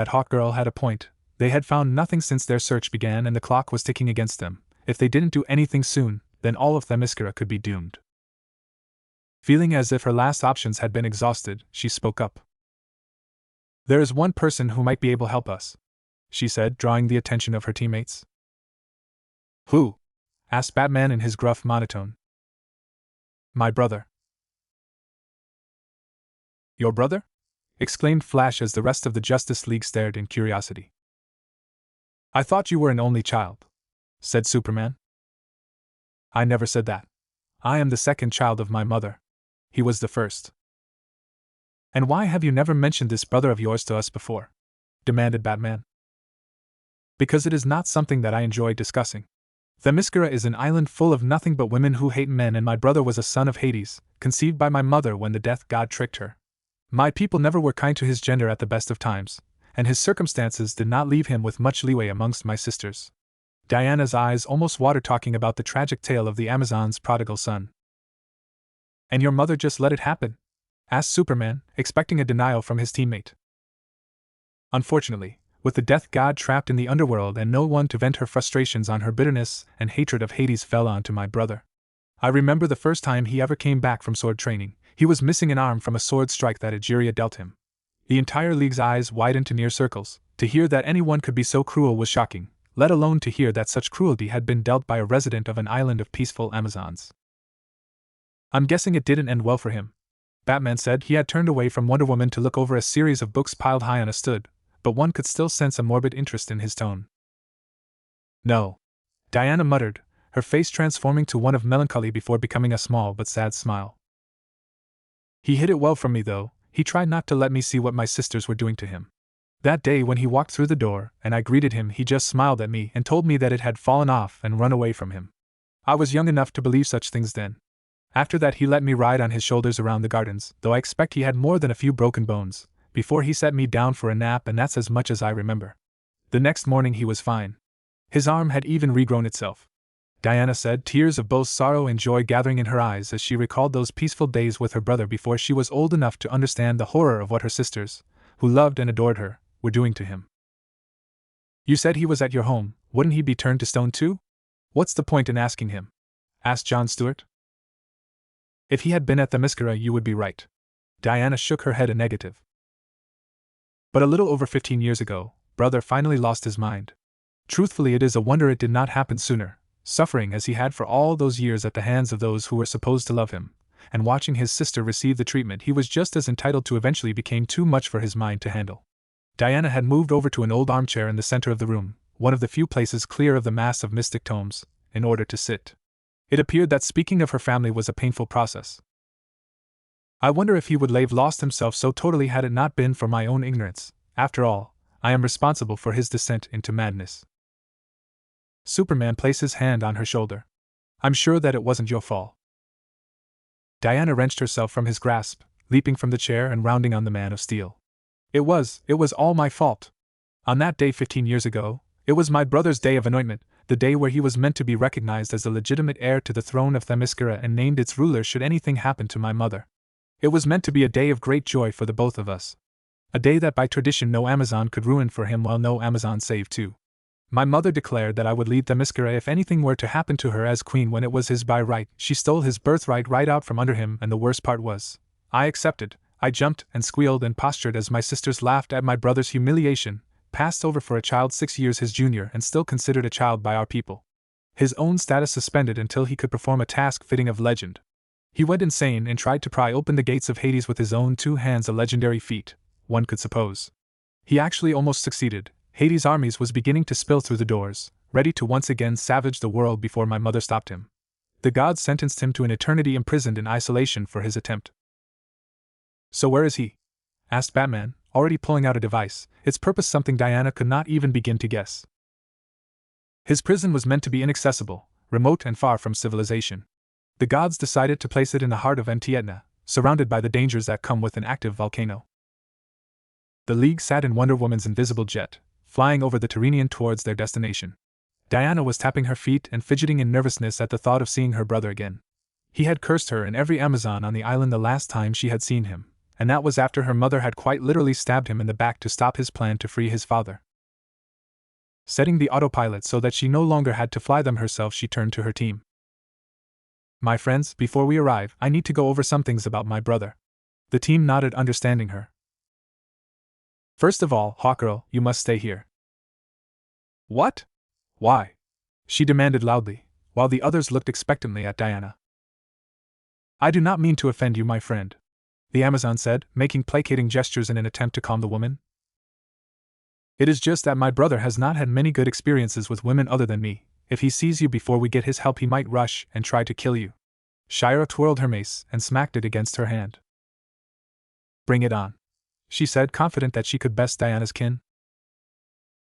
That hawk girl had a point. They had found nothing since their search began and the clock was ticking against them. If they didn't do anything soon, then all of Themyscira could be doomed. Feeling as if her last options had been exhausted, she spoke up. "There is one person who might be able to help us," she said, drawing the attention of her teammates. "Who?" asked Batman in his gruff monotone. "My brother." "Your brother?" exclaimed Flash as the rest of the Justice League stared in curiosity. "I thought you were an only child," said Superman. "I never said that. I am the second child of my mother. He was the first." "And why have you never mentioned this brother of yours to us before?" demanded Batman. "Because it is not something that I enjoy discussing. Themyscira is an island full of nothing but women who hate men, and my brother was a son of Hades, conceived by my mother when the death god tricked her. My people never were kind to his gender at the best of times, and his circumstances did not leave him with much leeway amongst my sisters." Diana's eyes almost watered talking about the tragic tale of the Amazon's prodigal son. "And your mother just let it happen?" asked Superman, expecting a denial from his teammate. "Unfortunately, with the death god trapped in the underworld and no one to vent her frustrations on, her bitterness and hatred of Hades fell onto my brother. I remember the first time he ever came back from sword training. He was missing an arm from a sword strike that Egeria dealt him. The entire league's eyes widened to near circles. To hear that anyone could be so cruel was shocking, let alone to hear that such cruelty had been dealt by a resident of an island of peaceful Amazons. I'm guessing it didn't end well for him," Batman said. He had turned away from Wonder Woman to look over a series of books piled high on a stood, but one could still sense a morbid interest in his tone. "No," Diana muttered, her face transforming to one of melancholy before becoming a small but sad smile. "He hid it well from me, though. He tried not to let me see what my sisters were doing to him. That day when he walked through the door and I greeted him, he just smiled at me and told me that it had fallen off and run away from him. I was young enough to believe such things then. After that he let me ride on his shoulders around the gardens, though I expect he had more than a few broken bones, before he set me down for a nap, and that's as much as I remember. The next morning he was fine. His arm had even regrown itself," Diana said, tears of both sorrow and joy gathering in her eyes as she recalled those peaceful days with her brother before she was old enough to understand the horror of what her sisters, who loved and adored her, were doing to him. "You said he was at your home. Wouldn't he be turned to stone too? What's the point in asking him?" asked John Stewart. "If he had been at Themyscira, you would be right." Diana shook her head a negative. "But a little over 15 years ago, brother finally lost his mind. Truthfully, it is a wonder it did not happen sooner, suffering as he had for all those years at the hands of those who were supposed to love him, and watching his sister receive the treatment he was just as entitled to eventually became too much for his mind to handle." Diana had moved over to an old armchair in the center of the room, one of the few places clear of the mass of mystic tomes, in order to sit. It appeared that speaking of her family was a painful process. "I wonder if he would have lost himself so totally had it not been for my own ignorance. After all, I am responsible for his descent into madness." Superman placed his hand on her shoulder. "I'm sure that it wasn't your fault." Diana wrenched herself from his grasp, leaping from the chair and rounding on the Man of Steel. It was all my fault. On that day 15 years ago, it was my brother's day of anointment, the day where he was meant to be recognized as the legitimate heir to the throne of Themyscira and named its ruler should anything happen to my mother. It was meant to be a day of great joy for the both of us. A day that by tradition no Amazon could ruin for him, while no Amazon saved too. My mother declared that I would lead Themyscira if anything were to happen to her as queen when it was his by right. She stole his birthright right out from under him, and the worst part was, I accepted. I jumped and squealed and postured as my sisters laughed at my brother's humiliation, passed over for a child 6 years his junior and still considered a child by our people. His own status suspended until he could perform a task fitting of legend. He went insane and tried to pry open the gates of Hades with his own 2 hands, a legendary feat, one could suppose. He actually almost succeeded. Hades' armies was beginning to spill through the doors, ready to once again savage the world before my mother stopped him. The gods sentenced him to an eternity imprisoned in isolation for his attempt. "So where is he?" asked Batman, already pulling out a device, its purpose something Diana could not even begin to guess. His prison was meant to be inaccessible, remote and far from civilization. The gods decided to place it in the heart of Etna, surrounded by the dangers that come with an active volcano. The League sat in Wonder Woman's invisible jet, flying over the Tyrrhenian towards their destination. Diana was tapping her feet and fidgeting in nervousness at the thought of seeing her brother again. He had cursed her and every Amazon on the island the last time she had seen him, and that was after her mother had quite literally stabbed him in the back to stop his plan to free his father. Setting the autopilot so that she no longer had to fly them herself, she turned to her team. My friends, before we arrive, I need to go over some things about my brother. The team nodded, understanding her. First of all, Hawkgirl, you must stay here. What? Why? She demanded loudly, while the others looked expectantly at Diana. I do not mean to offend you, my friend, the Amazon said, making placating gestures in an attempt to calm the woman. It is just that my brother has not had many good experiences with women other than me. If he sees you before we get his help, he might rush and try to kill you. Shira twirled her mace and smacked it against her hand. Bring it on, she said, confident that she could best Diana's kin.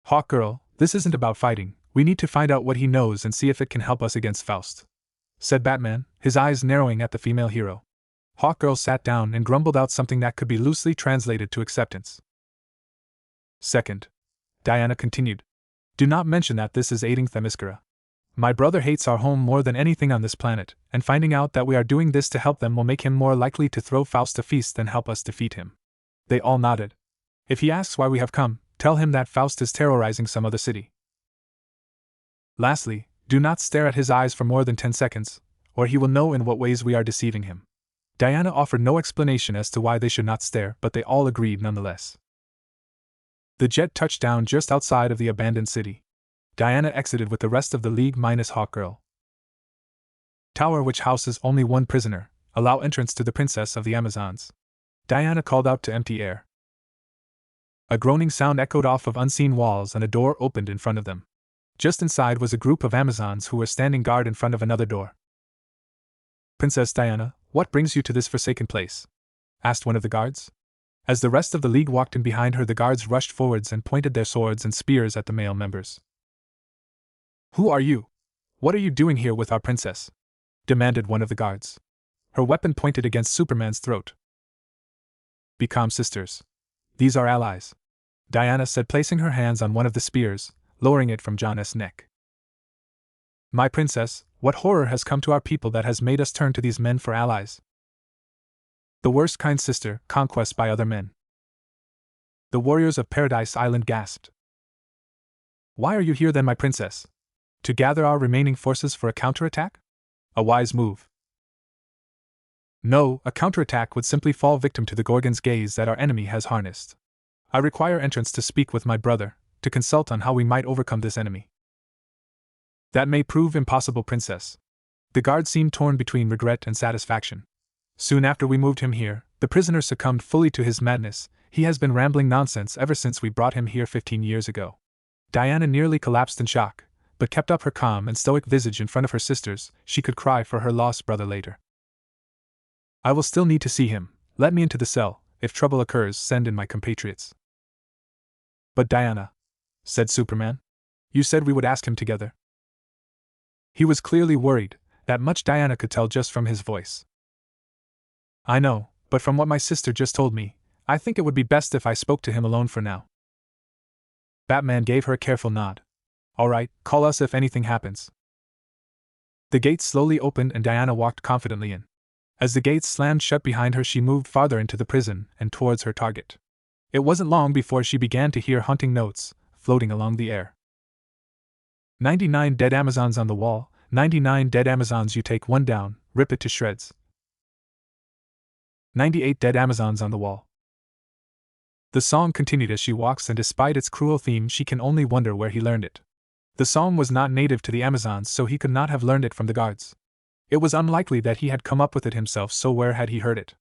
Hawkgirl, this isn't about fighting. We need to find out what he knows and see if it can help us against Faust, said Batman, his eyes narrowing at the female hero. Hawkgirl sat down and grumbled out something that could be loosely translated to acceptance. Second, Diana continued, do not mention that this is aiding Themyscira. My brother hates our home more than anything on this planet, and finding out that we are doing this to help them will make him more likely to throw Faust a feast than help us defeat him. They all nodded. If he asks why we have come, tell him that Faust is terrorizing some other city. Lastly, do not stare at his eyes for more than 10 seconds, or he will know in what ways we are deceiving him. Diana offered no explanation as to why they should not stare, but they all agreed nonetheless. The jet touched down just outside of the abandoned city. Diana exited with the rest of the League minus Hawkgirl. Tower, which houses only one prisoner, allow entrance to the Princess of the Amazons. Diana called out to empty air. A groaning sound echoed off of unseen walls and a door opened in front of them. Just inside was a group of Amazons who were standing guard in front of another door. Princess Diana, what brings you to this forsaken place? Asked one of the guards. As the rest of the League walked in behind her, the guards rushed forwards and pointed their swords and spears at the male members. Who are you? What are you doing here with our princess? Demanded one of the guards. Her weapon pointed against Superman's throat. Be calm, sisters. These are allies, Diana said, placing her hands on one of the spears, lowering it from John's neck. My princess, what horror has come to our people that has made us turn to these men for allies? The worst kind, sister, conquest by other men. The warriors of Paradise Island gasped. Why are you here then, my princess? To gather our remaining forces for a counterattack? A wise move. No, a counterattack would simply fall victim to the Gorgon's gaze that our enemy has harnessed. I require entrance to speak with my brother, to consult on how we might overcome this enemy. That may prove impossible, princess. The guard seemed torn between regret and satisfaction. Soon after we moved him here, the prisoner succumbed fully to his madness. He has been rambling nonsense ever since we brought him here 15 years ago. Diana nearly collapsed in shock, but kept up her calm and stoic visage in front of her sisters. She could cry for her lost brother later. I will still need to see him. Let me into the cell. If trouble occurs, send in my compatriots. But Diana, said Superman, you said we would ask him together. He was clearly worried, that much Diana could tell just from his voice. I know, but from what my sister just told me, I think it would be best if I spoke to him alone for now. Batman gave her a careful nod. All right, call us if anything happens. The gates slowly opened and Diana walked confidently in. As the gates slammed shut behind her, she moved farther into the prison and towards her target. It wasn't long before she began to hear haunting notes floating along the air. 99 dead Amazons on the wall, 99 dead Amazons, you take one down, rip it to shreds. 98 dead Amazons on the wall. The song continued as she walks, and despite its cruel theme, she can only wonder where he learned it. The song was not native to the Amazons, so he could not have learned it from the guards. It was unlikely that he had come up with it himself, so where had he heard it?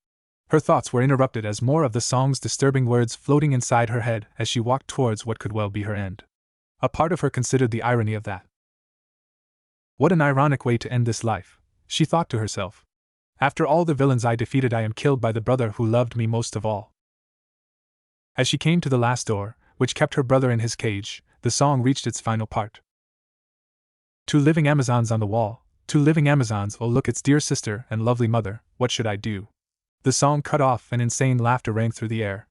Her thoughts were interrupted as more of the song's disturbing words floating inside her head as she walked towards what could well be her end. A part of her considered the irony of that. What an ironic way to end this life, she thought to herself. After all the villains I defeated, I am killed by the brother who loved me most of all. As she came to the last door, which kept her brother in his cage, the song reached its final part. 2 living Amazons on the wall, 2 living Amazons, oh look, its dear sister and lovely mother, what should I do? The song cut off and insane laughter rang through the air.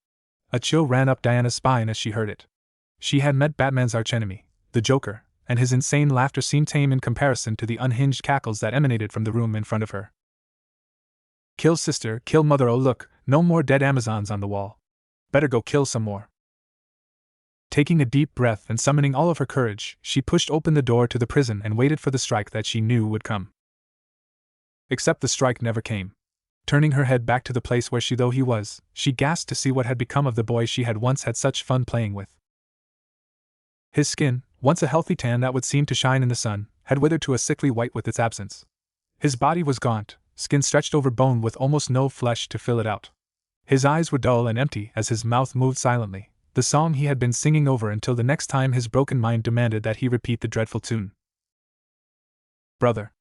A chill ran up Diana's spine as she heard it. She had met Batman's archenemy, the Joker, and his insane laughter seemed tame in comparison to the unhinged cackles that emanated from the room in front of her. Kill sister, kill mother, oh look, No more dead Amazons on the wall. Better go kill some more. Taking a deep breath and summoning all of her courage, she pushed open the door to the prison and waited for the strike that she knew would come. Except the strike never came. Turning her head back to the place where he was, she gasped to see what had become of the boy she had once had such fun playing with. His skin, once a healthy tan that would seem to shine in the sun, had withered to a sickly white with its absence. His body was gaunt, skin stretched over bone with almost no flesh to fill it out. His eyes were dull and empty as his mouth moved silently, the song he had been singing over until the next time his broken mind demanded that he repeat the dreadful tune. "Brother!"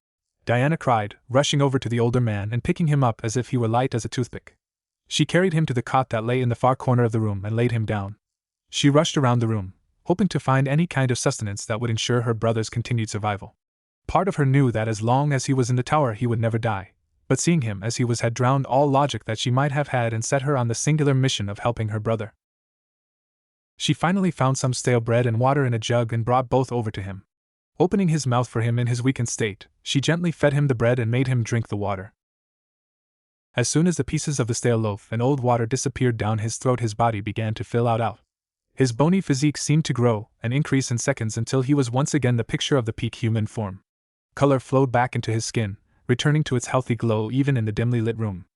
Diana cried, rushing over to the older man and picking him up as if he were light as a toothpick. She carried him to the cot that lay in the far corner of the room and laid him down. She rushed around the room, hoping to find any kind of sustenance that would ensure her brother's continued survival. Part of her knew that as long as he was in the tower he would never die, but seeing him as he was had drowned all logic that she might have had and set her on the singular mission of helping her brother. She finally found some stale bread and water in a jug and brought both over to him. Opening his mouth for him in his weakened state, she gently fed him the bread and made him drink the water. As soon as the pieces of the stale loaf and old water disappeared down his throat, his body began to fill out. His bony physique seemed to grow and increase in seconds until he was once again the picture of the peak human form. Color flowed back into his skin, returning to its healthy glow even in the dimly lit room.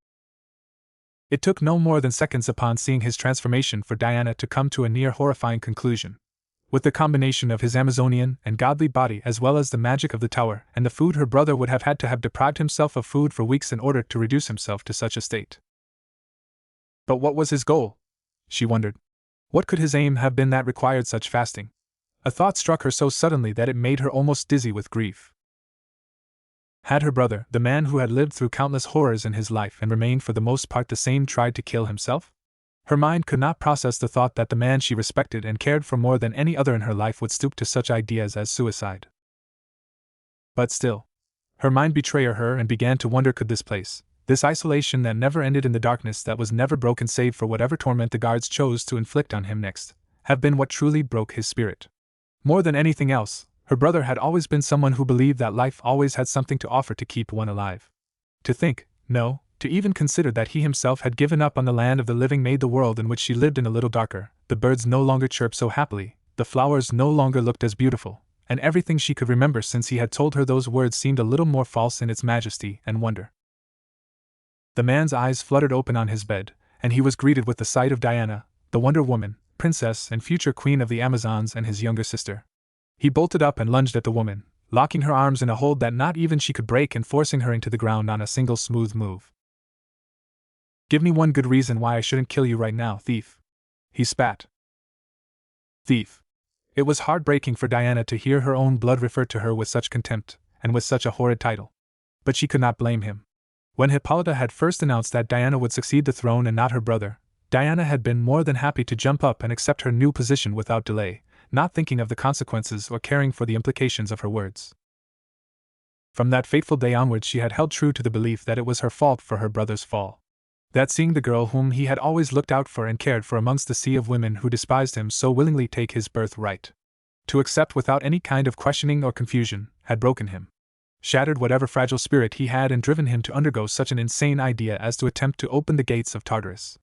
It took no more than seconds upon seeing his transformation for Diana to come to a near horrifying conclusion. With the combination of his Amazonian and godly body as well as the magic of the tower and the food, her brother would have had to have deprived himself of food for weeks in order to reduce himself to such a state. But what was his goal? She wondered. What could his aim have been that required such fasting? A thought struck her so suddenly that it made her almost dizzy with grief. Had her brother, the man who had lived through countless horrors in his life and remained for the most part the same, tried to kill himself? Her mind could not process the thought that the man she respected and cared for more than any other in her life would stoop to such ideas as suicide. But still, her mind betrayed her and began to wonder, could this place, this isolation that never ended in the darkness that was never broken save for whatever torment the guards chose to inflict on him next, have been what truly broke his spirit? More than anything else, her brother had always been someone who believed that life always had something to offer to keep one alive. To think, no, to even consider that he himself had given up on the land of the living made the world in which she lived in a little darker, the birds no longer chirped so happily, the flowers no longer looked as beautiful, and everything she could remember since he had told her those words seemed a little more false in its majesty and wonder. The man's eyes fluttered open on his bed, and he was greeted with the sight of Diana, the Wonder Woman, princess and future queen of the Amazons, and his younger sister. He bolted up and lunged at the woman, locking her arms in a hold that not even she could break and forcing her into the ground on a single smooth move. "Give me one good reason why I shouldn't kill you right now, thief," he spat. Thief. It was heartbreaking for Diana to hear her own blood referred to her with such contempt, and with such a horrid title. But she could not blame him. When Hippolyta had first announced that Diana would succeed the throne and not her brother, Diana had been more than happy to jump up and accept her new position without delay, not thinking of the consequences or caring for the implications of her words. From that fateful day onwards she had held true to the belief that it was her fault for her brother's fall. That seeing the girl whom he had always looked out for and cared for amongst the sea of women who despised him so willingly take his birthright, to accept without any kind of questioning or confusion, had broken him, shattered whatever fragile spirit he had, and driven him to undergo such an insane idea as to attempt to open the gates of Tartarus.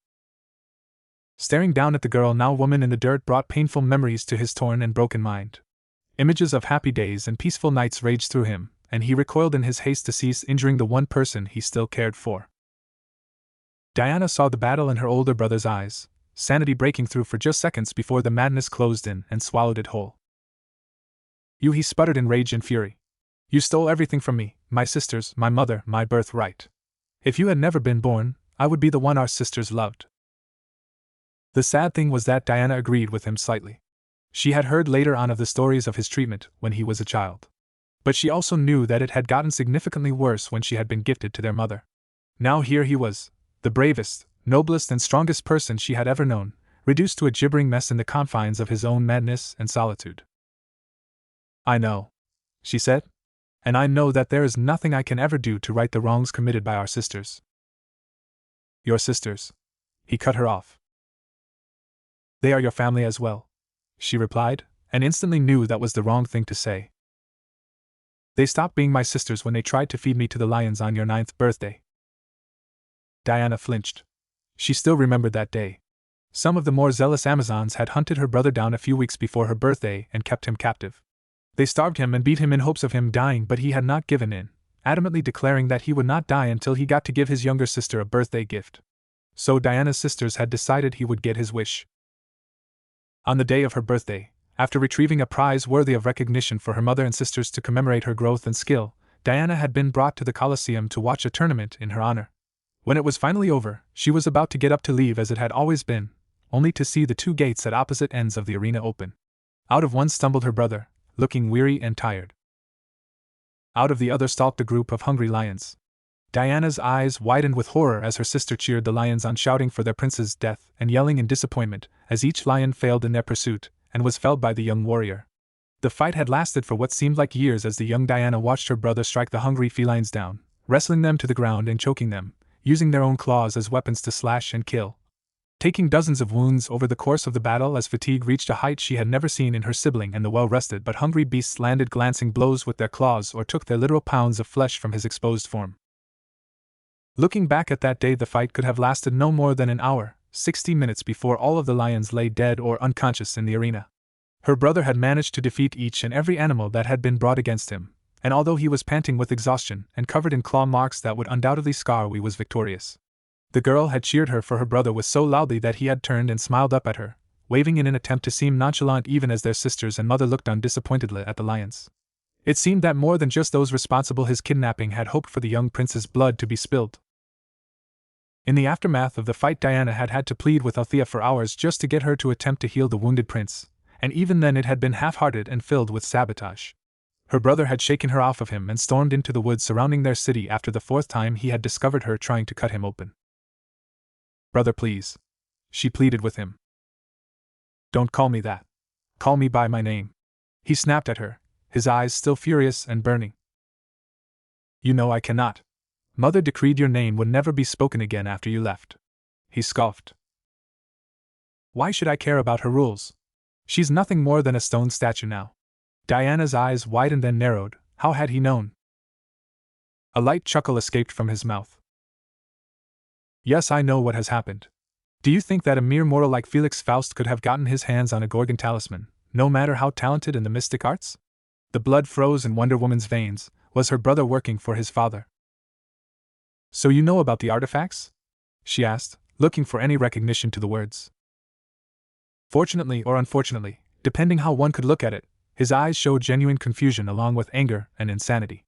Staring down at the girl, now woman in the dirt, brought painful memories to his torn and broken mind. Images of happy days and peaceful nights raged through him, and he recoiled in his haste to cease injuring the one person he still cared for. Diana saw the battle in her older brother's eyes, sanity breaking through for just seconds before the madness closed in and swallowed it whole. "You," he sputtered in rage and fury. "You stole everything from me, my sisters, my mother, my birthright. If you had never been born, I would be the one our sisters loved." The sad thing was that Diana agreed with him slightly. She had heard later on of the stories of his treatment when he was a child. But she also knew that it had gotten significantly worse when she had been gifted to their mother. Now here he was, the bravest, noblest and strongest person she had ever known, reduced to a gibbering mess in the confines of his own madness and solitude. "I know," she said. "And I know that there is nothing I can ever do to right the wrongs committed by our sisters." "Your sisters?" He cut her off. "They are your family as well," she replied, and instantly knew that was the wrong thing to say. "They stopped being my sisters when they tried to feed me to the lions on your 9th birthday." Diana flinched. She still remembered that day. Some of the more zealous Amazons had hunted her brother down a few weeks before her birthday and kept him captive. They starved him and beat him in hopes of him dying, but he had not given in, adamantly declaring that he would not die until he got to give his younger sister a birthday gift. So Diana's sisters had decided he would get his wish. On the day of her birthday, after retrieving a prize worthy of recognition for her mother and sisters to commemorate her growth and skill, Diana had been brought to the Colosseum to watch a tournament in her honor. When it was finally over, she was about to get up to leave as it had always been, only to see the two gates at opposite ends of the arena open. Out of one stumbled her brother, looking weary and tired. Out of the other stalked a group of hungry lions. Diana's eyes widened with horror as her sister cheered the lions on, shouting for their prince's death and yelling in disappointment as each lion failed in their pursuit and was felled by the young warrior. The fight had lasted for what seemed like years as the young Diana watched her brother strike the hungry felines down, wrestling them to the ground and choking them, using their own claws as weapons to slash and kill. Taking dozens of wounds over the course of the battle as fatigue reached a height she had never seen in her sibling, and the well-rested but hungry beasts landed glancing blows with their claws or took their literal pounds of flesh from his exposed form. Looking back at that day, the fight could have lasted no more than an hour, 60 minutes before all of the lions lay dead or unconscious in the arena. Her brother had managed to defeat each and every animal that had been brought against him, and although he was panting with exhaustion and covered in claw marks that would undoubtedly scar, he was victorious. The girl had cheered her for her brother with so loudly that he had turned and smiled up at her, waving in an attempt to seem nonchalant even as their sisters and mother looked on disappointedly at the lions. It seemed that more than just those responsible for his kidnapping had hoped for the young prince's blood to be spilled. In the aftermath of the fight, Diana had had to plead with Althea for hours just to get her to attempt to heal the wounded prince, and even then it had been half-hearted and filled with sabotage. Her brother had shaken her off of him and stormed into the woods surrounding their city after the fourth time he had discovered her trying to cut him open. "Brother, please," she pleaded with him. "Don't call me that. Call me by my name," he snapped at her, his eyes still furious and burning. "You know I cannot. Mother decreed your name would never be spoken again after you left," he scoffed. "Why should I care about her rules? She's nothing more than a stone statue now." Diana's eyes widened and narrowed. How had he known? A light chuckle escaped from his mouth. "Yes, I know what has happened. Do you think that a mere mortal like Felix Faust could have gotten his hands on a Gorgon talisman, no matter how talented in the mystic arts?" The blood froze in Wonder Woman's veins. Was her brother working for his father? "So you know about the artifacts?" she asked, looking for any recognition to the words. Fortunately or unfortunately, depending how one could look at it, his eyes showed genuine confusion along with anger and insanity.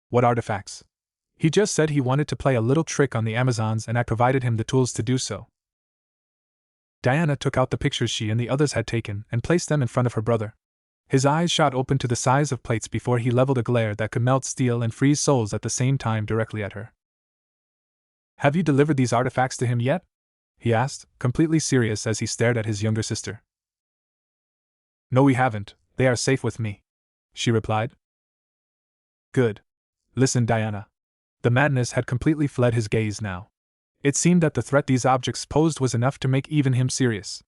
"What artifacts?" "He just said he wanted to play a little trick on the Amazons and I provided him the tools to do so." Diana took out the pictures she and the others had taken and placed them in front of her brother. His eyes shot open to the size of plates before he leveled a glare that could melt steel and freeze souls at the same time directly at her. "Have you delivered these artifacts to him yet?" he asked, completely serious as he stared at his younger sister. "No, we haven't. They are safe with me," she replied. "Good. Listen, Diana." The madness had completely fled his gaze now. It seemed that the threat these objects posed was enough to make even him serious.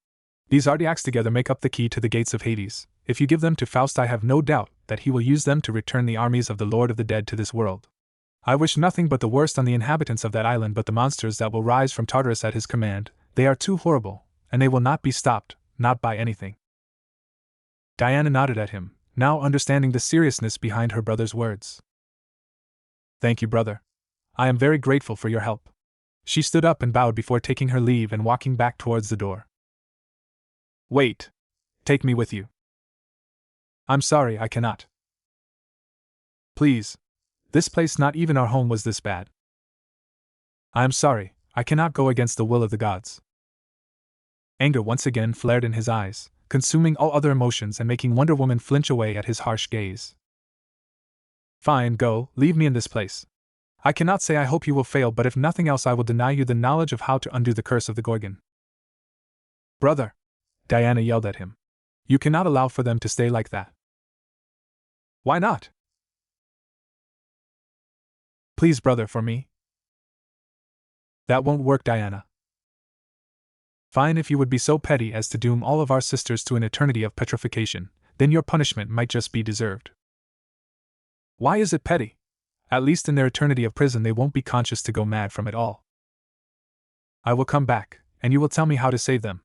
"These artifacts together make up the key to the gates of Hades. If you give them to Faust, I have no doubt that he will use them to return the armies of the Lord of the Dead to this world. I wish nothing but the worst on the inhabitants of that island, but the monsters that will rise from Tartarus at his command, they are too horrible, and they will not be stopped, not by anything." Diana nodded at him, now understanding the seriousness behind her brother's words. "Thank you, brother. I am very grateful for your help." She stood up and bowed before taking her leave and walking back towards the door. "Wait. Take me with you." "I'm sorry, I cannot." "Please. This place, not even our home, was this bad." "I am sorry, I cannot go against the will of the gods." Anger once again flared in his eyes, consuming all other emotions and making Wonder Woman flinch away at his harsh gaze. "Fine, go, leave me in this place. I cannot say I hope you will fail, but if nothing else I will deny you the knowledge of how to undo the curse of the Gorgon." "Brother!" Diana yelled at him. "You cannot allow for them to stay like that." "Why not?" "Please, brother, for me." "That won't work, Diana." "Fine, if you would be so petty as to doom all of our sisters to an eternity of petrification, then your punishment might just be deserved." "Why is it petty? At least in their eternity of prison they won't be conscious to go mad from it all." I will come back, and you will tell me how to save them.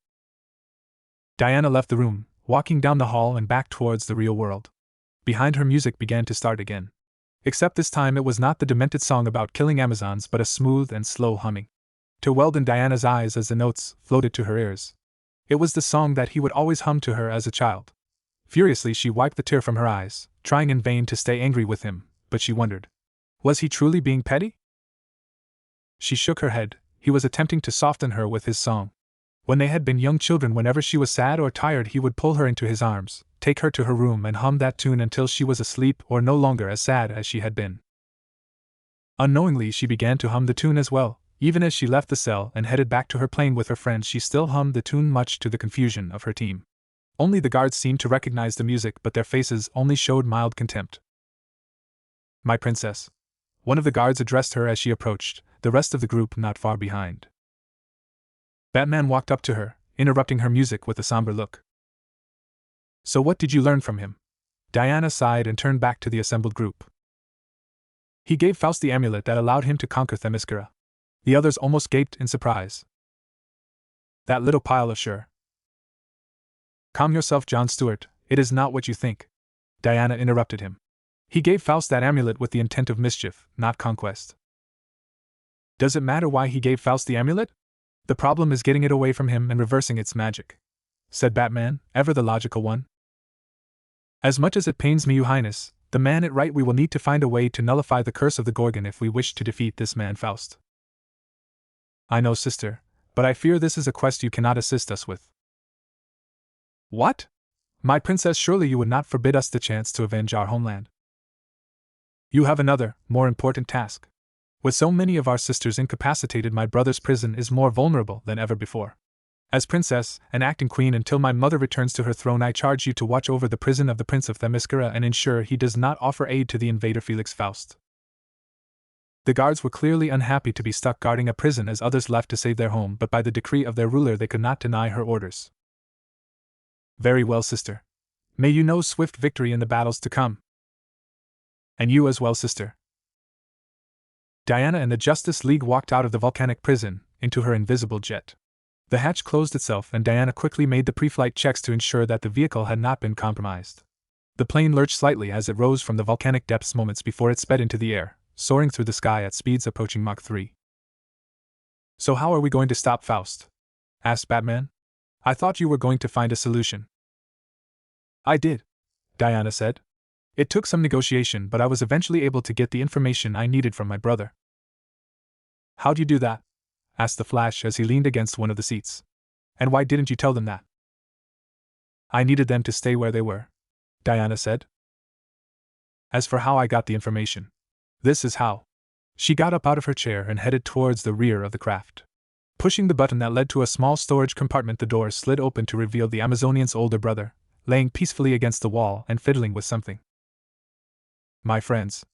Diana left the room, walking down the hall and back towards the real world. Behind her, music began to start again. Except this time it was not the demented song about killing Amazons but a smooth and slow humming. To welled in Diana's eyes as the notes floated to her ears. It was the song that he would always hum to her as a child. Furiously she wiped the tear from her eyes, trying in vain to stay angry with him, but she wondered. Was he truly being petty? She shook her head. He was attempting to soften her with his song. When they had been young children, whenever she was sad or tired he would pull her into his arms, take her to her room and hum that tune until she was asleep or no longer as sad as she had been. Unknowingly she began to hum the tune as well. Even as she left the cell and headed back to her plane with her friends, she still hummed the tune, much to the confusion of her team. Only the guards seemed to recognize the music, but their faces only showed mild contempt. "My princess," one of the guards addressed her as she approached, the rest of the group not far behind. Batman walked up to her, interrupting her music with a somber look. "So what did you learn from him?" Diana sighed and turned back to the assembled group. "He gave Faust the amulet that allowed him to conquer Themyscira." The others almost gaped in surprise. "That little pile of sure." "Calm yourself, John Stewart, it is not what you think," Diana interrupted him. "He gave Faust that amulet with the intent of mischief, not conquest." "Does it matter why he gave Faust the amulet? The problem is getting it away from him and reversing its magic," said Batman, ever the logical one. "As much as it pains me, Your Highness, the man it right, we will need to find a way to nullify the curse of the Gorgon if we wish to defeat this man Faust." "I know, sister, but I fear this is a quest you cannot assist us with." "What? My princess, surely you would not forbid us the chance to avenge our homeland?" "You have another, more important task. With so many of our sisters incapacitated, my brother's prison is more vulnerable than ever before. As princess and acting queen until my mother returns to her throne, I charge you to watch over the prison of the Prince of Themyscira and ensure he does not offer aid to the invader Felix Faust." The guards were clearly unhappy to be stuck guarding a prison as others left to save their home, but by the decree of their ruler they could not deny her orders. "Very well, sister. May you know swift victory in the battles to come." "And you as well, sister." Diana and the Justice League walked out of the volcanic prison, into her invisible jet. The hatch closed itself and Diana quickly made the pre-flight checks to ensure that the vehicle had not been compromised. The plane lurched slightly as it rose from the volcanic depths moments before it sped into the air, soaring through the sky at speeds approaching Mach 3. "So how are we going to stop Faust?" asked Batman. "I thought you were going to find a solution." "I did," Diana said. "It took some negotiation, but I was eventually able to get the information I needed from my brother." "How'd you do that?" asked the Flash as he leaned against one of the seats. "And why didn't you tell them that?" "I needed them to stay where they were," Diana said. "As for how I got the information, this is how." She got up out of her chair and headed towards the rear of the craft. Pushing the button that led to a small storage compartment, the door slid open to reveal the Amazonian's older brother, laying peacefully against the wall and fiddling with something. "My friends,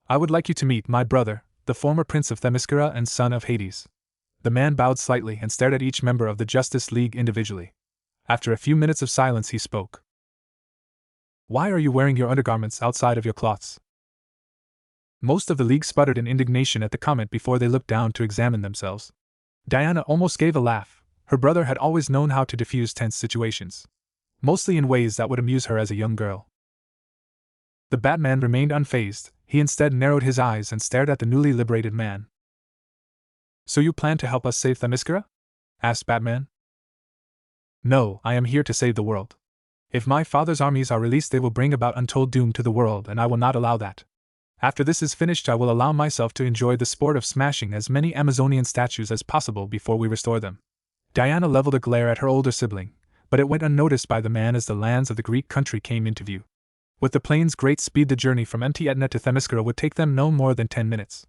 I would like you to meet my brother, the former Prince of Themyscira and son of Hades." The man bowed slightly and stared at each member of the Justice League individually. After a few minutes of silence, he spoke. "Why are you wearing your undergarments outside of your cloths?" Most of the League sputtered in indignation at the comment before they looked down to examine themselves. Diana almost gave a laugh. Her brother had always known how to diffuse tense situations, mostly in ways that would amuse her as a young girl. The Batman remained unfazed. He instead narrowed his eyes and stared at the newly liberated man. "So you plan to help us save Themyscira?" asked Batman. "No, I am here to save the world. If my father's armies are released, they will bring about untold doom to the world, and I will not allow that. After this is finished, I will allow myself to enjoy the sport of smashing as many Amazonian statues as possible before we restore them." Diana leveled a glare at her older sibling, but it went unnoticed by the man as the lands of the Greek country came into view. With the plane's great speed, the journey from empty Etna to Themyscira would take them no more than 10 minutes.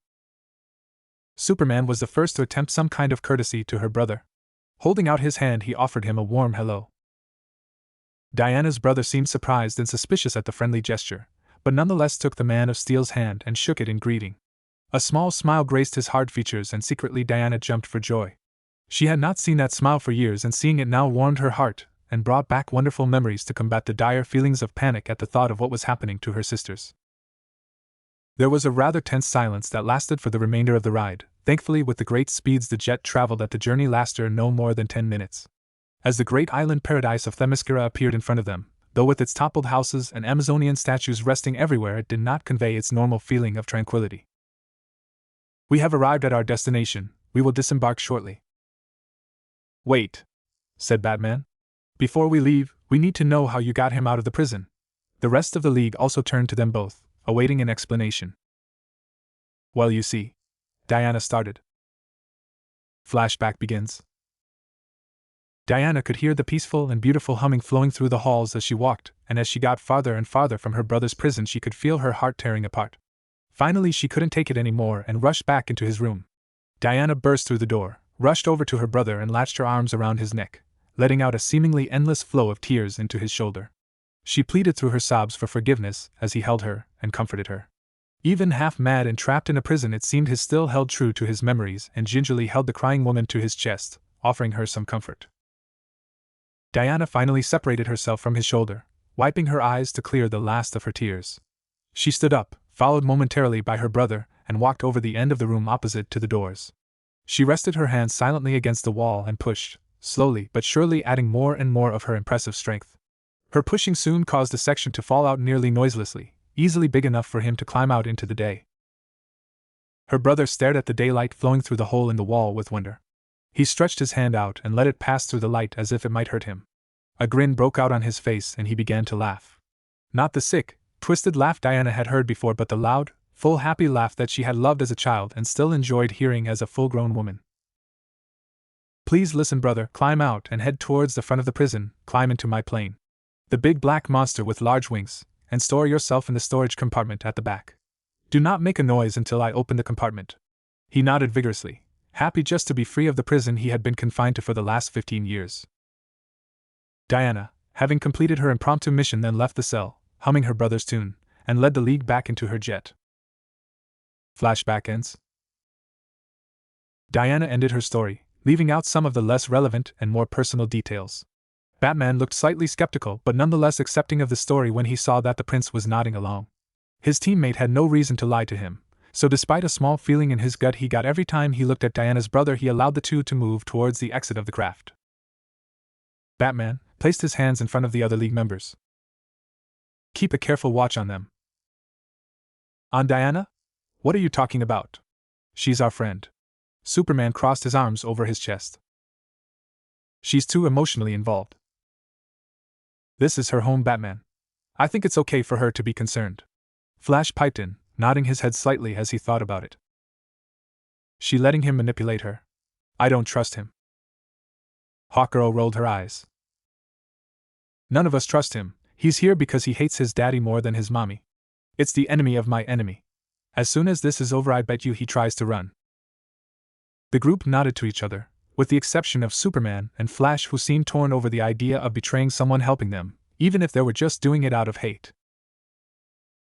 Superman was the first to attempt some kind of courtesy to her brother. Holding out his hand, he offered him a warm hello. Diana's brother seemed surprised and suspicious at the friendly gesture, but nonetheless took the Man of Steel's hand and shook it in greeting. A small smile graced his hard features, and secretly Diana jumped for joy. She had not seen that smile for years, and seeing it now warmed her heart and brought back wonderful memories to combat the dire feelings of panic at the thought of what was happening to her sisters. There was a rather tense silence that lasted for the remainder of the ride. Thankfully, with the great speeds the jet traveled the journey lasted no more than 10 minutes. As the great island paradise of Themyscira appeared in front of them, though with its toppled houses and Amazonian statues resting everywhere, it did not convey its normal feeling of tranquility. "We have arrived at our destination, we will disembark shortly." "Wait," said Batman. "Before we leave, we need to know how you got him out of the prison." The rest of the League also turned to them both, awaiting an explanation. "Well, you see," Diana started. Flashback begins. Diana could hear the peaceful and beautiful humming flowing through the halls as she walked, and as she got farther and farther from her brother's prison, she could feel her heart tearing apart. Finally, she couldn't take it anymore and rushed back into his room. Diana burst through the door, rushed over to her brother and latched her arms around his neck, letting out a seemingly endless flow of tears into his shoulder. She pleaded through her sobs for forgiveness as he held her and comforted her. Even half mad and trapped in a prison, it seemed he still held true to his memories and gingerly held the crying woman to his chest, offering her some comfort. Diana finally separated herself from his shoulder, wiping her eyes to clear the last of her tears. She stood up, followed momentarily by her brother, and walked over the end of the room opposite to the doors. She rested her hands silently against the wall and pushed, slowly but surely, adding more and more of her impressive strength. Her pushing soon caused a section to fall out nearly noiselessly, easily big enough for him to climb out into the day. Her brother stared at the daylight flowing through the hole in the wall with wonder. He stretched his hand out and let it pass through the light as if it might hurt him. A grin broke out on his face and he began to laugh. Not the sick, twisted laugh Diana had heard before, but the loud, full, happy laugh that she had loved as a child and still enjoyed hearing as a full-grown woman. "Please listen, brother, climb out and head towards the front of the prison, climb into my plane. The big black monster with large wings, and store yourself in the storage compartment at the back. Do not make a noise until I open the compartment." He nodded vigorously, happy just to be free of the prison he had been confined to for the last 15 years. Diana, having completed her impromptu mission, then left the cell, humming her brother's tune, and led the League back into her jet. Flashback ends. Diana ended her story, leaving out some of the less relevant and more personal details. Batman looked slightly skeptical but nonetheless accepting of the story when he saw that the prince was nodding along. His teammate had no reason to lie to him, so despite a small feeling in his gut he got every time he looked at Diana's brother, he allowed the two to move towards the exit of the craft. Batman placed his hands in front of the other League members. "Keep a careful watch on them." "On Diana? What are you talking about? She's our friend." Superman crossed his arms over his chest. "She's too emotionally involved. This is her home, Batman. I think it's okay for her to be concerned." Flash piped in, nodding his head slightly as he thought about it. "She letting him manipulate her? I don't trust him." Hawkgirl rolled her eyes. "None of us trust him. He's here because he hates his daddy more than his mommy. It's the enemy of my enemy. As soon as this is over, I bet you he tries to run." The group nodded to each other, with the exception of Superman and Flash, who seemed torn over the idea of betraying someone helping them, even if they were just doing it out of hate.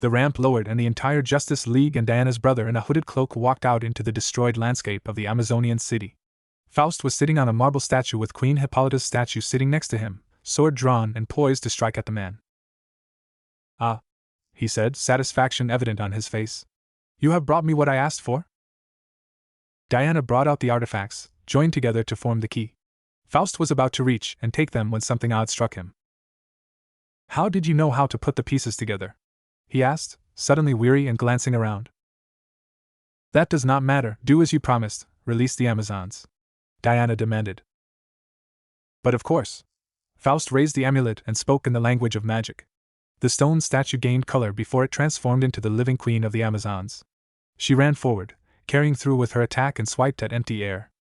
The ramp lowered and the entire Justice League and Diana's brother in a hooded cloak walked out into the destroyed landscape of the Amazonian city. Faust was sitting on a marble statue with Queen Hippolyta's statue sitting next to him, sword drawn and poised to strike at the man. "Ah," he said, satisfaction evident on his face. "You have brought me what I asked for?" Diana brought out the artifacts, joined together to form the key. Faust was about to reach and take them when something odd struck him. "How did you know how to put the pieces together?" he asked, suddenly weary and glancing around. "That does not matter. Do as you promised, release the Amazons," Diana demanded. "But of course." Faust raised the amulet and spoke in the language of magic. The stone statue gained color before it transformed into the living queen of the Amazons. She ran forward, carrying through with her attack and swiped at empty air.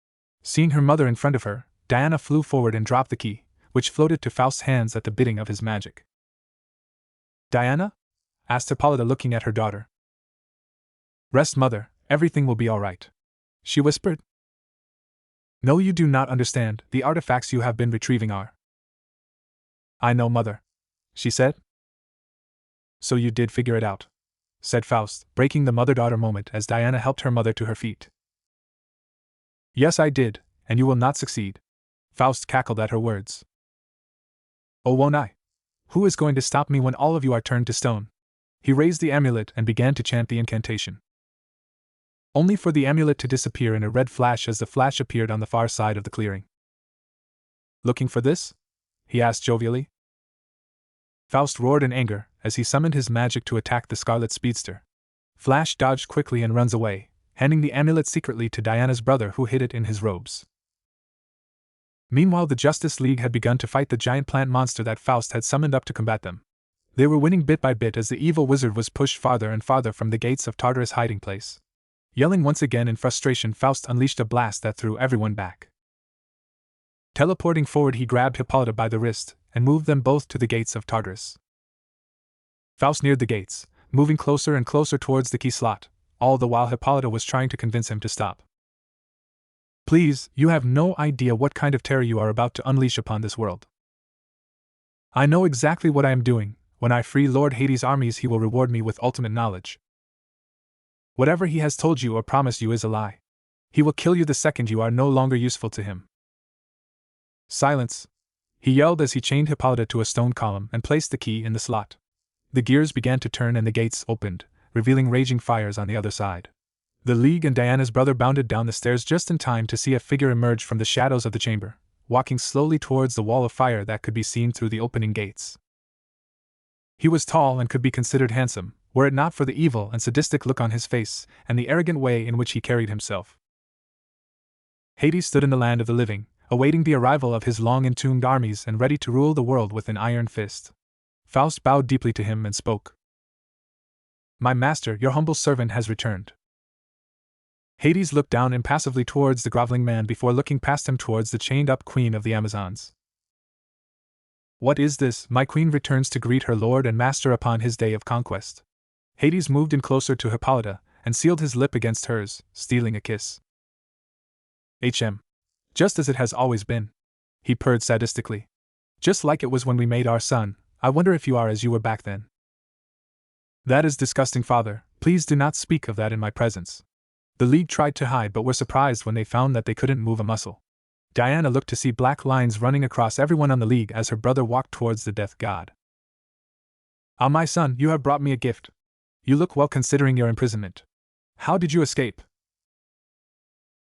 Seeing her mother in front of her, Diana flew forward and dropped the key, which floated to Faust's hands at the bidding of his magic. "Diana?" asked Hippolyta, looking at her daughter. "Rest, mother, everything will be all right," she whispered. "No, you do not understand. The artifacts you have been retrieving are—" "I know, mother," she said. "So you did figure it out," said Faust, breaking the mother-daughter moment as Diana helped her mother to her feet. "Yes, I did, and you will not succeed." Faust cackled at her words. "Oh, won't I? Who is going to stop me when all of you are turned to stone?" He raised the amulet and began to chant the incantation. only for the amulet to disappear in a red flash as the flash appeared on the far side of the clearing. Looking for this? He asked jovially. Faust roared in anger as he summoned his magic to attack the Scarlet Speedster. Flash dodged quickly and runs away, handing the amulet secretly to Diana's brother, who hid it in his robes. Meanwhile, the Justice League had begun to fight the giant plant monster that Faust had summoned up to combat them. They were winning bit by bit as the evil wizard was pushed farther and farther from the gates of Tartarus' hiding place. Yelling once again in frustration, Faust unleashed a blast that threw everyone back. Teleporting forward, he grabbed Hippolyta by the wrist and moved them both to the gates of Tartarus. Faust neared the gates, moving closer and closer towards the key slot, all the while Hippolyta was trying to convince him to stop. Please, you have no idea what kind of terror you are about to unleash upon this world. I know exactly what I am doing. When I free Lord Hades' armies, he will reward me with ultimate knowledge. Whatever he has told you or promised you is a lie. He will kill you the second you are no longer useful to him. Silence! He yelled as he chained Hippolyta to a stone column and placed the key in the slot. The gears began to turn and the gates opened, revealing raging fires on the other side. The League and Diana's brother bounded down the stairs just in time to see a figure emerge from the shadows of the chamber, walking slowly towards the wall of fire that could be seen through the opening gates. He was tall and could be considered handsome, were it not for the evil and sadistic look on his face and the arrogant way in which he carried himself. Hades stood in the land of the living, awaiting the arrival of his long-entombed armies and ready to rule the world with an iron fist. Faust bowed deeply to him and spoke. My master, your humble servant has returned. Hades looked down impassively towards the groveling man before looking past him towards the chained-up queen of the Amazons. What is this? My queen returns to greet her lord and master upon his day of conquest. Hades moved in closer to Hippolyta and sealed his lip against hers, stealing a kiss. Just as it has always been. He purred sadistically. Just like it was when we made our son. I wonder if you are as you were back then. That is disgusting, father. Please do not speak of that in my presence. The League tried to hide but were surprised when they found that they couldn't move a muscle. Diana looked to see black lines running across everyone on the League as her brother walked towards the death god. Ah, my son, you have brought me a gift. You look well considering your imprisonment. How did you escape?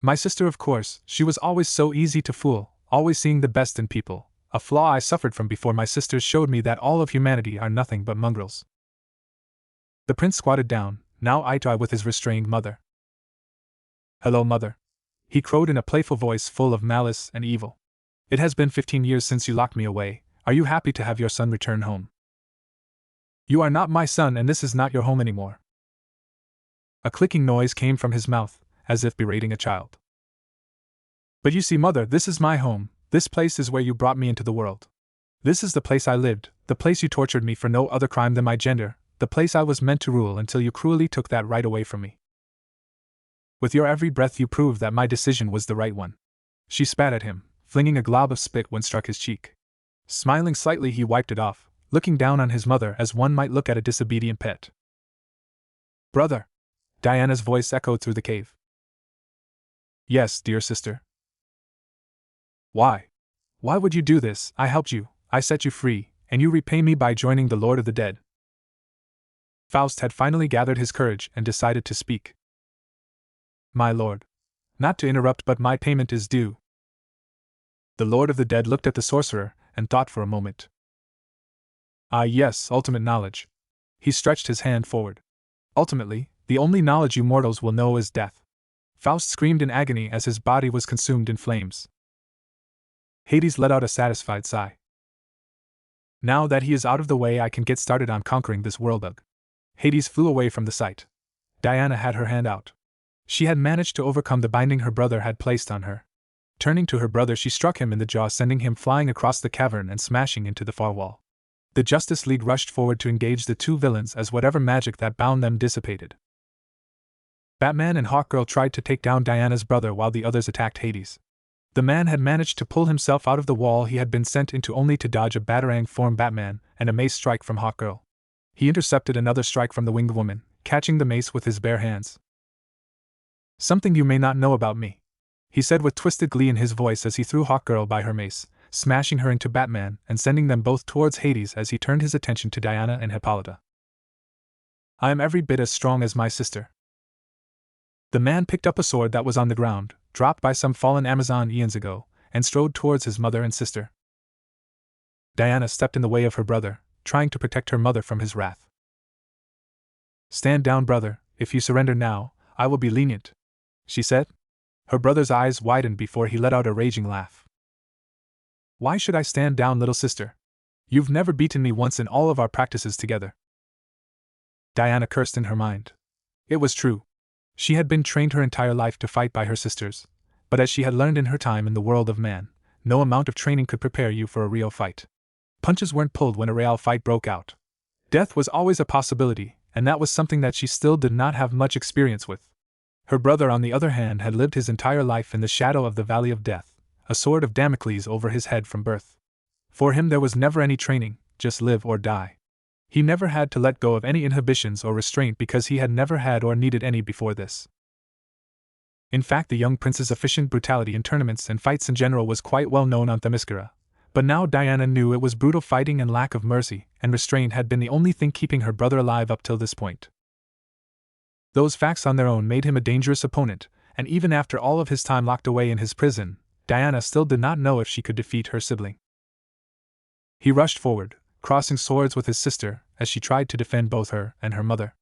My sister, of course. She was always so easy to fool, always seeing the best in people, a flaw I suffered from before my sisters showed me that all of humanity are nothing but mongrels. The prince squatted down, now eye to eye with his restrained mother. Hello, mother. He crowed in a playful voice full of malice and evil. It has been 15 years since you locked me away. Are you happy to have your son return home? You are not my son and this is not your home anymore. A clicking noise came from his mouth, as if berating a child. But you see, mother, this is my home. This place is where you brought me into the world. This is the place I lived, the place you tortured me for no other crime than my gender, the place I was meant to rule until you cruelly took that right away from me. With your every breath you proved that my decision was the right one. She spat at him, flinging a glob of spit when struck his cheek. Smiling slightly, he wiped it off, looking down on his mother as one might look at a disobedient pet. Brother! Diana's voice echoed through the cave. Yes, dear sister. Why? Why would you do this? I helped you, I set you free, and you repay me by joining the Lord of the Dead. Faust had finally gathered his courage and decided to speak. My lord. Not to interrupt, but my payment is due. The Lord of the Dead looked at the sorcerer and thought for a moment. Ah, yes, ultimate knowledge. He stretched his hand forward. Ultimately, the only knowledge you mortals will know is death. Faust screamed in agony as his body was consumed in flames. Hades let out a satisfied sigh. Now that he is out of the way, I can get started on conquering this world. Hades flew away from the sight. Diana had her hand out. She had managed to overcome the binding her brother had placed on her. Turning to her brother, she struck him in the jaw, sending him flying across the cavern and smashing into the far wall. The Justice League rushed forward to engage the two villains as whatever magic that bound them dissipated. Batman and Hawkgirl tried to take down Diana's brother while the others attacked Hades. The man had managed to pull himself out of the wall he had been sent into only to dodge a batarang-formed Batman and a mace strike from Hawkgirl. He intercepted another strike from the Winged Woman, catching the mace with his bare hands. Something you may not know about me, he said with twisted glee in his voice as he threw Hawkgirl by her mace, smashing her into Batman and sending them both towards Hades as he turned his attention to Diana and Hippolyta. I am every bit as strong as my sister. The man picked up a sword that was on the ground, dropped by some fallen Amazon eons ago, and strode towards his mother and sister. Diana stepped in the way of her brother, trying to protect her mother from his wrath. "Stand down, brother. If you surrender now, I will be lenient," she said. Her brother's eyes widened before he let out a raging laugh. "Why should I stand down, little sister? You've never beaten me once in all of our practices together." Diana cursed in her mind. It was true. She had been trained her entire life to fight by her sisters, but as she had learned in her time in the world of man, no amount of training could prepare you for a real fight. Punches weren't pulled when a real fight broke out. Death was always a possibility, and that was something that she still did not have much experience with. Her brother, on the other hand, had lived his entire life in the shadow of the Valley of Death, a sword of Damocles over his head from birth. For him there was never any training, just live or die. He never had to let go of any inhibitions or restraint because he had never had or needed any before this. In fact, the young prince's efficient brutality in tournaments and fights in general was quite well known on Themyscira, but now Diana knew it was brutal fighting and lack of mercy and restraint had been the only thing keeping her brother alive up till this point. Those facts on their own made him a dangerous opponent, and even after all of his time locked away in his prison, Diana still did not know if she could defeat her sibling. He rushed forward, crossing swords with his sister, as she tried to defend both her and her mother.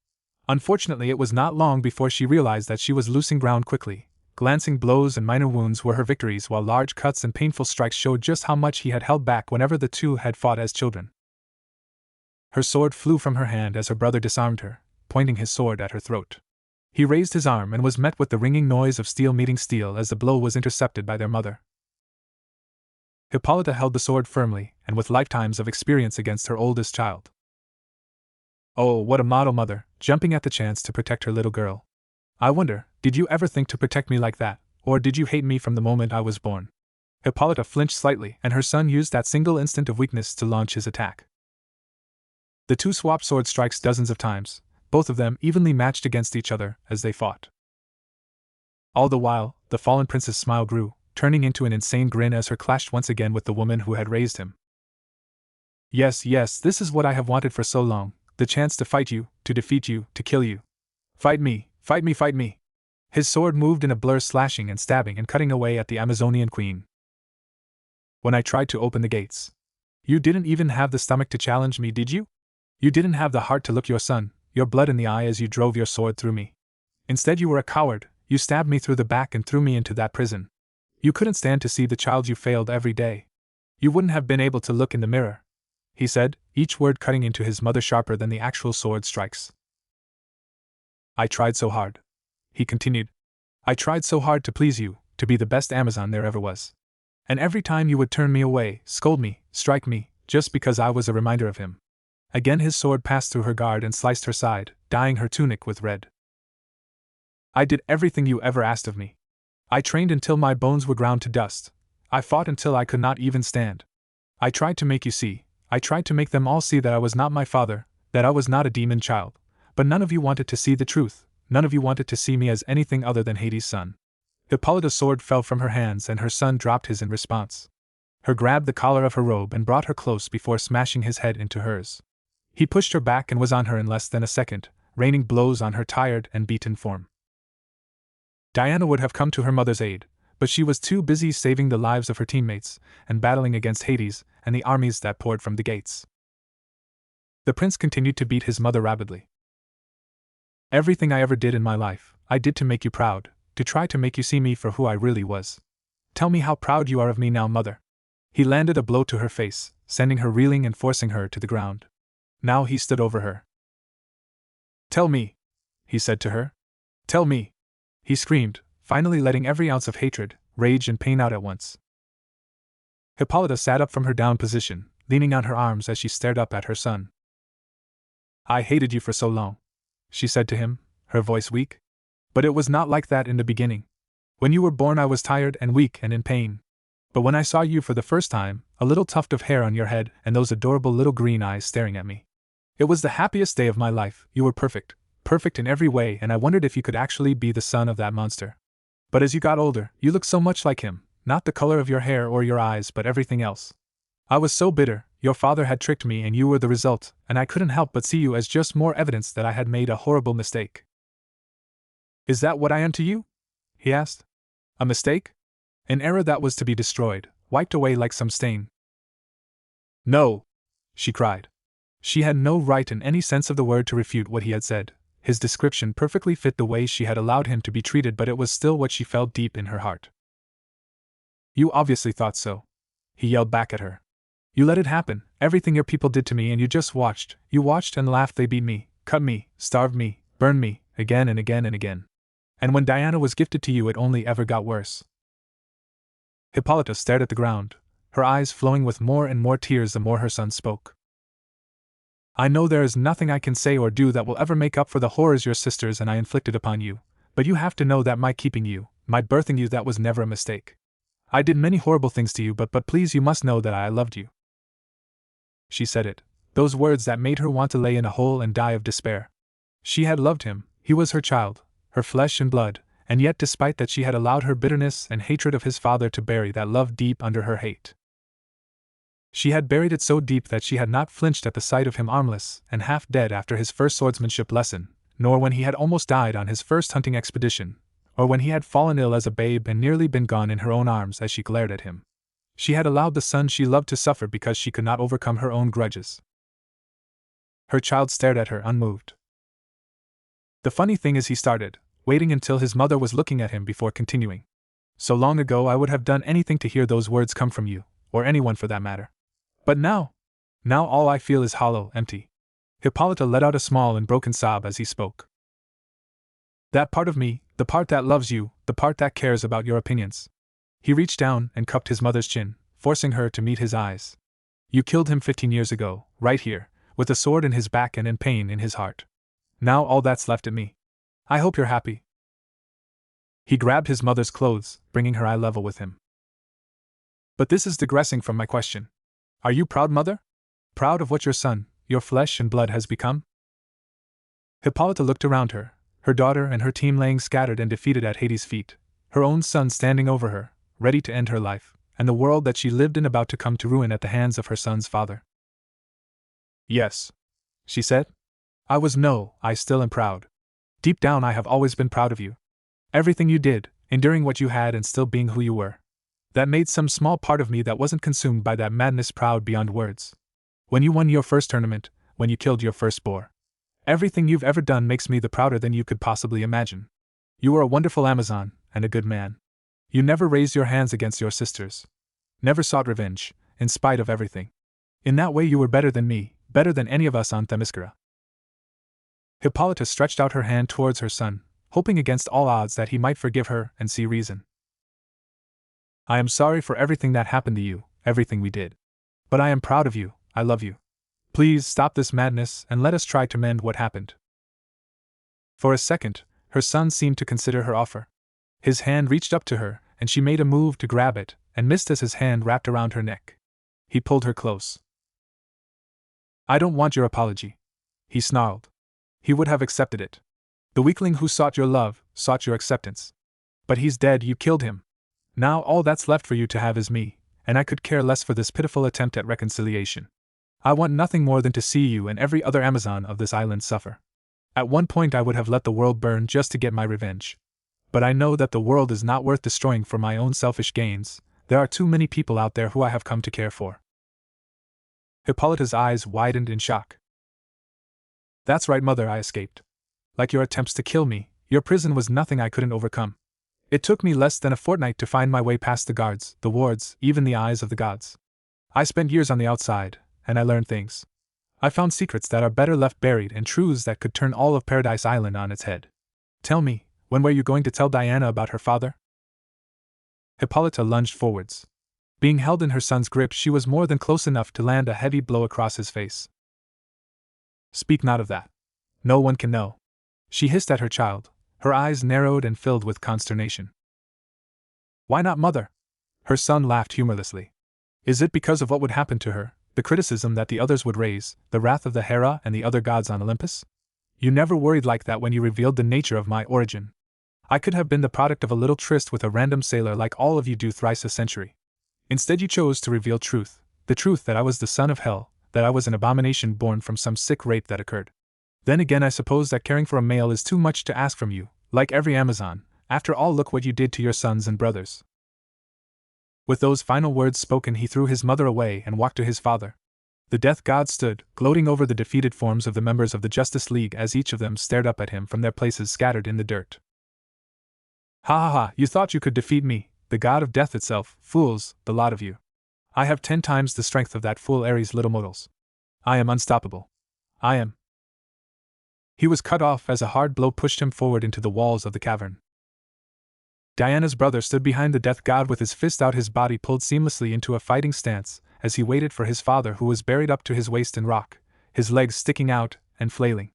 Unfortunately, it was not long before she realized that she was losing ground quickly. Glancing blows and minor wounds were her victories, while large cuts and painful strikes showed just how much he had held back whenever the two had fought as children. Her sword flew from her hand as her brother disarmed her, pointing his sword at her throat. He raised his arm and was met with the ringing noise of steel meeting steel as the blow was intercepted by their mother. Hippolyta held the sword firmly and with lifetimes of experience against her oldest child. Oh, what a model mother, jumping at the chance to protect her little girl. I wonder, did you ever think to protect me like that, or did you hate me from the moment I was born? Hippolyta flinched slightly, and her son used that single instant of weakness to launch his attack. The two swapped sword strikes dozens of times, both of them evenly matched against each other as they fought. All the while, the fallen prince's smile grew, turning into an insane grin as her clashed once again with the woman who had raised him. Yes, this is what I have wanted for so long, the chance to fight you, to defeat you, to kill you. Fight me, fight me, fight me. His sword moved in a blur, slashing and stabbing and cutting away at the Amazonian queen. When I tried to open the gates, you didn't even have the stomach to challenge me, did you? You didn't have the heart to look your son, your blood in the eye as you drove your sword through me. Instead, you were a coward. You stabbed me through the back and threw me into that prison. You couldn't stand to see the child you failed every day. You wouldn't have been able to look in the mirror, he said, each word cutting into his mother sharper than the actual sword strikes. I tried so hard, he continued. I tried so hard to please you, to be the best Amazon there ever was. And every time you would turn me away, scold me, strike me, just because I was a reminder of him. Again his sword passed through her guard and sliced her side, dyeing her tunic with red. I did everything you ever asked of me. I trained until my bones were ground to dust. I fought until I could not even stand. I tried to make you see. I tried to make them all see that I was not my father, that I was not a demon child. But none of you wanted to see the truth. None of you wanted to see me as anything other than Hades' son. Hippolyta's sword fell from her hands and her son dropped his in response. Her grabbed the collar of her robe and brought her close before smashing his head into hers. He pushed her back and was on her in less than a second, raining blows on her tired and beaten form. Diana would have come to her mother's aid, but she was too busy saving the lives of her teammates and battling against Hades and the armies that poured from the gates. The prince continued to beat his mother rapidly. Everything I ever did in my life, I did to make you proud, to try to make you see me for who I really was. Tell me how proud you are of me now, mother. He landed a blow to her face, sending her reeling and forcing her to the ground. Now he stood over her. Tell me, he said to her. Tell me, he screamed, finally letting every ounce of hatred, rage and pain out at once. Hippolyta sat up from her down position, leaning on her arms as she stared up at her son. I hated you for so long, she said to him, her voice weak. But it was not like that in the beginning. When you were born I was tired and weak and in pain. But when I saw you for the first time, a little tuft of hair on your head and those adorable little green eyes staring at me. It was the happiest day of my life. You were perfect, perfect in every way, and I wondered if you could actually be the son of that monster. But as you got older, you looked so much like him, not the color of your hair or your eyes but everything else. I was so bitter. Your father had tricked me and you were the result, and I couldn't help but see you as just more evidence that I had made a horrible mistake. Is that what I am to you? He asked. A mistake? An error that was to be destroyed, wiped away like some stain? No! She cried. She had no right in any sense of the word to refute what he had said. His description perfectly fit the way she had allowed him to be treated, but it was still what she felt deep in her heart. You obviously thought so. He yelled back at her. You let it happen, everything your people did to me, and you just watched. You watched and laughed. They beat me, cut me, starved me, burned me, again and again and again. And when Diana was gifted to you, it only ever got worse. Hippolyta stared at the ground, her eyes flowing with more and more tears the more her son spoke. I know there is nothing I can say or do that will ever make up for the horrors your sisters and I inflicted upon you, but you have to know that my keeping you, my birthing you, that was never a mistake. I did many horrible things to you, but please, you must know that I loved you. She said it, those words that made her want to lay in a hole and die of despair. She had loved him, he was her child, her flesh and blood, and yet despite that she had allowed her bitterness and hatred of his father to bury that love deep under her hate. She had buried it so deep that she had not flinched at the sight of him armless and half dead after his first swordsmanship lesson, nor when he had almost died on his first hunting expedition, or when he had fallen ill as a babe and nearly been gone in her own arms as she glared at him. She had allowed the son she loved to suffer because she could not overcome her own grudges. Her child stared at her unmoved. The funny thing is, he started, waiting until his mother was looking at him before continuing. So long ago I would have done anything to hear those words come from you, or anyone for that matter. But now all I feel is hollow, empty. Hippolyta let out a small and broken sob as he spoke. That part of me, the part that loves you, the part that cares about your opinions. He reached down and cupped his mother's chin, forcing her to meet his eyes. You killed him 15 years ago, right here, with a sword in his back and in pain in his heart. Now all that's left at me. I hope you're happy. He grabbed his mother's clothes, bringing her eye level with him. But this is digressing from my question. Are you proud, mother? Proud of what your son, your flesh and blood, has become? Hippolyta looked around her, her daughter and her team laying scattered and defeated at Hades' feet, her own son standing over her, ready to end her life, and the world that she lived in about to come to ruin at the hands of her son's father. Yes, she said. I still am proud. Deep down I have always been proud of you. Everything you did, enduring what you had and still being who you were. That made some small part of me that wasn't consumed by that madness proud beyond words. When you won your first tournament, when you killed your first boar. Everything you've ever done makes me the prouder than you could possibly imagine. You were a wonderful Amazon, and a good man. You never raised your hands against your sisters. Never sought revenge, in spite of everything. In that way you were better than me, better than any of us on Themyscira. Hippolyta stretched out her hand towards her son, hoping against all odds that he might forgive her and see reason. I am sorry for everything that happened to you, everything we did. But I am proud of you, I love you. Please stop this madness and let us try to mend what happened. For a second, her son seemed to consider her offer. His hand reached up to her, and she made a move to grab it, and missed as his hand wrapped around her neck. He pulled her close. I don't want your apology, he snarled. He would have accepted it. The weakling who sought your love, sought your acceptance. But he's dead, you killed him. Now all that's left for you to have is me, and I could care less for this pitiful attempt at reconciliation. I want nothing more than to see you and every other Amazon of this island suffer. At one point I would have let the world burn just to get my revenge. But I know that the world is not worth destroying for my own selfish gains. There are too many people out there who I have come to care for. Hippolyta's eyes widened in shock. That's right, mother, I escaped. Like your attempts to kill me, your prison was nothing I couldn't overcome. It took me less than a fortnight to find my way past the guards, the wards, even the eyes of the gods. I spent years on the outside, and I learned things. I found secrets that are better left buried and truths that could turn all of Paradise Island on its head. Tell me, when were you going to tell Diana about her father? Hippolyta lunged forwards. Being held in her son's grip, she was more than close enough to land a heavy blow across his face. Speak not of that. No one can know. She hissed at her child, her eyes narrowed and filled with consternation. Why not, mother? Her son laughed humorlessly. Is it because of what would happen to her, the criticism that the others would raise, the wrath of the Hera and the other gods on Olympus? You never worried like that when you revealed the nature of my origin. I could have been the product of a little tryst with a random sailor like all of you do thrice a century. Instead you chose to reveal truth, the truth that I was the son of hell, that I was an abomination born from some sick rape that occurred. Then again, I suppose that caring for a male is too much to ask from you, Like every Amazon, after all, look what you did to your sons and brothers. With those final words spoken, he threw his mother away and walked to his father. The Death God stood, gloating over the defeated forms of the members of the Justice League as each of them stared up at him from their places scattered in the dirt. Ha ha ha, you thought you could defeat me, the god of death itself, fools, the lot of you. I have 10 times the strength of that fool Ares' little mortals. I am unstoppable. I am. He was cut off as a hard blow pushed him forward into the walls of the cavern. Diana's brother stood behind the Death God with his fist out, his body pulled seamlessly into a fighting stance, as he waited for his father, who was buried up to his waist in rock, his legs sticking out and flailing.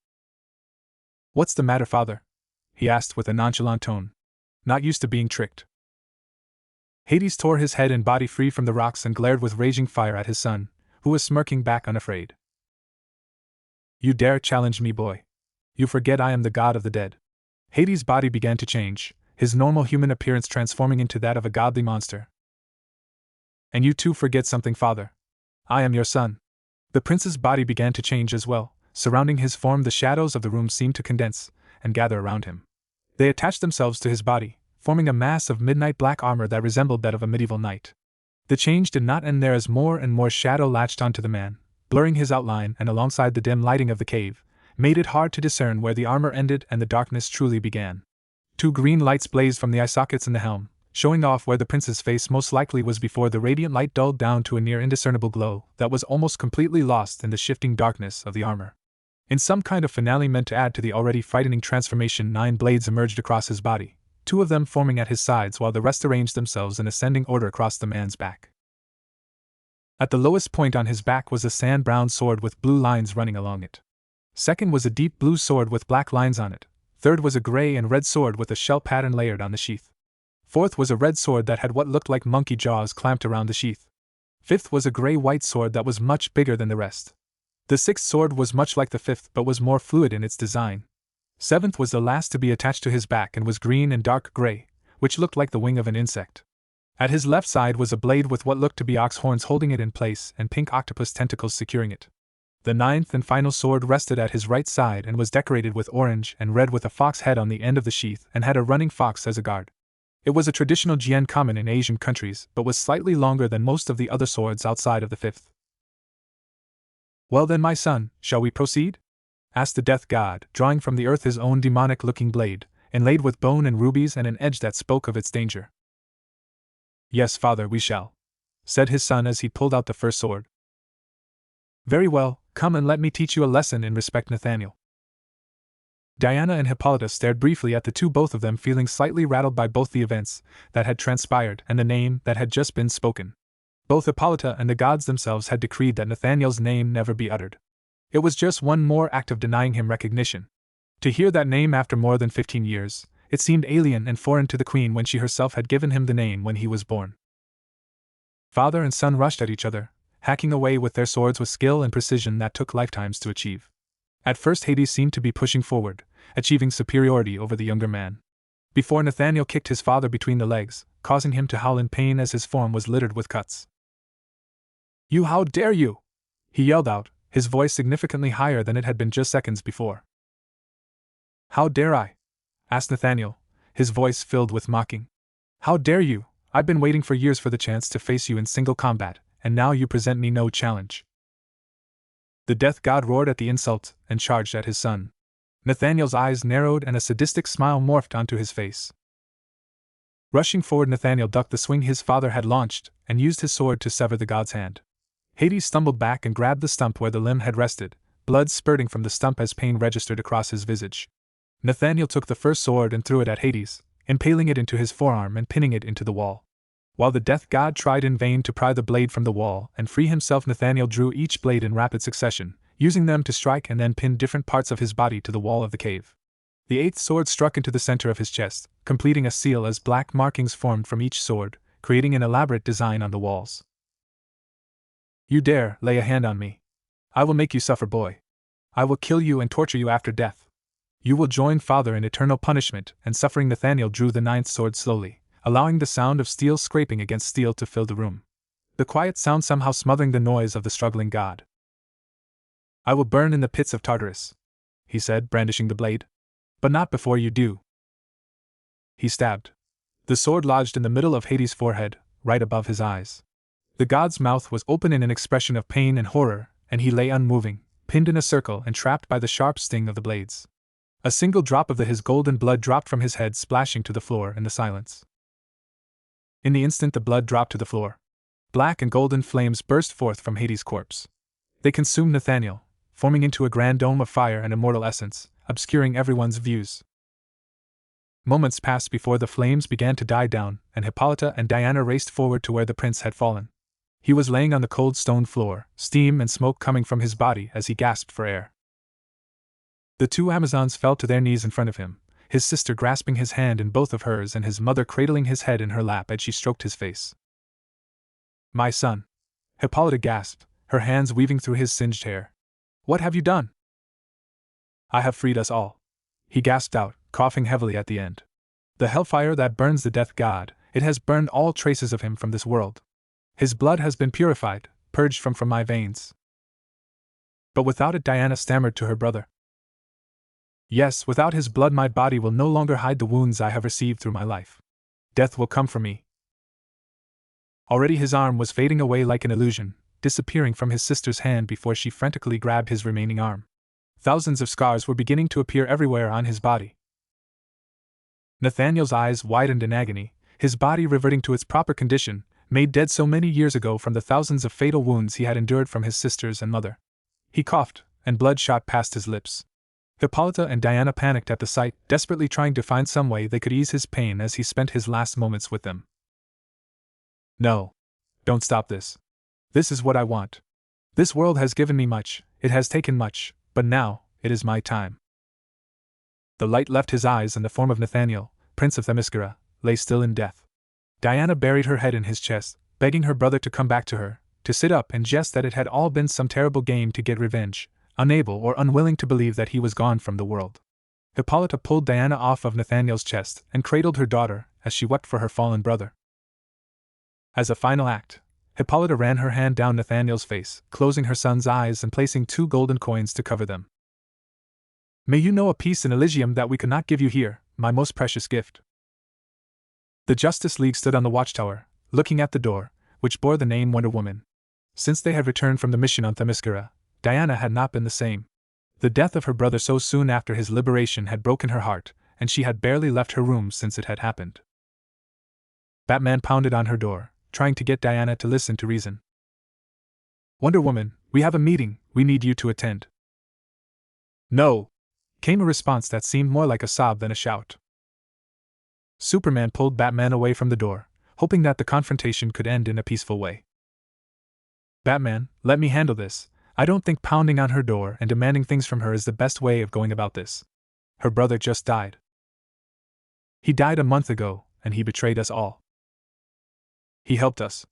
What's the matter, father? He asked with a nonchalant tone. Not used to being tricked. Hades tore his head and body free from the rocks and glared with raging fire at his son, who was smirking back unafraid. You dare challenge me, boy? You forget I am the god of the dead. Hades' body began to change, his normal human appearance transforming into that of a godly monster. And you too forget something, father. I am your son. The prince's body began to change as well. Surrounding his form, the shadows of the room seemed to condense and gather around him. They attached themselves to his body, forming a mass of midnight black armor that resembled that of a medieval knight. The change did not end there, as more and more shadow latched onto the man, blurring his outline, and alongside the dim lighting of the cave, made it hard to discern where the armor ended and the darkness truly began. 2 green lights blazed from the eye sockets in the helm, showing off where the prince's face most likely was before the radiant light dulled down to a near indiscernible glow that was almost completely lost in the shifting darkness of the armor. In some kind of finale meant to add to the already frightening transformation, 9 blades emerged across his body, 2 of them forming at his sides while the rest arranged themselves in ascending order across the man's back. At the lowest point on his back was a sand-brown sword with blue lines running along it. Second was a deep blue sword with black lines on it. Third was a gray and red sword with a shell pattern layered on the sheath. Fourth was a red sword that had what looked like monkey jaws clamped around the sheath. Fifth was a gray-white sword that was much bigger than the rest. The sixth sword was much like the fifth but was more fluid in its design. Seventh was the last to be attached to his back and was green and dark gray, which looked like the wing of an insect. At his left side was a blade with what looked to be ox horns holding it in place and pink octopus tentacles securing it. The 9th and final sword rested at his right side and was decorated with orange and red with a fox head on the end of the sheath and had a running fox as a guard. It was a traditional jian common in Asian countries but was slightly longer than most of the other swords outside of the 5th. Well then, my son, shall we proceed? Asked the Death God, drawing from the earth his own demonic-looking blade, inlaid with bone and rubies and an edge that spoke of its danger. Yes, father, we shall, said his son as he pulled out the first sword. Very well, come and let me teach you a lesson in respect, Nathaniel. Diana and Hippolyta stared briefly at the two, both of them feeling slightly rattled by both the events that had transpired and the name that had just been spoken. Both Hippolyta and the gods themselves had decreed that Nathaniel's name never be uttered. It was just one more act of denying him recognition. To hear that name after more than 15 years, it seemed alien and foreign to the queen when she herself had given him the name when he was born. Father and son rushed at each other, hacking away with their swords with skill and precision that took lifetimes to achieve. At first Hades seemed to be pushing forward, achieving superiority over the younger man. Before Nathaniel kicked his father between the legs, causing him to howl in pain as his form was littered with cuts. You, how dare you? He yelled out, his voice significantly higher than it had been just seconds before. How dare I? Asked Nathaniel, his voice filled with mocking. How dare you? I've been waiting for years for the chance to face you in single combat, and now you present me no challenge. The Death God roared at the insult and charged at his son. Nathaniel's eyes narrowed and a sadistic smile morphed onto his face. Rushing forward, Nathaniel ducked the swing his father had launched and used his sword to sever the god's hand. Hades stumbled back and grabbed the stump where the limb had rested, blood spurting from the stump as pain registered across his visage. Nathaniel took the first sword and threw it at Hades, impaling it into his forearm and pinning it into the wall. While the Death God tried in vain to pry the blade from the wall and free himself, Nathaniel drew each blade in rapid succession, using them to strike and then pin different parts of his body to the wall of the cave. The 8th sword struck into the center of his chest, completing a seal as black markings formed from each sword, creating an elaborate design on the walls. You dare lay a hand on me? I will make you suffer, boy. I will kill you and torture you after death. You will join father in eternal punishment and suffering. Nathaniel drew the 9th sword slowly, allowing the sound of steel scraping against steel to fill the room. The quiet sound somehow smothering the noise of the struggling god. I will burn in the pits of Tartarus, he said, brandishing the blade. But not before you do. He stabbed. The sword lodged in the middle of Hades' forehead, right above his eyes. The god's mouth was open in an expression of pain and horror, and he lay unmoving, pinned in a circle and trapped by the sharp sting of the blades. A single drop of his golden blood dropped from his head, splashing to the floor in the silence. In the instant the blood dropped to the floor, black and golden flames burst forth from Hades' corpse. They consumed Nathaniel, forming into a grand dome of fire and immortal essence, obscuring everyone's views. Moments passed before the flames began to die down, and Hippolyta and Diana raced forward to where the prince had fallen. He was laying on the cold stone floor, steam and smoke coming from his body as he gasped for air. The two Amazons fell to their knees in front of him, his sister grasping his hand in both of hers and his mother cradling his head in her lap as she stroked his face. "My son," Hippolyta gasped, her hands weaving through his singed hair. "What have you done?" "I have freed us all," he gasped out, coughing heavily at the end. "The hellfire that burns the death god, it has burned all traces of him from this world. His blood has been purified, purged from my veins." "But without it," Diana stammered to her brother. "Yes, without his blood my body will no longer hide the wounds I have received through my life. Death will come for me." Already his arm was fading away like an illusion, disappearing from his sister's hand before she frantically grabbed his remaining arm. Thousands of scars were beginning to appear everywhere on his body. Nathaniel's eyes widened in agony, his body reverting to its proper condition, made dead so many years ago from the thousands of fatal wounds he had endured from his sisters and mother. He coughed, and blood shot past his lips. Hippolyta and Diana panicked at the sight, desperately trying to find some way they could ease his pain as he spent his last moments with them. "No. Don't stop this. This is what I want. This world has given me much, it has taken much, but now, it is my time." The light left his eyes, and the form of Nathaniel, Prince of Themyscira, lay still in death. Diana buried her head in his chest, begging her brother to come back to her, to sit up and jest that it had all been some terrible game to get revenge, unable or unwilling to believe that he was gone from the world. Hippolyta pulled Diana off of Nathaniel's chest and cradled her daughter as she wept for her fallen brother. As a final act, Hippolyta ran her hand down Nathaniel's face, closing her son's eyes and placing 2 golden coins to cover them. "May you know a peace in Elysium that we could not give you here, my most precious gift." The Justice League stood on the watchtower, looking at the door, which bore the name Wonder Woman. Since they had returned from the mission on Themyscira, Diana had not been the same. The death of her brother so soon after his liberation had broken her heart, and she had barely left her room since it had happened. Batman pounded on her door, trying to get Diana to listen to reason. "Wonder Woman, we have a meeting, we need you to attend." "No!" came a response that seemed more like a sob than a shout. Superman pulled Batman away from the door, hoping that the confrontation could end in a peaceful way. "Batman, let me handle this. I don't think pounding on her door and demanding things from her is the best way of going about this. Her brother just died. He died a month ago, and he betrayed us all. He helped us.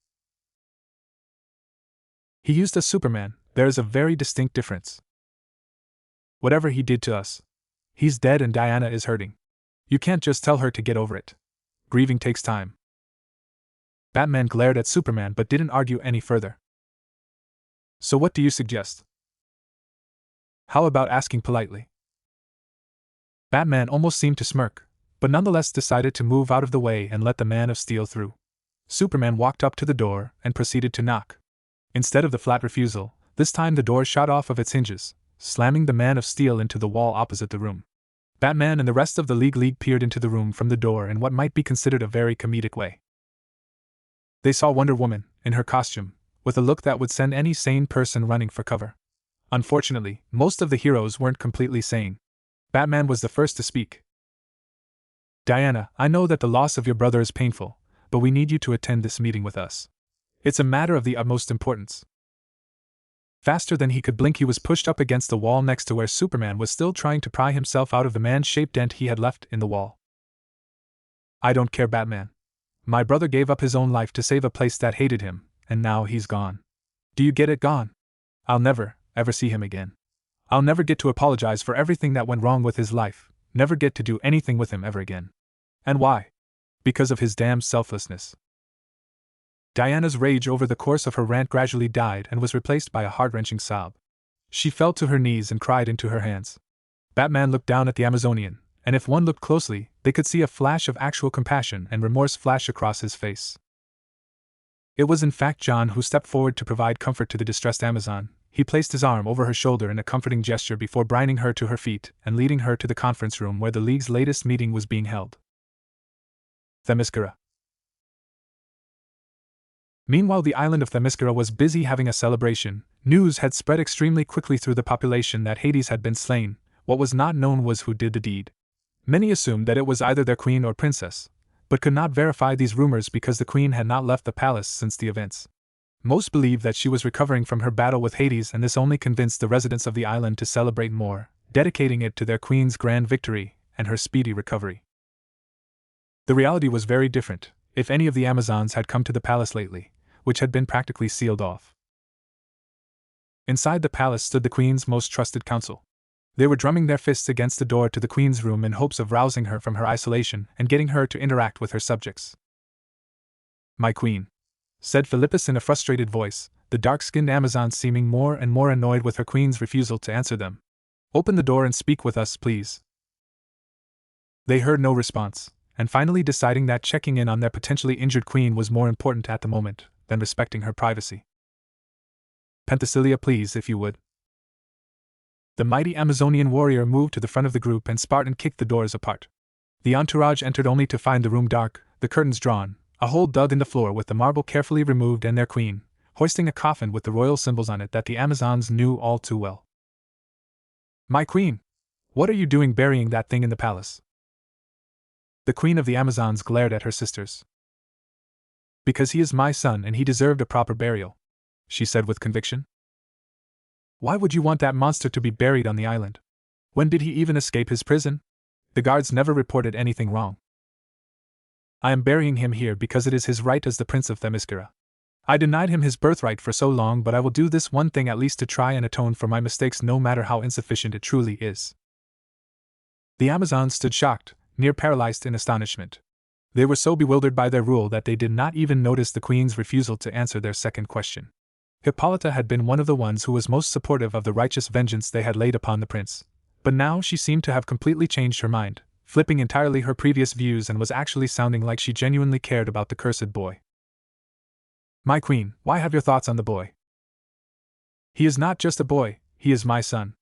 He used us, Superman. There is a very distinct difference. Whatever he did to us, he's dead and Diana is hurting. You can't just tell her to get over it. Grieving takes time." Batman glared at Superman but didn't argue any further. "So what do you suggest? How about asking politely?" Batman almost seemed to smirk, but nonetheless decided to move out of the way and let the Man of Steel through. Superman walked up to the door and proceeded to knock. Instead of the flat refusal, this time the door shot off of its hinges, slamming the Man of Steel into the wall opposite the room. Batman and the rest of the League peered into the room from the door in what might be considered a very comedic way. They saw Wonder Woman, in her costume, with a look that would send any sane person running for cover. Unfortunately, most of the heroes weren't completely sane. Batman was the first to speak. "Diana, I know that the loss of your brother is painful, but we need you to attend this meeting with us. It's a matter of the utmost importance." Faster than he could blink, he was pushed up against the wall next to where Superman was still trying to pry himself out of the man-shaped dent he had left in the wall. "I don't care, Batman. My brother gave up his own life to save a place that hated him, and now he's gone. Do you get it? Gone. I'll never, ever see him again. I'll never get to apologize for everything that went wrong with his life, never get to do anything with him ever again. And why? Because of his damned selflessness." Diana's rage over the course of her rant gradually died and was replaced by a heart-wrenching sob. She fell to her knees and cried into her hands. Batman looked down at the Amazonian, and if one looked closely, they could see a flash of actual compassion and remorse flash across his face. It was in fact John who stepped forward to provide comfort to the distressed Amazon. He placed his arm over her shoulder in a comforting gesture before bringing her to her feet and leading her to the conference room where the League's latest meeting was being held. Themyscira. Meanwhile, the island of Themyscira was busy having a celebration. News had spread extremely quickly through the population that Hades had been slain. What was not known was who did the deed. Many assumed that it was either their queen or princess, but could not verify these rumors because the queen had not left the palace since the events. Most believed that she was recovering from her battle with Hades, and this only convinced the residents of the island to celebrate more, dedicating it to their queen's grand victory and her speedy recovery. The reality was very different, if any of the Amazons had come to the palace lately, which had been practically sealed off. Inside the palace stood the queen's most trusted council. They were drumming their fists against the door to the queen's room in hopes of rousing her from her isolation and getting her to interact with her subjects. "My queen," said Philippus in a frustrated voice, the dark-skinned Amazon seeming more and more annoyed with her queen's refusal to answer them. "Open the door and speak with us, please." They heard no response, and finally deciding that checking in on their potentially injured queen was more important at the moment than respecting her privacy. "Penthesilea, please, if you would." The mighty Amazonian warrior moved to the front of the group and Spartan kicked the doors apart. The entourage entered only to find the room dark, the curtains drawn, a hole dug in the floor with the marble carefully removed, and their queen, hoisting a coffin with the royal symbols on it that the Amazons knew all too well. "My queen! What are you doing burying that thing in the palace?" The queen of the Amazons glared at her sisters. "Because he is my son and he deserved a proper burial," she said with conviction. "Why would you want that monster to be buried on the island? When did he even escape his prison? The guards never reported anything wrong. I am burying him here because it is his right as the Prince of Themyscira. I denied him his birthright for so long, but I will do this one thing at least to try and atone for my mistakes, no matter how insufficient it truly is." The Amazons stood shocked, near paralyzed in astonishment. They were so bewildered by their rule that they did not even notice the queen's refusal to answer their second question. Hippolyta had been one of the ones who was most supportive of the righteous vengeance they had laid upon the prince, but now she seemed to have completely changed her mind, flipping entirely her previous views, and was actually sounding like she genuinely cared about the cursed boy. "My queen, why have your thoughts on the boy? He is not just a boy, he is my son,"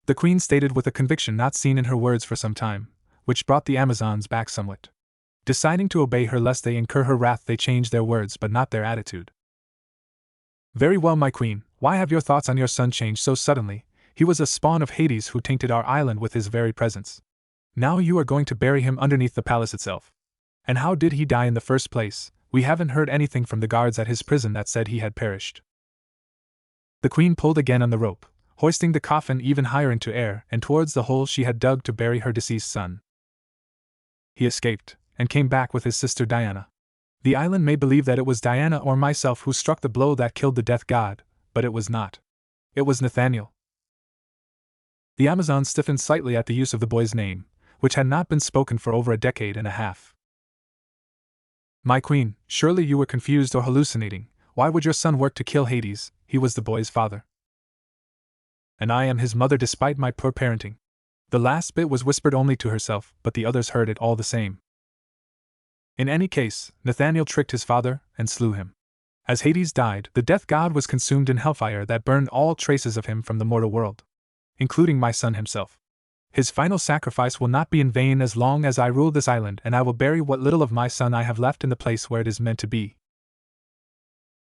the queen stated with a conviction not seen in her words for some time, which brought the Amazons back somewhat. Deciding to obey her lest they incur her wrath, they changed their words but not their attitude. "Very well, my queen, why have your thoughts on your son changed so suddenly? He was a spawn of Hades who tainted our island with his very presence. Now you are going to bury him underneath the palace itself. And how did he die in the first place? We haven't heard anything from the guards at his prison that said he had perished." The queen pulled again on the rope, hoisting the coffin even higher into air and towards the hole she had dug to bury her deceased son. "He escaped, and came back with his sister Diana. The island may believe that it was Diana or myself who struck the blow that killed the death god, but it was not. It was Nathaniel." The Amazon stiffened slightly at the use of the boy's name, which had not been spoken for over a decade and a half. "My queen, surely you were confused or hallucinating. Why would your son work to kill Hades? He was the boy's father. And I am his mother despite my poor parenting." The last bit was whispered only to herself, but the others heard it all the same. In any case, Nathaniel tricked his father and slew him. As Hades died, the death god was consumed in hellfire that burned all traces of him from the mortal world, including my son himself. His final sacrifice will not be in vain as long as I rule this island, and I will bury what little of my son I have left in the place where it is meant to be.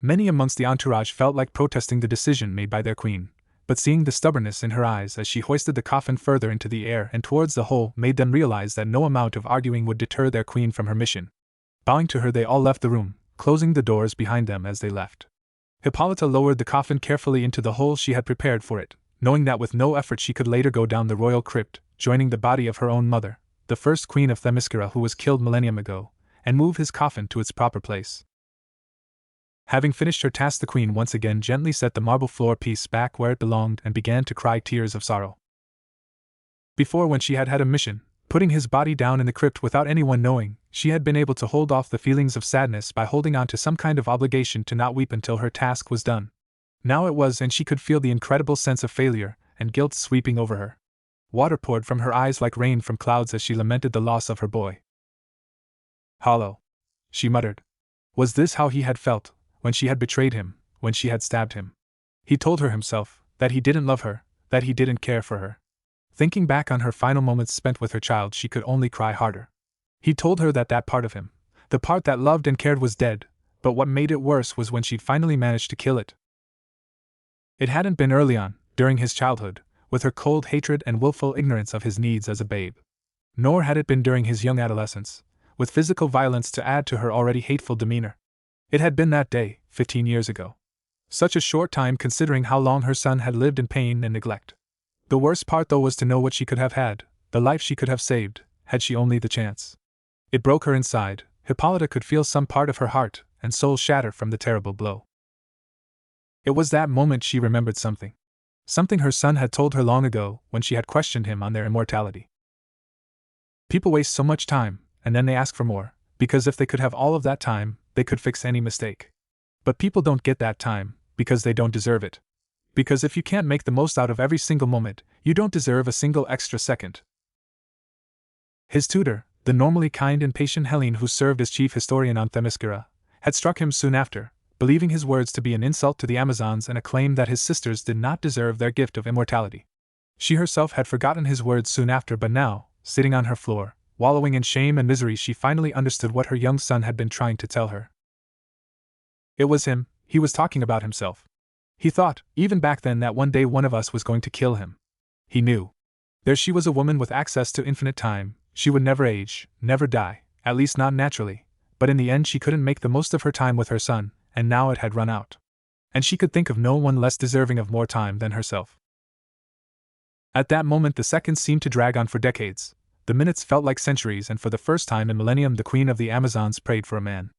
Many amongst the entourage felt like protesting the decision made by their queen, but seeing the stubbornness in her eyes as she hoisted the coffin further into the air and towards the hole made them realize that no amount of arguing would deter their queen from her mission. Bowing to her, they all left the room, closing the doors behind them as they left. Hippolyta lowered the coffin carefully into the hole she had prepared for it, knowing that with no effort she could later go down the royal crypt, joining the body of her own mother, the first queen of Themyscira who was killed millennium ago, and move his coffin to its proper place. Having finished her task, the queen once again gently set the marble floor piece back where it belonged and began to cry tears of sorrow. Before, when she had had a mission, putting his body down in the crypt without anyone knowing, she had been able to hold off the feelings of sadness by holding on to some kind of obligation to not weep until her task was done. Now it was, and she could feel the incredible sense of failure and guilt sweeping over her. Water poured from her eyes like rain from clouds as she lamented the loss of her boy. Hollow, she muttered. Was this how he had felt, when she had betrayed him, when she had stabbed him? He told her himself that he didn't love her, that he didn't care for her. Thinking back on her final moments spent with her child, she could only cry harder. He told her that that part of him, the part that loved and cared, was dead, but what made it worse was when she'd finally managed to kill it. It hadn't been early on, during his childhood, with her cold hatred and willful ignorance of his needs as a babe. Nor had it been during his young adolescence, with physical violence to add to her already hateful demeanor. It had been that day, 15 years ago. Such a short time considering how long her son had lived in pain and neglect. The worst part, though, was to know what she could have had, the life she could have saved, had she only the chance. It broke her inside. Hippolyta could feel some part of her heart and soul shatter from the terrible blow. It was that moment she remembered something. Something her son had told her long ago when she had questioned him on their immortality. People waste so much time, and then they ask for more, because if they could have all of that time, they could fix any mistake. But people don't get that time, because they don't deserve it. Because if you can't make the most out of every single moment, you don't deserve a single extra second. His tutor, the normally kind and patient Helene who served as chief historian on Themyscira, had struck him soon after, believing his words to be an insult to the Amazons and a claim that his sisters did not deserve their gift of immortality. She herself had forgotten his words soon after, but now, sitting on her floor, wallowing in shame and misery, she finally understood what her young son had been trying to tell her. It was him. He was talking about himself. He thought, even back then, that one day one of us was going to kill him. He knew. There she was, a woman with access to infinite time. She would never age, never die, at least not naturally, but in the end she couldn't make the most of her time with her son, and now it had run out. And she could think of no one less deserving of more time than herself. At that moment the seconds seemed to drag on for decades. The minutes felt like centuries, and for the first time in millennium the queen of the Amazons prayed for a man.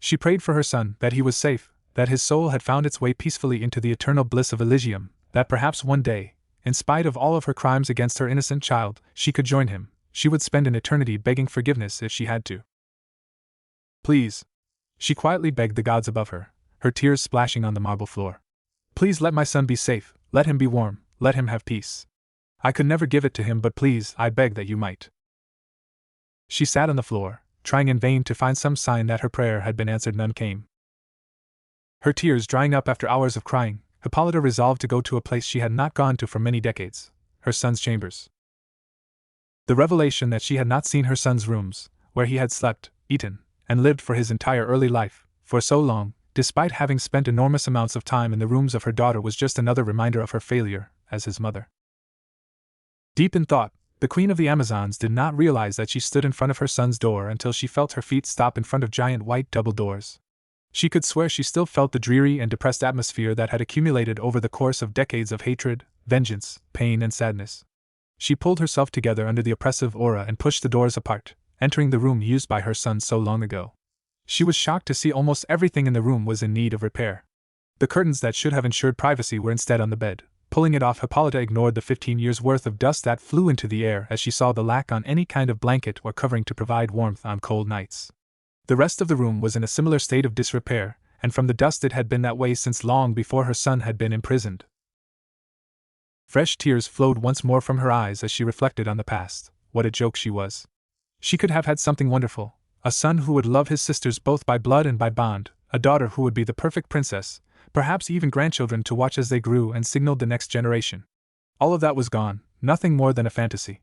She prayed for her son, that he was safe, that his soul had found its way peacefully into the eternal bliss of Elysium, that perhaps one day, in spite of all of her crimes against her innocent child, she could join him. She would spend an eternity begging forgiveness if she had to. Please, she quietly begged the gods above her, her tears splashing on the marble floor. Please let my son be safe, let him be warm, let him have peace. I could never give it to him, but please, I beg that you might. She sat on the floor, trying in vain to find some sign that her prayer had been answered. None came. Her tears drying up after hours of crying, Hippolyta resolved to go to a place she had not gone to for many decades, her son's chambers. The revelation that she had not seen her son's rooms, where he had slept, eaten, and lived for his entire early life, for so long, despite having spent enormous amounts of time in the rooms of her daughter, was just another reminder of her failure as his mother. Deep in thought, the queen of the Amazons did not realize that she stood in front of her son's door until she felt her feet stop in front of giant white double doors. She could swear she still felt the dreary and depressed atmosphere that had accumulated over the course of decades of hatred, vengeance, pain, and sadness. She pulled herself together under the oppressive aura and pushed the doors apart, entering the room used by her son so long ago. She was shocked to see almost everything in the room was in need of repair. The curtains that should have ensured privacy were instead on the bed. Pulling it off, Hippolyta ignored the 15 years' worth of dust that flew into the air as she saw the lack on any kind of blanket or covering to provide warmth on cold nights. The rest of the room was in a similar state of disrepair, and from the dust it had been that way since long before her son had been imprisoned. Fresh tears flowed once more from her eyes as she reflected on the past. What a joke she was. She could have had something wonderful, a son who would love his sisters both by blood and by bond, a daughter who would be the perfect princess, perhaps even grandchildren to watch as they grew and signaled the next generation. All of that was gone, nothing more than a fantasy.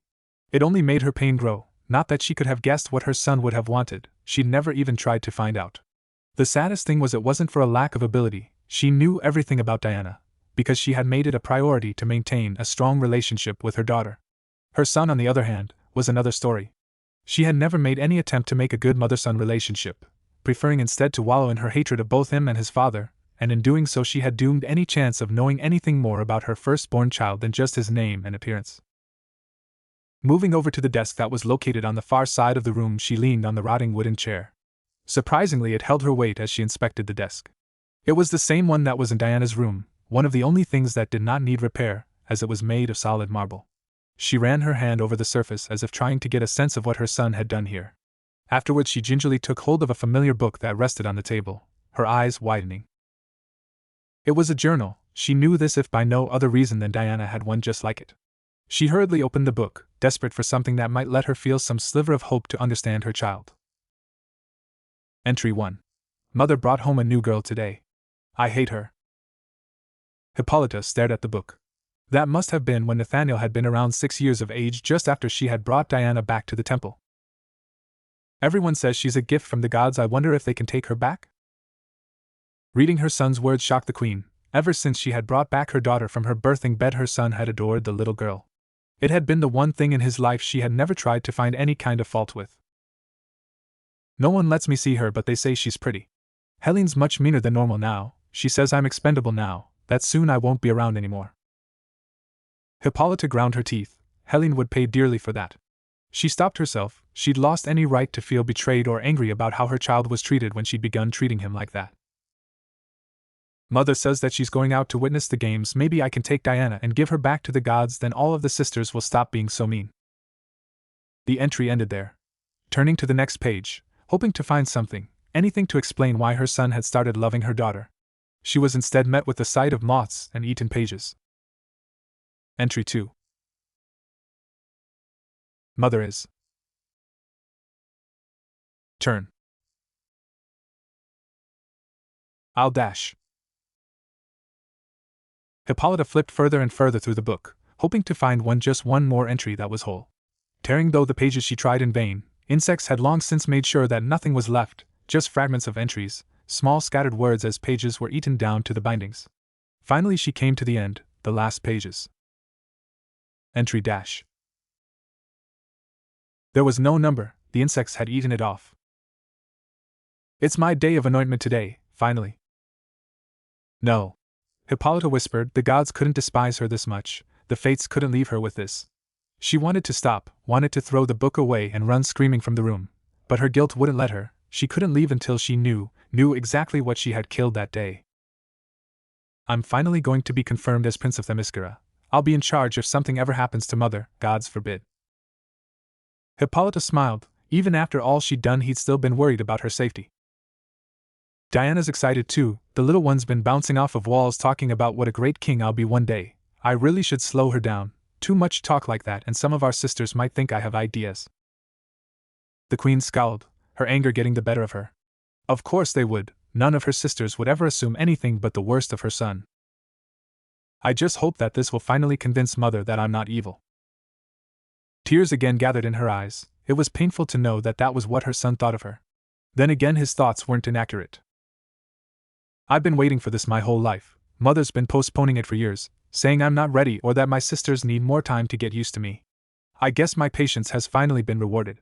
It only made her pain grow, not that she could have guessed what her son would have wanted, she'd never even tried to find out. The saddest thing was it wasn't for a lack of ability. She knew everything about Diana, because she had made it a priority to maintain a strong relationship with her daughter. Her son, on the other hand, was another story. She had never made any attempt to make a good mother-son relationship, preferring instead to wallow in her hatred of both him and his father, and in doing so she had doomed any chance of knowing anything more about her firstborn child than just his name and appearance. Moving over to the desk that was located on the far side of the room, she leaned on the rotting wooden chair. Surprisingly, it held her weight as she inspected the desk. It was the same one that was in Diana's room, one of the only things that did not need repair, as it was made of solid marble. She ran her hand over the surface as if trying to get a sense of what her son had done here. Afterwards she gingerly took hold of a familiar book that rested on the table, her eyes widening. It was a journal. She knew this if by no other reason than Diana had one just like it. She hurriedly opened the book, desperate for something that might let her feel some sliver of hope to understand her child. Entry 1. Mother brought home a new girl today. I hate her. Hippolyta stared at the book. That must have been when Nathaniel had been around 6 years of age, just after she had brought Diana back to the temple. Everyone says she's a gift from the gods. I wonder if they can take her back? Reading her son's words shocked the queen. Ever since she had brought back her daughter from her birthing bed, her son had adored the little girl. It had been the one thing in his life she had never tried to find any kind of fault with. No one lets me see her, but they say she's pretty. Helene's much meaner than normal now. She says I'm expendable now, that soon I won't be around anymore. Hippolyta ground her teeth. Helene would pay dearly for that. She stopped herself. She'd lost any right to feel betrayed or angry about how her child was treated when she'd begun treating him like that. Mother says that she's going out to witness the games. Maybe I can take Diana and give her back to the gods, then all of the sisters will stop being so mean. The entry ended there. Turning to the next page, hoping to find something, anything to explain why her son had started loving her daughter, she was instead met with the sight of moths and eaten pages. Entry 2. Mother is. Turn. I'll dash. Hippolyta flipped further and further through the book, hoping to find just one more entry that was whole. Tearing though the pages, she tried in vain. Insects had long since made sure that nothing was left, just fragments of entries, small scattered words as pages were eaten down to the bindings. Finally she came to the end, the last pages. Entry dash. There was no number, the insects had eaten it off. It's my day of anointment today, finally. No. Hippolyta whispered, the gods couldn't despise her this much, the fates couldn't leave her with this. She wanted to stop, wanted to throw the book away and run screaming from the room, but her guilt wouldn't let her. She couldn't leave until she knew exactly what she had killed that day. I'm finally going to be confirmed as Prince of Themyscira. I'll be in charge if something ever happens to Mother, gods forbid. Hippolyta smiled. Even after all she'd done, he'd still been worried about her safety. Diana's excited too. The little one's been bouncing off of walls talking about what a great king I'll be one day. I really should slow her down. Too much talk like that and some of our sisters might think I have ideas. The queen scowled, her anger getting the better of her. Of course they would. None of her sisters would ever assume anything but the worst of her son. I just hope that this will finally convince Mother that I'm not evil. Tears again gathered in her eyes. It was painful to know that was what her son thought of her. Then again his thoughts weren't inaccurate. I've been waiting for this my whole life. Mother's been postponing it for years, saying I'm not ready or that my sisters need more time to get used to me. I guess my patience has finally been rewarded.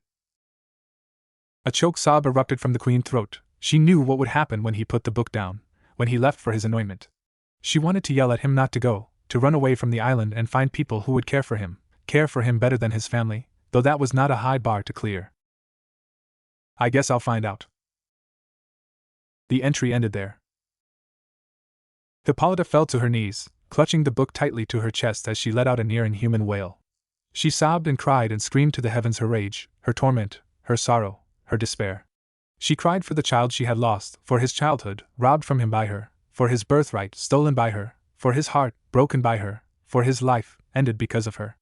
A choked sob erupted from the queen's throat. She knew what would happen when he put the book down, when he left for his anointment. She wanted to yell at him not to go, to run away from the island and find people who would care for him better than his family, though that was not a high bar to clear. I guess I'll find out. The entry ended there. Hippolyta fell to her knees, clutching the book tightly to her chest as she let out a near inhuman wail. She sobbed and cried and screamed to the heavens her rage, her torment, her sorrow, her despair. She cried for the child she had lost, for his childhood, robbed from him by her, for his birthright, stolen by her, for his heart, broken by her, for his life, ended because of her.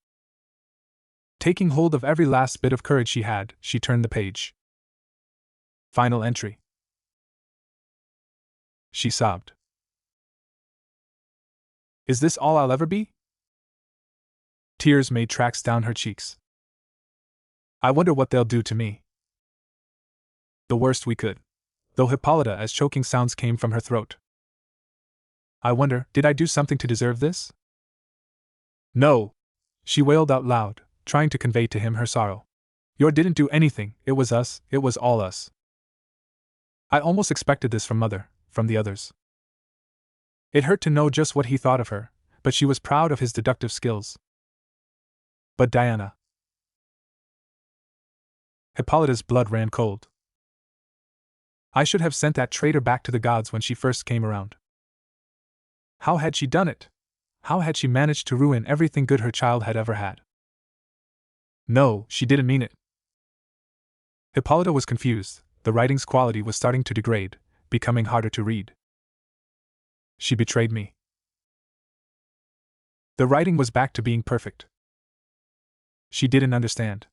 Taking hold of every last bit of courage she had, she turned the page. Final entry. She sobbed. Is this all I'll ever be? Tears made tracks down her cheeks. I wonder what they'll do to me. The worst we could. Though Hippolyta as choking sounds came from her throat. I wonder, did I do something to deserve this? No! She wailed out loud, trying to convey to him her sorrow. You didn't do anything, it was us, it was all us. I almost expected this from Mother, from the others. It hurt to know just what he thought of her, but she was proud of his deductive skills. But Diana. Hippolyta's blood ran cold. I should have sent that traitor back to the gods when she first came around. How had she done it? How had she managed to ruin everything good her child had ever had? No, she didn't mean it. Hippolyta was confused. The writing's quality was starting to degrade, becoming harder to read. She betrayed me. The writing was back to being perfect. She didn't understand.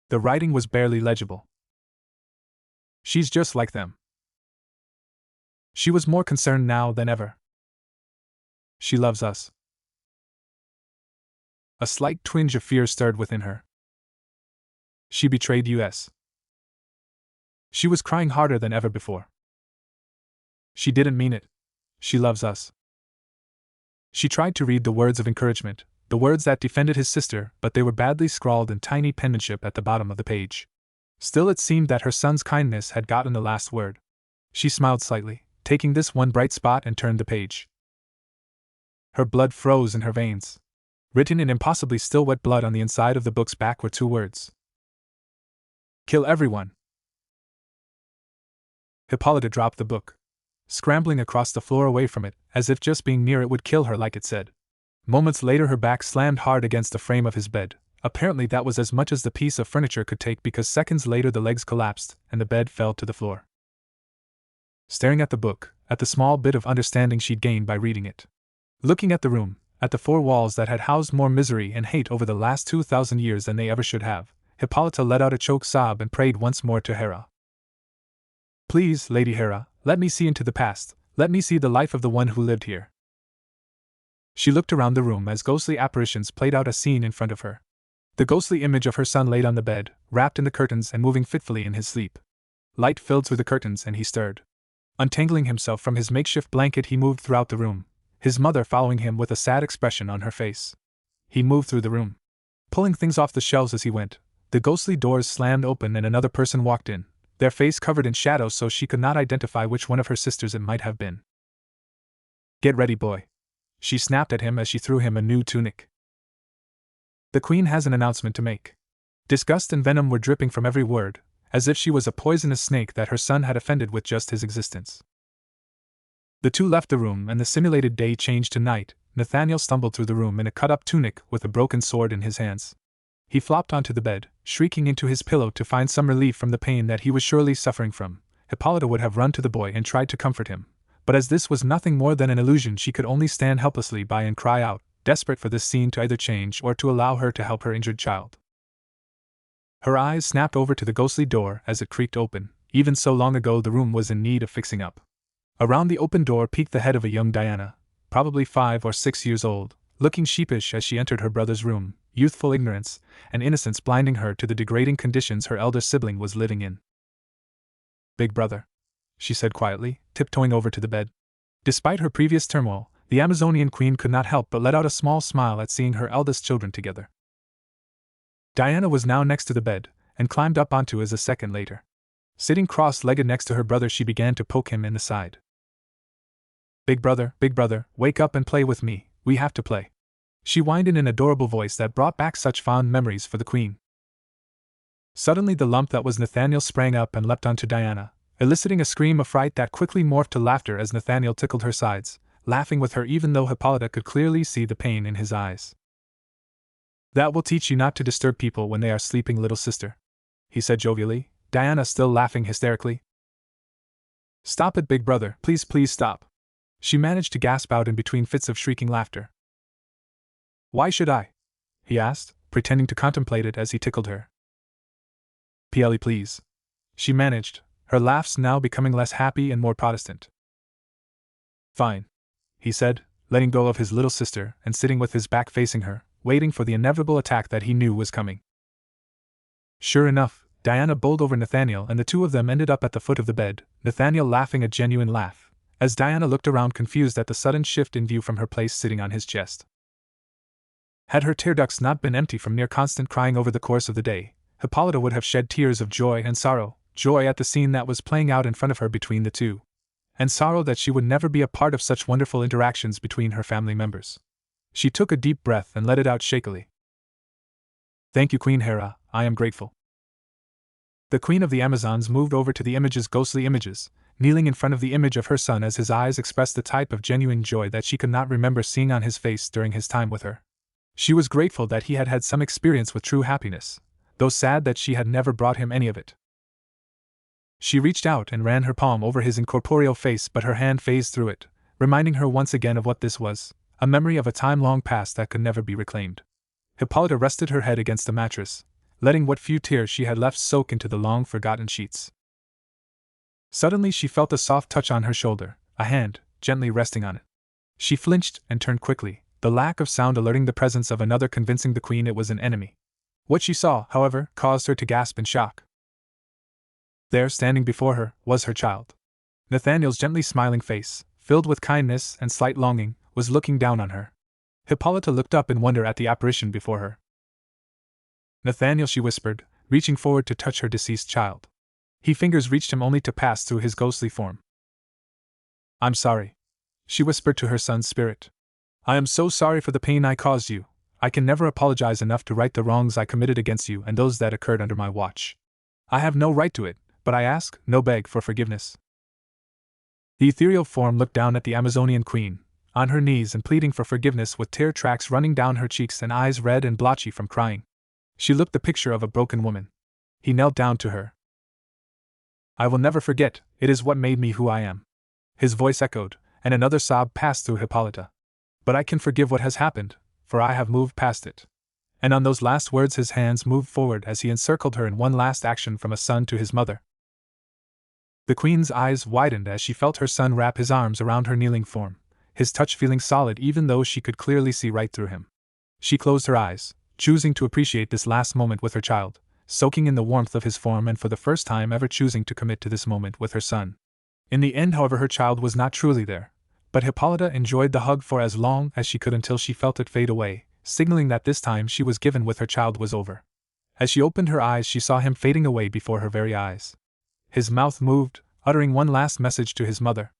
The writing was barely legible. She's just like them. She was more concerned now than ever. She loves us. A slight twinge of fear stirred within her. She betrayed us. She was crying harder than ever before. She didn't mean it. She loves us. She tried to read the words of encouragement, the words that defended his sister, but they were badly scrawled in tiny penmanship at the bottom of the page. Still, it seemed that her son's kindness had gotten the last word. She smiled slightly, taking this one bright spot, and turned the page. Her blood froze in her veins. Written in impossibly still wet blood on the inside of the book's back were 2 words. Kill everyone. Hippolyta dropped the book, scrambling across the floor away from it, as if just being near it would kill her like it said. Moments later her back slammed hard against the frame of his bed. Apparently that was as much as the piece of furniture could take, because seconds later the legs collapsed, and the bed fell to the floor. Staring at the book, at the small bit of understanding she'd gained by reading it. Looking at the room, at the 4 walls that had housed more misery and hate over the last 2,000 years than they ever should have, Hippolyta let out a choked sob and prayed once more to Hera. Please, Lady Hera, let me see into the past, let me see the life of the one who lived here. She looked around the room as ghostly apparitions played out a scene in front of her. The ghostly image of her son laid on the bed, wrapped in the curtains and moving fitfully in his sleep. Light filled through the curtains and he stirred. Untangling himself from his makeshift blanket, he moved throughout the room, his mother following him with a sad expression on her face. He moved through the room, pulling things off the shelves as he went. The ghostly doors slammed open and another person walked in, their face covered in shadow so she could not identify which one of her sisters it might have been. Get ready, boy. She snapped at him as she threw him a new tunic. The Queen has an announcement to make. Disgust and venom were dripping from every word, as if she was a poisonous snake that her son had offended with just his existence. The two left the room and the simulated day changed to night. Nathaniel stumbled through the room in a cut-up tunic with a broken sword in his hands. He flopped onto the bed, shrieking into his pillow to find some relief from the pain that he was surely suffering from. Hippolyta would have run to the boy and tried to comfort him, but as this was nothing more than an illusion, she could only stand helplessly by and cry out, desperate for this scene to either change or to allow her to help her injured child. Her eyes snapped over to the ghostly door as it creaked open. Even so long ago the room was in need of fixing up. Around the open door peeked the head of a young Diana, probably 5 or 6 years old, looking sheepish as she entered her brother's room, youthful ignorance and innocence blinding her to the degrading conditions her elder sibling was living in. Big brother, she said quietly, tiptoeing over to the bed. Despite her previous turmoil, the Amazonian queen could not help but let out a small smile at seeing her eldest children together. Diana was now next to the bed, and climbed up onto it a second later. Sitting cross-legged next to her brother, she began to poke him in the side. Big brother, wake up and play with me, we have to play. She whined in an adorable voice that brought back such fond memories for the queen. Suddenly the lump that was Nathaniel sprang up and leapt onto Diana, eliciting a scream of fright that quickly morphed to laughter as Nathaniel tickled her sides, laughing with her even though Hippolyta could clearly see the pain in his eyes. That will teach you not to disturb people when they are sleeping, little sister, he said jovially, Diana still laughing hysterically. Stop it, big brother, please stop. She managed to gasp out in between fits of shrieking laughter. Why should I? He asked, pretending to contemplate it as he tickled her. Please. She managed, her laughs now becoming less happy and more Protestant. Fine, he said, letting go of his little sister and sitting with his back facing her, waiting for the inevitable attack that he knew was coming. Sure enough, Diana bowled over Nathaniel and the two of them ended up at the foot of the bed, Nathaniel laughing a genuine laugh, as Diana looked around confused at the sudden shift in view from her place sitting on his chest. Had her tear ducts not been empty from near constant crying over the course of the day, Hippolyta would have shed tears of joy and sorrow, joy at the scene that was playing out in front of her between the two, and sorrow that she would never be a part of such wonderful interactions between her family members. She took a deep breath and let it out shakily. Thank you, Queen Hera, I am grateful. The Queen of the Amazons moved over to the ghostly images, kneeling in front of the image of her son as his eyes expressed the type of genuine joy that she could not remember seeing on his face during his time with her. She was grateful that he had had some experience with true happiness, though sad that she had never brought him any of it. She reached out and ran her palm over his incorporeal face, but her hand phased through it, reminding her once again of what this was, a memory of a time long past that could never be reclaimed. Hippolyta rested her head against the mattress, letting what few tears she had left soak into the long-forgotten sheets. Suddenly she felt a soft touch on her shoulder, a hand, gently resting on it. She flinched and turned quickly, the lack of sound alerting the presence of another convincing the queen it was an enemy. What she saw, however, caused her to gasp in shock. There, standing before her, was her child. Nathaniel's gently smiling face, filled with kindness and slight longing, was looking down on her. Hippolyta looked up in wonder at the apparition before her. "Nathaniel," she whispered, reaching forward to touch her deceased child. His fingers reached him only to pass through his ghostly form. "I'm sorry," she whispered to her son's spirit. "I am so sorry for the pain I caused you. I can never apologize enough to right the wrongs I committed against you and those that occurred under my watch. I have no right to it, but I ask, no beg, for forgiveness." The ethereal form looked down at the Amazonian queen, on her knees and pleading for forgiveness with tear tracks running down her cheeks and eyes red and blotchy from crying. She looked the picture of a broken woman. He knelt down to her. "I will never forget, it is what made me who I am." His voice echoed, and another sob passed through Hippolyta. "But I can forgive what has happened, for I have moved past it." And on those last words his hands moved forward as he encircled her in one last action from a son to his mother. The queen's eyes widened as she felt her son wrap his arms around her kneeling form, his touch feeling solid even though she could clearly see right through him. She closed her eyes, choosing to appreciate this last moment with her child, soaking in the warmth of his form and for the first time ever choosing to commit to this moment with her son. In the end, however, her child was not truly there, but Hippolyta enjoyed the hug for as long as she could until she felt it fade away, signaling that this time she was given with her child was over. As she opened her eyes, she saw him fading away before her very eyes. His mouth moved, uttering one last message to his mother.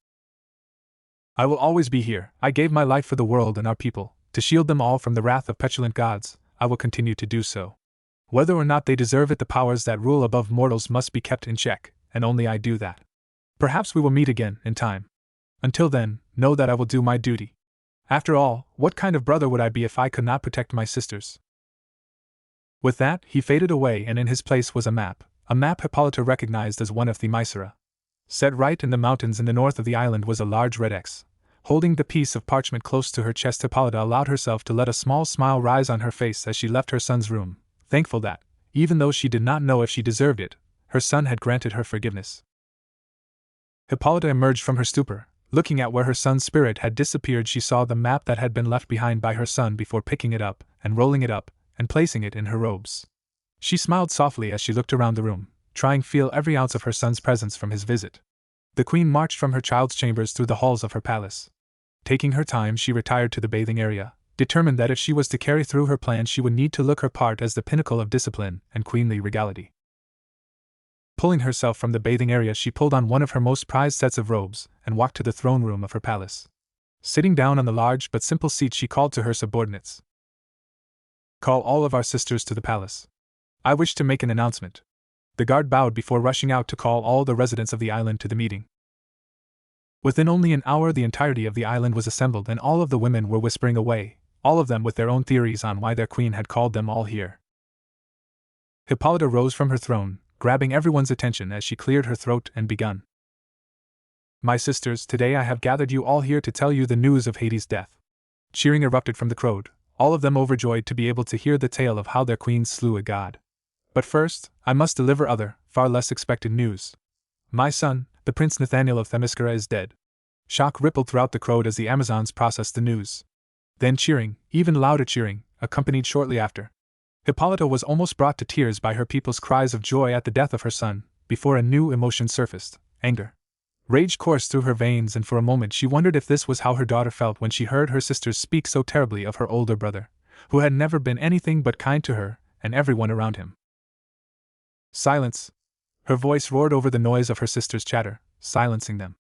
"I will always be here. I gave my life for the world and our people, to shield them all from the wrath of petulant gods. I will continue to do so. Whether or not they deserve it, the powers that rule above mortals must be kept in check, and only I do that. Perhaps we will meet again, in time. Until then, know that I will do my duty. After all, what kind of brother would I be if I could not protect my sisters?" With that, he faded away, and in his place was a map Hippolyta recognized as one of Themyscira. Set right in the mountains in the north of the island was a large red X. Holding the piece of parchment close to her chest, Hippolyta allowed herself to let a small smile rise on her face as she left her son's room, thankful that, even though she did not know if she deserved it, her son had granted her forgiveness. Hippolyta emerged from her stupor. Looking at where her son's spirit had disappeared, she saw the map that had been left behind by her son before picking it up, and rolling it up, and placing it in her robes. She smiled softly as she looked around the room, trying to feel every ounce of her son's presence from his visit. The queen marched from her child's chambers through the halls of her palace. Taking her time, she retired to the bathing area, determined that if she was to carry through her plan she would need to look her part as the pinnacle of discipline and queenly regality. Pulling herself from the bathing area, she pulled on one of her most prized sets of robes and walked to the throne room of her palace. Sitting down on the large but simple seat, she called to her subordinates. "Call all of our sisters to the palace. I wish to make an announcement." The guard bowed before rushing out to call all the residents of the island to the meeting. Within only an hour, the entirety of the island was assembled, and all of the women were whispering away, all of them with their own theories on why their queen had called them all here. Hippolyta rose from her throne, grabbing everyone's attention as she cleared her throat and begun. "My sisters, today I have gathered you all here to tell you the news of Hades' death." Cheering erupted from the crowd, all of them overjoyed to be able to hear the tale of how their queen slew a god. "But first, I must deliver other, far less expected news. My son, the Prince Nathaniel of Themyscira, is dead." Shock rippled throughout the crowd as the Amazons processed the news. Then cheering, even louder cheering, accompanied shortly after. Hippolyta was almost brought to tears by her people's cries of joy at the death of her son, before a new emotion surfaced: anger. Rage coursed through her veins, and for a moment she wondered if this was how her daughter felt when she heard her sisters speak so terribly of her older brother, who had never been anything but kind to her and everyone around him. "Silence!" Her voice roared over the noise of her sisters' chatter, silencing them.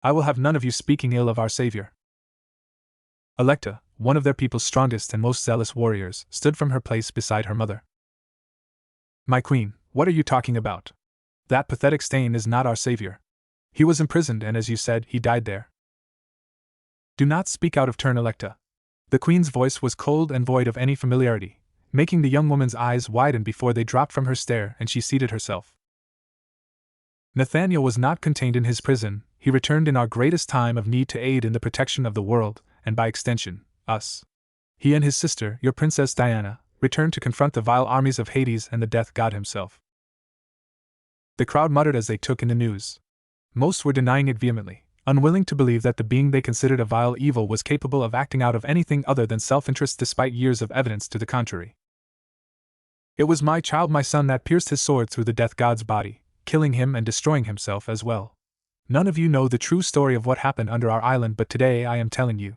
"I will have none of you speaking ill of our Savior." Electa, one of their people's strongest and most zealous warriors, stood from her place beside her mother. "My queen, what are you talking about? That pathetic stain is not our Savior. He was imprisoned, and as you said, he died there." "Do not speak out of turn, Electa." The queen's voice was cold and void of any familiarity, making the young woman's eyes widen before they dropped from her stare, and she seated herself. "Nathaniel was not contained in his prison. He returned in our greatest time of need to aid in the protection of the world, and by extension, us. He and his sister, your Princess Diana, returned to confront the vile armies of Hades and the death god himself. The crowd muttered as they took in the news. Most were denying it vehemently, unwilling to believe that the being they considered a vile evil was capable of acting out of anything other than self-interest despite years of evidence to the contrary. It was my child, my son, that pierced his sword through the death god's body, killing him and destroying himself as well. None of you know the true story of what happened under our island, but today I am telling you.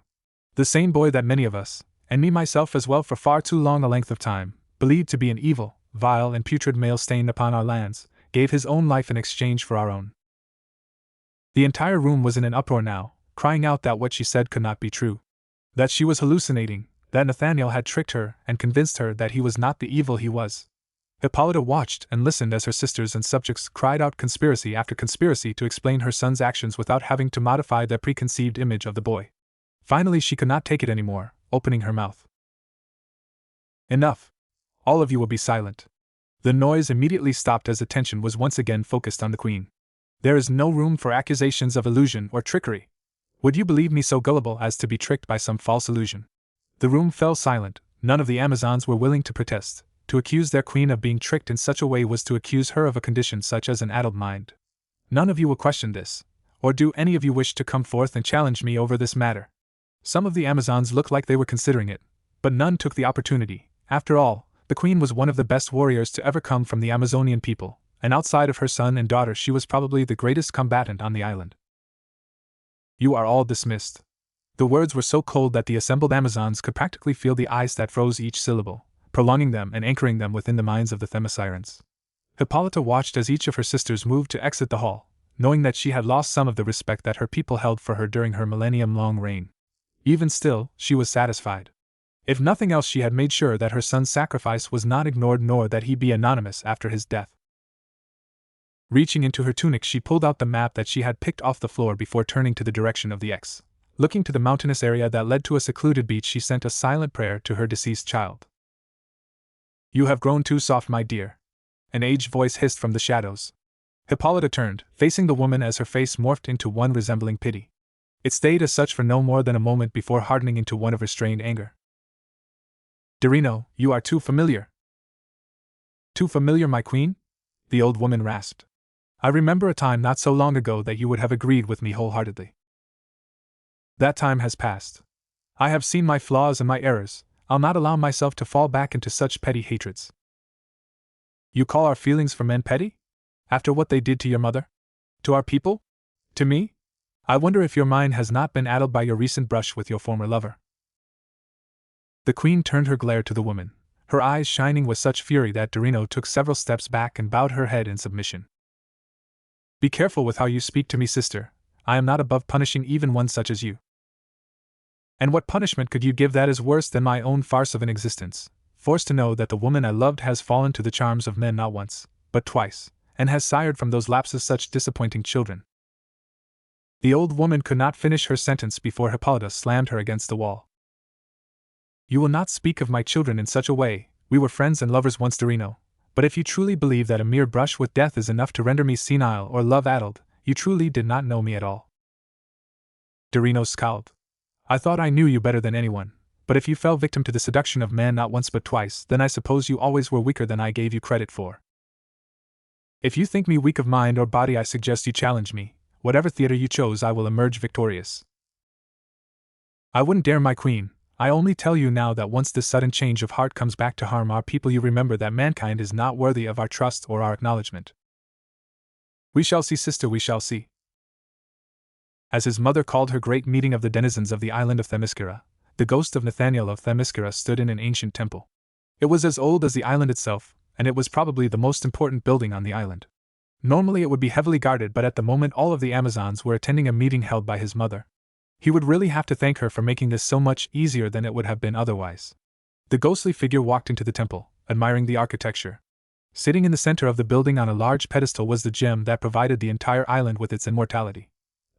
The same boy that many of us, and me myself as well for far too long a length of time, believed to be an evil, vile and putrid male stain upon our lands, gave his own life in exchange for our own. The entire room was in an uproar now, crying out that what she said could not be true. That she was hallucinating, that Nathaniel had tricked her and convinced her that he was not the evil he was. Hippolyta watched and listened as her sisters and subjects cried out conspiracy after conspiracy to explain her son's actions without having to modify their preconceived image of the boy. Finally she could not take it anymore, opening her mouth. Enough. All of you will be silent. The noise immediately stopped as attention was once again focused on the queen. There is no room for accusations of illusion or trickery. Would you believe me so gullible as to be tricked by some false illusion? The room fell silent. None of the Amazons were willing to protest. To accuse their queen of being tricked in such a way was to accuse her of a condition such as an addled mind. None of you will question this, or do any of you wish to come forth and challenge me over this matter? Some of the Amazons looked like they were considering it, but none took the opportunity. After all, the queen was one of the best warriors to ever come from the Amazonian people, and outside of her son and daughter she was probably the greatest combatant on the island. You are all dismissed. The words were so cold that the assembled Amazons could practically feel the ice that froze each syllable, prolonging them and anchoring them within the minds of the Themisirens. Hippolyta watched as each of her sisters moved to exit the hall, knowing that she had lost some of the respect that her people held for her during her millennium-long reign. Even still, she was satisfied. If nothing else, she had made sure that her son's sacrifice was not ignored nor that he be anonymous after his death. Reaching into her tunic, she pulled out the map that she had picked off the floor before turning to the direction of the X. Looking to the mountainous area that led to a secluded beach, she sent a silent prayer to her deceased child. You have grown too soft, my dear. An aged voice hissed from the shadows. Hippolyta turned, facing the woman as her face morphed into one resembling pity. It stayed as such for no more than a moment before hardening into one of restrained anger. Rinne, you are too familiar. Too familiar, my queen? The old woman rasped. I remember a time not so long ago that you would have agreed with me wholeheartedly. That time has passed. I have seen my flaws and my errors. I'll not allow myself to fall back into such petty hatreds. You call our feelings for men petty? After what they did to your mother? To our people? To me? I wonder if your mind has not been addled by your recent brush with your former lover. The queen turned her glare to the woman, her eyes shining with such fury that Rinne took several steps back and bowed her head in submission. Be careful with how you speak to me, sister. I am not above punishing even one such as you. And what punishment could you give that is worse than my own farce of an existence, forced to know that the woman I loved has fallen to the charms of men not once, but twice, and has sired from those lapses such disappointing children? The old woman could not finish her sentence before Hippolyta slammed her against the wall. You will not speak of my children in such a way. We were friends and lovers once, Rinne, but if you truly believe that a mere brush with death is enough to render me senile or love-addled, you truly did not know me at all. Rinne scowled. I thought I knew you better than anyone, but if you fell victim to the seduction of man not once but twice, then I suppose you always were weaker than I gave you credit for. If you think me weak of mind or body, I suggest you challenge me. Whatever theater you chose, I will emerge victorious. I wouldn't dare, my queen. I only tell you now that once this sudden change of heart comes back to harm our people, you remember that mankind is not worthy of our trust or our acknowledgement. We shall see, sister, we shall see. As his mother called her great meeting of the denizens of the island of Themyscira, the ghost of Nathaniel of Themyscira stood in an ancient temple. It was as old as the island itself, and it was probably the most important building on the island. Normally it would be heavily guarded, but at the moment all of the Amazons were attending a meeting held by his mother. He would really have to thank her for making this so much easier than it would have been otherwise. The ghostly figure walked into the temple, admiring the architecture. Sitting in the center of the building on a large pedestal was the gem that provided the entire island with its immortality.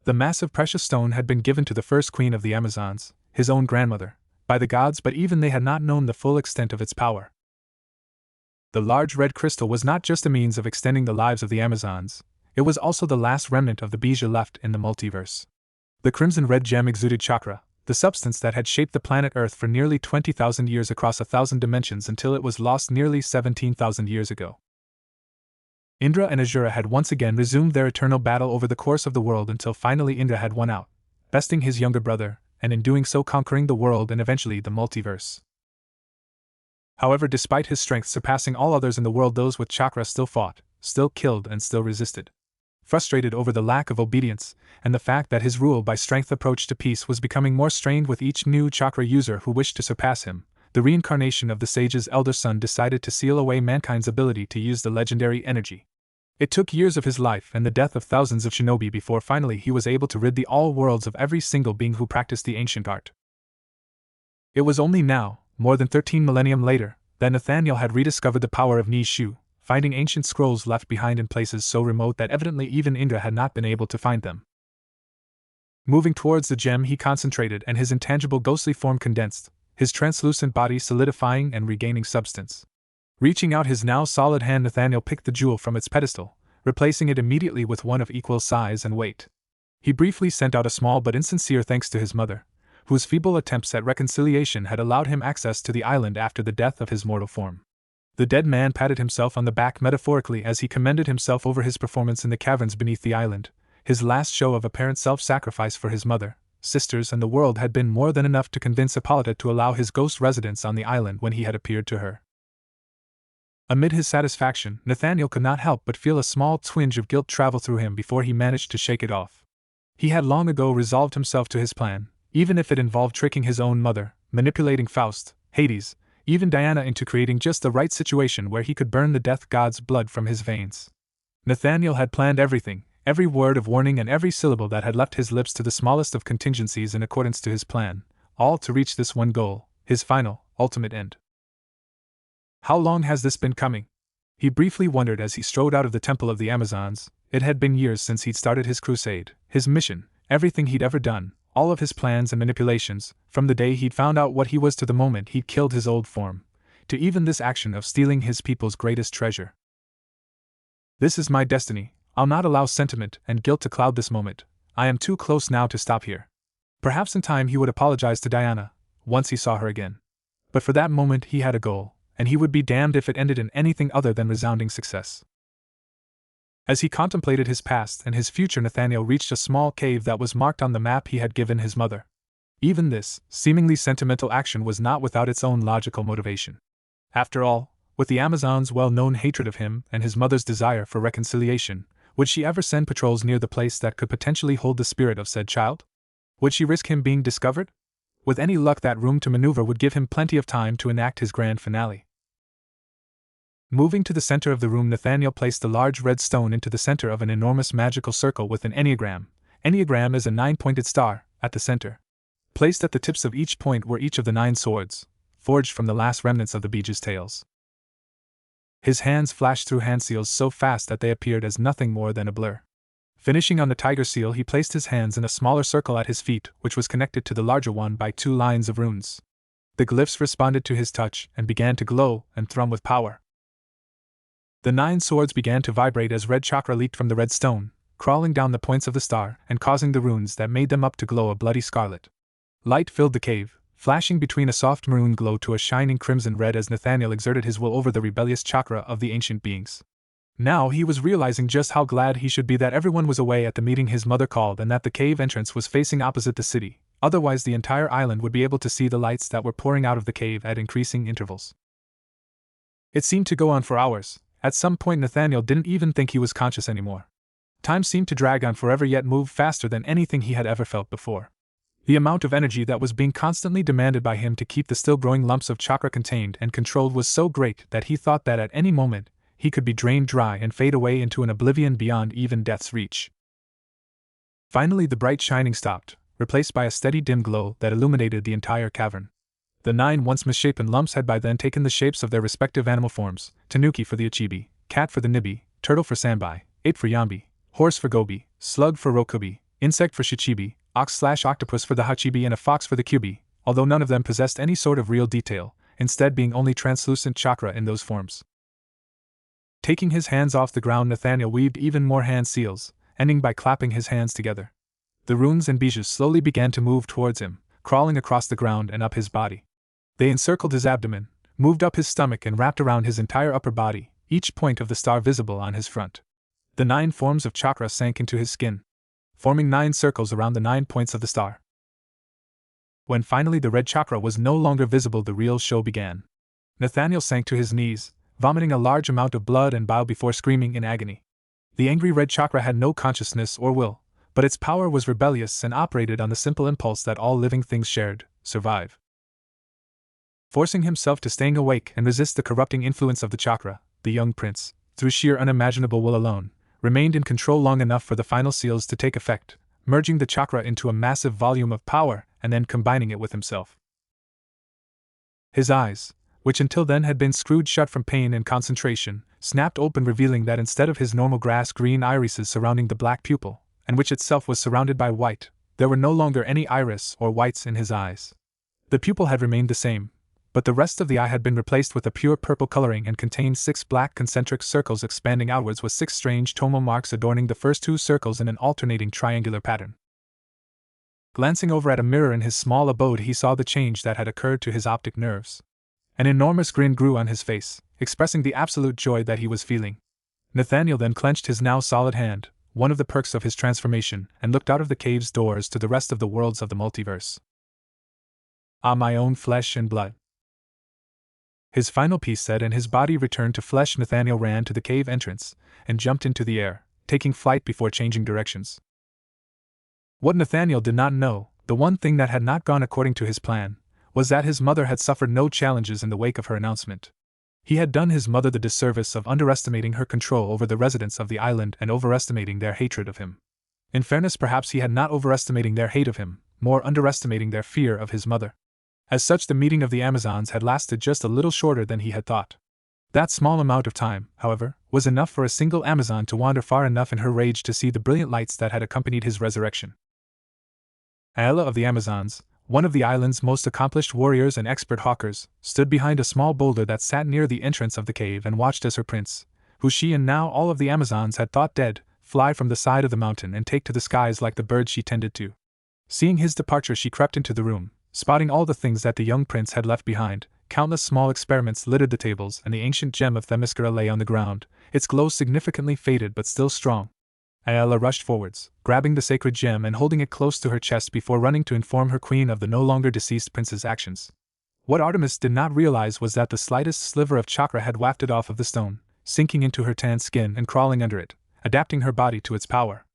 The massive precious stone had been given to the first queen of the Amazons, his own grandmother, by the gods, but even they had not known the full extent of its power. The large red crystal was not just a means of extending the lives of the Amazons, it was also the last remnant of the Bija left in the multiverse. The crimson-red gem exuded chakra, the substance that had shaped the planet Earth for nearly 20,000 years across 1,000 dimensions until it was lost nearly 17,000 years ago. Indra and Azura had once again resumed their eternal battle over the course of the world until finally Indra had won out, besting his younger brother, and in doing so conquering the world and eventually the multiverse. However, despite his strength surpassing all others in the world, those with chakra still fought, still killed, and still resisted. Frustrated over the lack of obedience, and the fact that his rule-by-strength approach to peace was becoming more strained with each new chakra user who wished to surpass him, the reincarnation of the sage's elder son decided to seal away mankind's ability to use the legendary energy. It took years of his life and the death of thousands of shinobi before finally he was able to rid the all worlds of every single being who practiced the ancient art. It was only now, more than 13 millennium later, that Nathaniel had rediscovered the power of Nishu, finding ancient scrolls left behind in places so remote that evidently even Indra had not been able to find them. Moving towards the gem, he concentrated and his intangible ghostly form condensed, his translucent body solidifying and regaining substance. Reaching out his now solid hand, Nathaniel picked the jewel from its pedestal, replacing it immediately with one of equal size and weight. He briefly sent out a small but insincere thanks to his mother, whose feeble attempts at reconciliation had allowed him access to the island after the death of his mortal form. The dead man patted himself on the back metaphorically as he commended himself over his performance in the caverns beneath the island. His last show of apparent self-sacrifice for his mother, sisters, and the world had been more than enough to convince Hippolyta to allow his ghost residence on the island when he had appeared to her. Amid his satisfaction, Nathaniel could not help but feel a small twinge of guilt travel through him before he managed to shake it off. He had long ago resolved himself to his plan, even if it involved tricking his own mother, manipulating Faust, Hades, even Diana into creating just the right situation where he could burn the death god's blood from his veins. Nathaniel had planned everything, every word of warning and every syllable that had left his lips to the smallest of contingencies in accordance to his plan, all to reach this one goal, his final, ultimate end. How long has this been coming? He briefly wondered as he strode out of the Temple of the Amazons. It had been years since he'd started his crusade, his mission, everything he'd ever done, all of his plans and manipulations, from the day he'd found out what he was to the moment he'd killed his old form, to even this action of stealing his people's greatest treasure. This is my destiny. I'll not allow sentiment and guilt to cloud this moment. I am too close now to stop here. Perhaps in time he would apologize to Diana, once he saw her again. But for that moment he had a goal, and he would be damned if it ended in anything other than resounding success. As he contemplated his past and his future, Nathaniel reached a small cave that was marked on the map he had given his mother. Even this, seemingly sentimental action was not without its own logical motivation. After all, with the Amazons' well-known hatred of him and his mother's desire for reconciliation, would she ever send patrols near the place that could potentially hold the spirit of said child? Would she risk him being discovered? With any luck, that room to maneuver would give him plenty of time to enact his grand finale. Moving to the center of the room, Nathaniel placed a large red stone into the center of an enormous magical circle with an enneagram. Enneagram is a 9-pointed star, at the center. Placed at the tips of each point were each of the 9 swords, forged from the last remnants of the Beej's tails. His hands flashed through hand seals so fast that they appeared as nothing more than a blur. Finishing on the tiger seal, he placed his hands in a smaller circle at his feet, which was connected to the larger one by 2 lines of runes. The glyphs responded to his touch and began to glow and thrum with power. The 9 swords began to vibrate as red chakra leaked from the red stone, crawling down the points of the star and causing the runes that made them up to glow a bloody scarlet. Light filled the cave, flashing between a soft maroon glow to a shining crimson red as Nathaniel exerted his will over the rebellious chakra of the ancient beings. Now he was realizing just how glad he should be that everyone was away at the meeting his mother called and that the cave entrance was facing opposite the city, otherwise the entire island would be able to see the lights that were pouring out of the cave at increasing intervals. It seemed to go on for hours. At some point Nathaniel didn't even think he was conscious anymore. Time seemed to drag on forever, yet move faster than anything he had ever felt before. The amount of energy that was being constantly demanded by him to keep the still growing lumps of chakra contained and controlled was so great that he thought that at any moment he could be drained dry and fade away into an oblivion beyond even death's reach. Finally the bright shining stopped, replaced by a steady dim glow that illuminated the entire cavern. The 9 once misshapen lumps had by then taken the shapes of their respective animal forms: tanuki for the Achibi, cat for the Nibi, turtle for Sanbai, ape for Yambi, horse for Gobi, slug for Rokubi, insect for Shichibi, ox/octopus for the Hachibi, and a fox for the Kyubi, although none of them possessed any sort of real detail, instead being only translucent chakra in those forms. Taking his hands off the ground, Nathaniel weaved even more hand seals, ending by clapping his hands together. The runes and bijus slowly began to move towards him, crawling across the ground and up his body. They encircled his abdomen, moved up his stomach and wrapped around his entire upper body, each point of the star visible on his front. The 9 forms of chakra sank into his skin, forming 9 circles around the 9 points of the star. When finally the red chakra was no longer visible, the real show began. Nathaniel sank to his knees, vomiting a large amount of blood and bile before screaming in agony. The angry red chakra had no consciousness or will, but its power was rebellious and operated on the simple impulse that all living things shared: survive. Forcing himself to staying awake and resist the corrupting influence of the chakra, the young prince, through sheer unimaginable will alone, remained in control long enough for the final seals to take effect, merging the chakra into a massive volume of power and then combining it with himself. His eyes, which until then had been screwed shut from pain and concentration, snapped open, revealing that instead of his normal grass-green irises surrounding the black pupil, and which itself was surrounded by white, there were no longer any iris or whites in his eyes. The pupil had remained the same, but the rest of the eye had been replaced with a pure purple coloring and contained 6 black concentric circles expanding outwards with 6 strange tonal marks adorning the first 2 circles in an alternating triangular pattern. Glancing over at a mirror in his small abode, he saw the change that had occurred to his optic nerves. An enormous grin grew on his face, expressing the absolute joy that he was feeling. Nathaniel then clenched his now solid hand, one of the perks of his transformation, and looked out of the cave's doors to the rest of the worlds of the multiverse. Ah, my own flesh and blood. His final piece said, and his body returned to flesh. Nathaniel ran to the cave entrance and jumped into the air, taking flight before changing directions. What Nathaniel did not know, the one thing that had not gone according to his plan, was that his mother had suffered no challenges in the wake of her announcement. He had done his mother the disservice of underestimating her control over the residents of the island and overestimating their hatred of him. In fairness, perhaps he had not overestimating their hate of him, more underestimating their fear of his mother. As such, the meeting of the Amazons had lasted just a little shorter than he had thought. That small amount of time, however, was enough for a single Amazon to wander far enough in her rage to see the brilliant lights that had accompanied his resurrection. Ayala of the Amazons, one of the island's most accomplished warriors and expert hawkers, stood behind a small boulder that sat near the entrance of the cave and watched as her prince, who she and now all of the Amazons had thought dead, fly from the side of the mountain and take to the skies like the bird she tended to. Seeing his departure, she crept into the room, spotting all the things that the young prince had left behind. Countless small experiments littered the tables, and the ancient gem of Themyscira lay on the ground, its glow significantly faded but still strong. Ayala rushed forwards, grabbing the sacred gem and holding it close to her chest before running to inform her queen of the no longer deceased prince's actions. What Artemis did not realize was that the slightest sliver of chakra had wafted off of the stone, sinking into her tan skin and crawling under it, adapting her body to its power.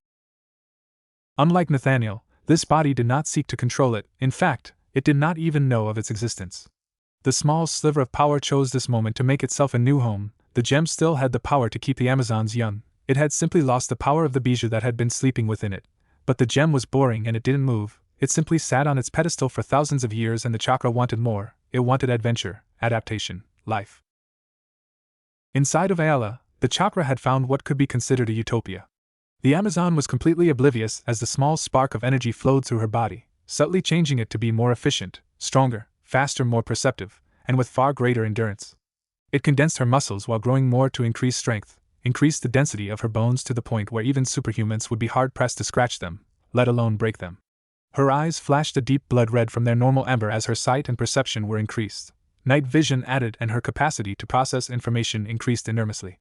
Unlike Nathaniel, this body did not seek to control it. In fact, it did not even know of its existence. The small sliver of power chose this moment to make itself a new home. The gem still had the power to keep the Amazons young. It had simply lost the power of the bijou that had been sleeping within it. But the gem was boring and it didn't move. It simply sat on its pedestal for thousands of years, and the chakra wanted more. It wanted adventure, adaptation, life. Inside of Ayala, the chakra had found what could be considered a utopia. The Amazon was completely oblivious as the small spark of energy flowed through her body, subtly changing it to be more efficient, stronger, faster, more perceptive, and with far greater endurance. It condensed her muscles while growing more to increase strength, increased the density of her bones to the point where even superhumans would be hard-pressed to scratch them, let alone break them. Her eyes flashed a deep blood red from their normal amber as her sight and perception were increased. Night vision added, and her capacity to process information increased enormously.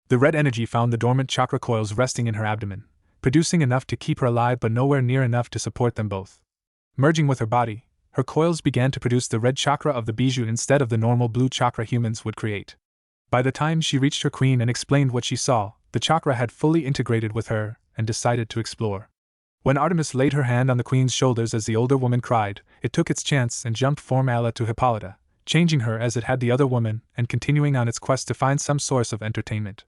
The red energy found the dormant chakra coils resting in her abdomen, producing enough to keep her alive but nowhere near enough to support them both. Merging with her body, her coils began to produce the red chakra of the bijou instead of the normal blue chakra humans would create. By the time she reached her queen and explained what she saw, the chakra had fully integrated with her and decided to explore. When Artemis laid her hand on the queen's shoulders as the older woman cried, it took its chance and jumped from Ayala to Hippolyta, changing her as it had the other woman and continuing on its quest to find some source of entertainment.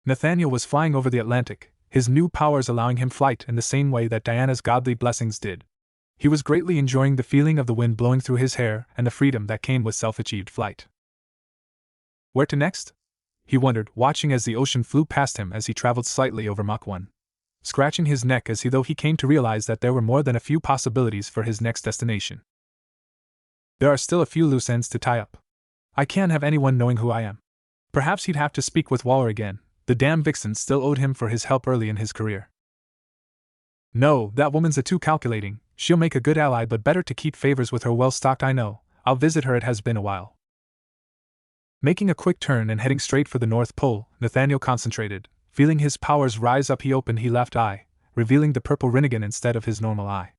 Nathaniel was flying over the Atlantic, his new powers allowing him flight in the same way that Diana's godly blessings did. He was greatly enjoying the feeling of the wind blowing through his hair and the freedom that came with self-achieved flight. Where to next? He wondered, watching as the ocean flew past him as he traveled slightly over Mach 1. Scratching his neck as he came to realize that there were more than a few possibilities for his next destination. There are still a few loose ends to tie up. I can't have anyone knowing who I am. Perhaps he'd have to speak with Waller again. The damn vixen still owed him for his help early in his career. No, that woman's a too calculating, She'll make a good ally, but better to keep favors with her. Well stocked, I know. I'll visit her, it has been a while. Making a quick turn and heading straight for the North Pole, Nathaniel concentrated. Feeling his powers rise up, he opened his left eye, revealing the purple Rinnegan instead of his normal eye.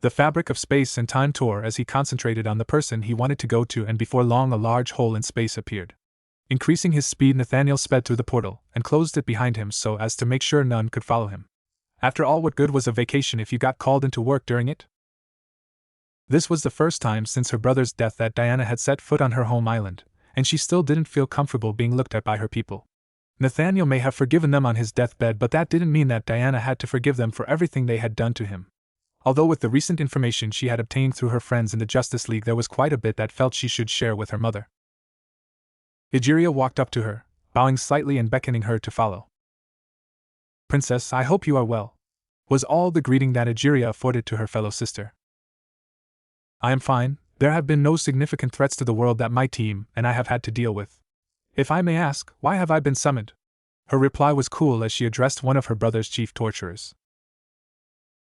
The fabric of space and time tore as he concentrated on the person he wanted to go to, and before long a large hole in space appeared. Increasing his speed, Nathaniel sped through the portal and closed it behind him so as to make sure none could follow him. After all, what good was a vacation if you got called into work during it? This was the first time since her brother's death that Diana had set foot on her home island, and she still didn't feel comfortable being looked at by her people. Nathaniel may have forgiven them on his deathbed, but that didn't mean that Diana had to forgive them for everything they had done to him. Although with the recent information she had obtained through her friends in the Justice League, there was quite a bit that felt she should share with her mother. Egeria walked up to her, bowing slightly and beckoning her to follow. "Princess, I hope you are well," was all the greeting that Egeria afforded to her fellow sister. "I am fine. There have been no significant threats to the world that my team and I have had to deal with. If I may ask, why have I been summoned?" Her reply was cool as she addressed one of her brother's chief torturers.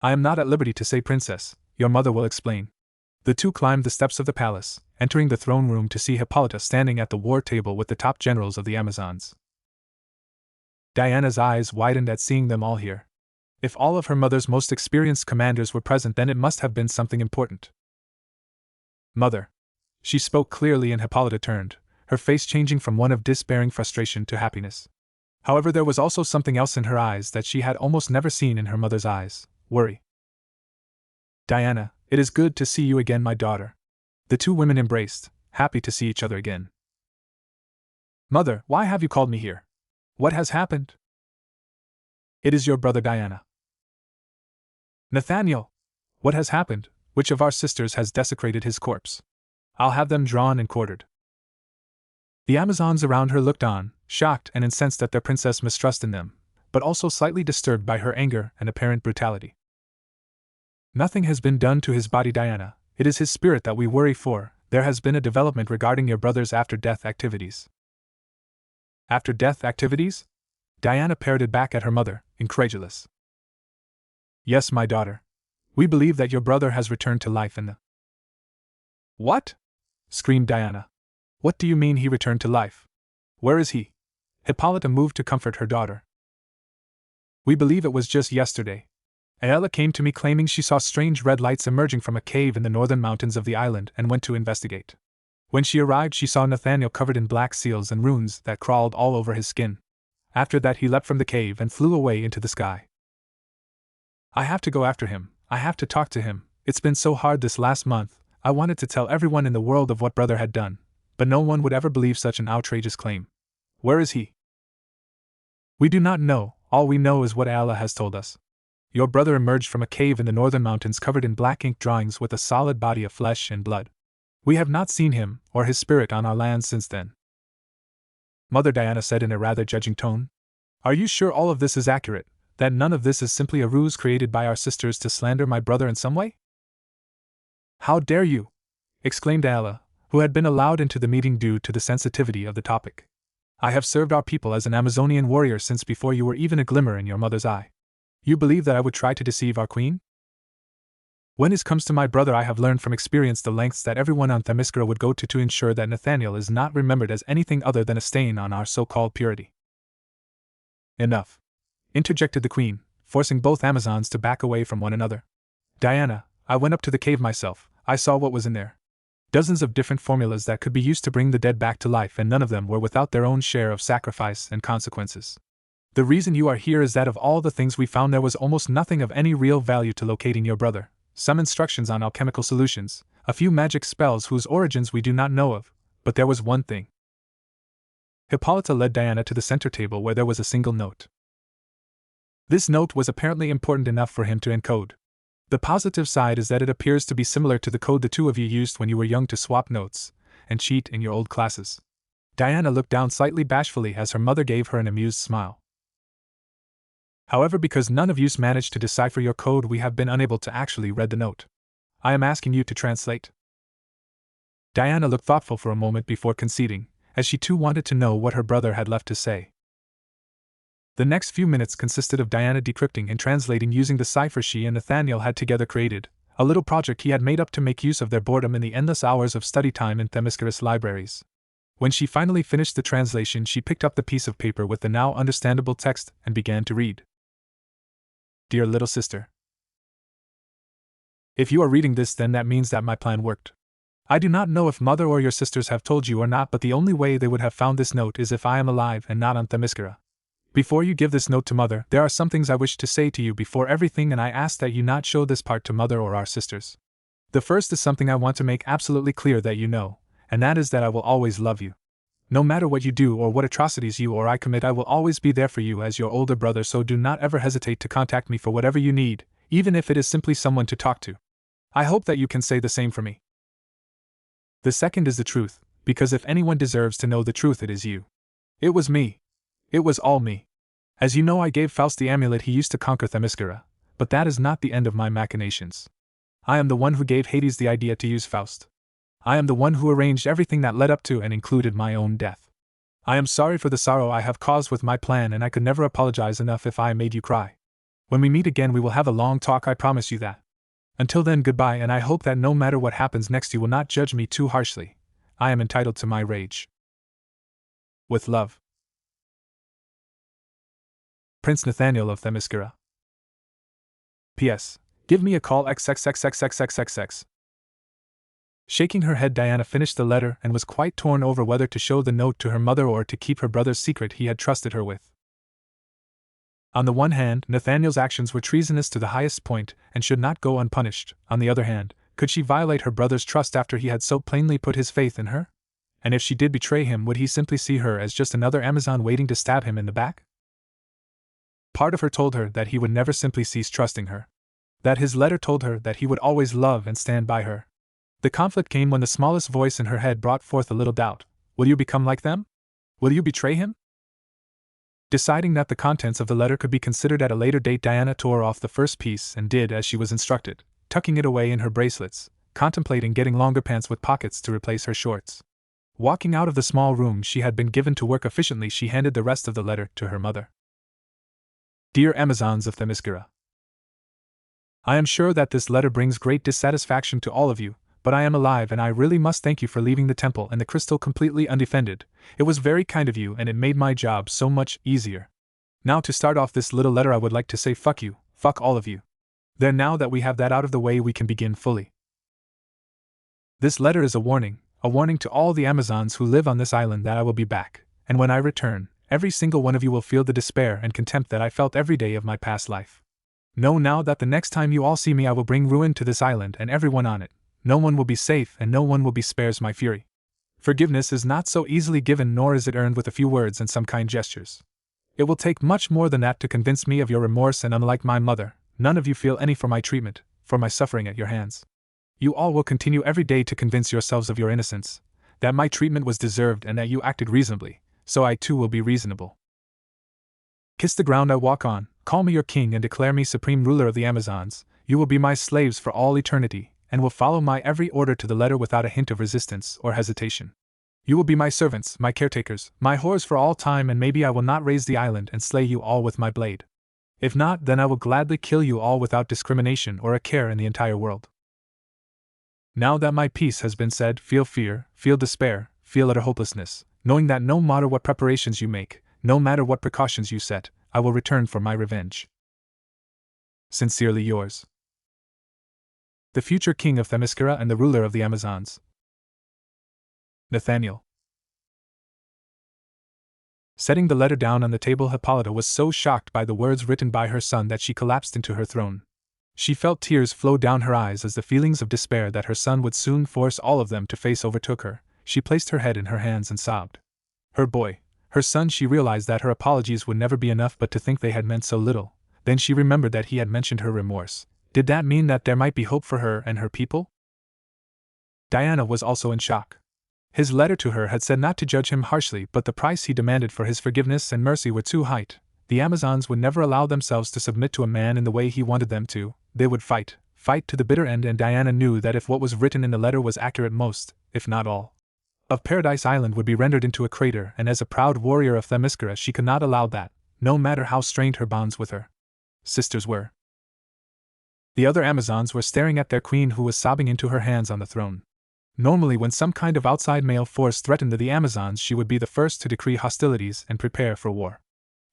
"I am not at liberty to say, Princess. Your mother will explain." The two climbed the steps of the palace, entering the throne room to see Hippolyta standing at the war table with the top generals of the Amazons. Diana's eyes widened at seeing them all here. If all of her mother's most experienced commanders were present, then it must have been something important. "Mother." She spoke clearly, and Hippolyta turned, her face changing from one of despairing frustration to happiness. However, there was also something else in her eyes that she had almost never seen in her mother's eyes: worry. "Diana, it is good to see you again, my daughter." The two women embraced, happy to see each other again. "Mother, why have you called me here? What has happened?" "It is your brother, Diana." "Nathaniel! What has happened? Which of our sisters has desecrated his corpse? I'll have them drawn and quartered." The Amazons around her looked on, shocked and incensed at their princess' mistrust in them, but also slightly disturbed by her anger and apparent brutality. "Nothing has been done to his body, Diana. It is his spirit that we worry for. There has been a development regarding your brother's after-death activities." "After-death activities?" Diana parroted back at her mother, incredulous. "Yes, my daughter. We believe that your brother has returned to life in the—" "What?" screamed Diana. "What do you mean he returned to life? Where is he?" Hippolyta moved to comfort her daughter. "We believe it was just yesterday. Ayala came to me claiming she saw strange red lights emerging from a cave in the northern mountains of the island and went to investigate. When she arrived, she saw Nathaniel covered in black seals and runes that crawled all over his skin. After that, he leapt from the cave and flew away into the sky. I have to go after him. I have to talk to him. It's been so hard this last month. I wanted to tell everyone in the world of what brother had done, but no one would ever believe such an outrageous claim. Where is he?" "We do not know. All we know is what Ayala has told us. Your brother emerged from a cave in the northern mountains covered in black ink drawings with a solid body of flesh and blood. We have not seen him, or his spirit, on our land since then." "Mother," Diana said in a rather judging tone, "are you sure all of this is accurate, that none of this is simply a ruse created by our sisters to slander my brother in some way?" "How dare you!" exclaimed Ayala, who had been allowed into the meeting due to the sensitivity of the topic. "I have served our people as an Amazonian warrior since before you were even a glimmer in your mother's eye. You believe that I would try to deceive our queen? When it comes to my brother, I have learned from experience the lengths that everyone on Themyscira would go to ensure that Nathaniel is not remembered as anything other than a stain on our so-called purity." "Enough," interjected the queen, forcing both Amazons to back away from one another. "Diana, I went up to the cave myself. I saw what was in there. Dozens of different formulas that could be used to bring the dead back to life, and none of them were without their own share of sacrifice and consequences. The reason you are here is that of all the things we found, there was almost nothing of any real value to locating your brother. Some instructions on alchemical solutions, a few magic spells whose origins we do not know of, but there was one thing." Hippolyta led Diana to the center table where there was a single note. This note was apparently important enough for him to encode. The positive side is that it appears to be similar to the code the two of you used when you were young to swap notes and cheat in your old classes. Diana looked down slightly bashfully as her mother gave her an amused smile. "However, because none of you managed to decipher your code, we have been unable to actually read the note. I am asking you to translate." Diana looked thoughtful for a moment before conceding, as she too wanted to know what her brother had left to say. The next few minutes consisted of Diana decrypting and translating using the cipher she and Nathaniel had together created, a little project he had made up to make use of their boredom in the endless hours of study time in Themyscira's libraries. When she finally finished the translation, she picked up the piece of paper with the now understandable text and began to read. Dear little sister. If you are reading this, then that means that my plan worked. I do not know if mother or your sisters have told you or not, but the only way they would have found this note is if I am alive and not on Themyscira. Before you give this note to mother, there are some things I wish to say to you before everything, and I ask that you not show this part to mother or our sisters. The first is something I want to make absolutely clear that you know, and that is that I will always love you. No matter what you do or what atrocities you or I commit, I will always be there for you as your older brother, so do not ever hesitate to contact me for whatever you need, even if it is simply someone to talk to. I hope that you can say the same for me. The second is the truth, because if anyone deserves to know the truth, it is you. It was me. It was all me. As you know, I gave Faust the amulet he used to conquer Themyscira, but that is not the end of my machinations. I am the one who gave Hades the idea to use Faust. I am the one who arranged everything that led up to and included my own death. I am sorry for the sorrow I have caused with my plan, and I could never apologize enough if I made you cry. When we meet again, we will have a long talk, I promise you that. Until then, goodbye, and I hope that no matter what happens next, you will not judge me too harshly. I am entitled to my rage. With love, Prince Nathaniel of Themyscira. P.S. Give me a call XXXXXXXX. Shaking her head, Diana finished the letter and was quite torn over whether to show the note to her mother or to keep her brother's secret he had trusted her with. On the one hand, Nathaniel's actions were treasonous to the highest point and should not go unpunished. On the other hand, could she violate her brother's trust after he had so plainly put his faith in her? And if she did betray him, would he simply see her as just another Amazon waiting to stab him in the back? Part of her told her that he would never simply cease trusting her. That his letter told her that he would always love and stand by her. The conflict came when the smallest voice in her head brought forth a little doubt. Will you become like them? Will you betray him? Deciding that the contents of the letter could be considered at a later date, Diana tore off the first piece and did as she was instructed, tucking it away in her bracelets, contemplating getting longer pants with pockets to replace her shorts. Walking out of the small room she had been given to work efficiently, she handed the rest of the letter to her mother. Dear Amazons of Themyscira. I am sure that this letter brings great dissatisfaction to all of you, but I am alive and I really must thank you for leaving the temple and the crystal completely undefended. It was very kind of you and it made my job so much easier. Now to start off this little letter, I would like to say fuck you, fuck all of you. There, now that we have that out of the way, we can begin fully. This letter is a warning to all the Amazons who live on this island that I will be back, and when I return, every single one of you will feel the despair and contempt that I felt every day of my past life. Know now that the next time you all see me, I will bring ruin to this island and everyone on it. No one will be safe and no one will be spared my fury. Forgiveness is not so easily given, nor is it earned with a few words and some kind gestures. It will take much more than that to convince me of your remorse, and unlike my mother, none of you feel any for my treatment, for my suffering at your hands. You all will continue every day to convince yourselves of your innocence, that my treatment was deserved and that you acted reasonably, so I too will be reasonable. Kiss the ground I walk on, call me your king and declare me supreme ruler of the Amazons. You will be my slaves for all eternity, and will follow my every order to the letter without a hint of resistance or hesitation. You will be my servants, my caretakers, my whores for all time, and maybe I will not raise the island and slay you all with my blade. If not, then I will gladly kill you all without discrimination or a care in the entire world. Now that my piece has been said, feel fear, feel despair, feel utter hopelessness, knowing that no matter what preparations you make, no matter what precautions you set, I will return for my revenge. Sincerely yours, the future king of Themyscira and the ruler of the Amazons, Nathaniel. Setting the letter down on the table, Hippolyta was so shocked by the words written by her son that she collapsed into her throne. She felt tears flow down her eyes as the feelings of despair that her son would soon force all of them to face overtook her. She placed her head in her hands and sobbed. Her boy, her son. She realized that her apologies would never be enough, but to think they had meant so little. Then she remembered that he had mentioned her remorse. Did that mean that there might be hope for her and her people? Diana was also in shock. His letter to her had said not to judge him harshly, but the price he demanded for his forgiveness and mercy were too high. The Amazons would never allow themselves to submit to a man in the way he wanted them to. They would fight to the bitter end, and Diana knew that if what was written in the letter was accurate, most, if not all, of Paradise Island would be rendered into a crater, and as a proud warrior of Themyscira she could not allow that, no matter how strained her bonds with her sisters were. The other Amazons were staring at their queen, who was sobbing into her hands on the throne. Normally, when some kind of outside male force threatened the Amazons, she would be the first to decree hostilities and prepare for war.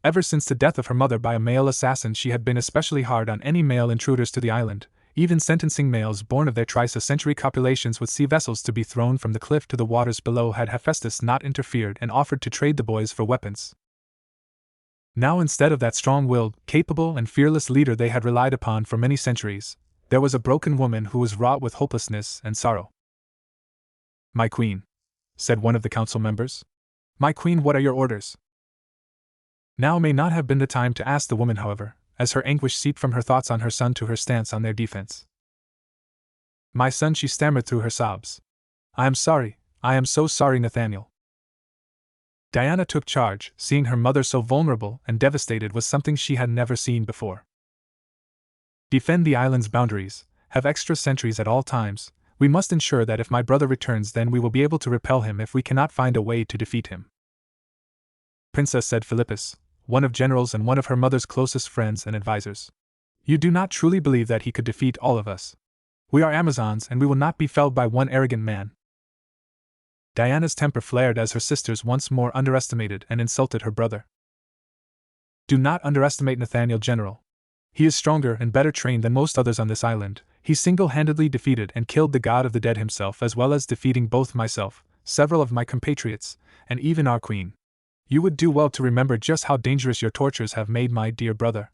Ever since the death of her mother by a male assassin, she had been especially hard on any male intruders to the island, even sentencing males born of their thrice-a-century copulations with sea vessels to be thrown from the cliff to the waters below had Hephaestus not interfered and offered to trade the boys for weapons. Now, instead of that strong-willed, capable, and fearless leader they had relied upon for many centuries, there was a broken woman who was wrought with hopelessness and sorrow. "My queen," said one of the council members. "My queen, what are your orders?" Now may not have been the time to ask the woman, however, as her anguish seeped from her thoughts on her son to her stance on their defense. "My son," she stammered through her sobs. "I am sorry, I am so sorry, Nathaniel." Diana took charge, seeing her mother so vulnerable and devastated was something she had never seen before. "Defend the island's boundaries, have extra sentries at all times. We must ensure that if my brother returns, then we will be able to repel him if we cannot find a way to defeat him." "Princess," said Philippus, one of generals and one of her mother's closest friends and advisers, "you do not truly believe that he could defeat all of us. We are Amazons, and we will not be felled by one arrogant man." Diana's temper flared as her sisters once more underestimated and insulted her brother. "Do not underestimate Nathaniel, General. He is stronger and better trained than most others on this island. He single-handedly defeated and killed the god of the dead himself, as well as defeating both myself, several of my compatriots, and even our queen. You would do well to remember just how dangerous your tortures have made my dear brother."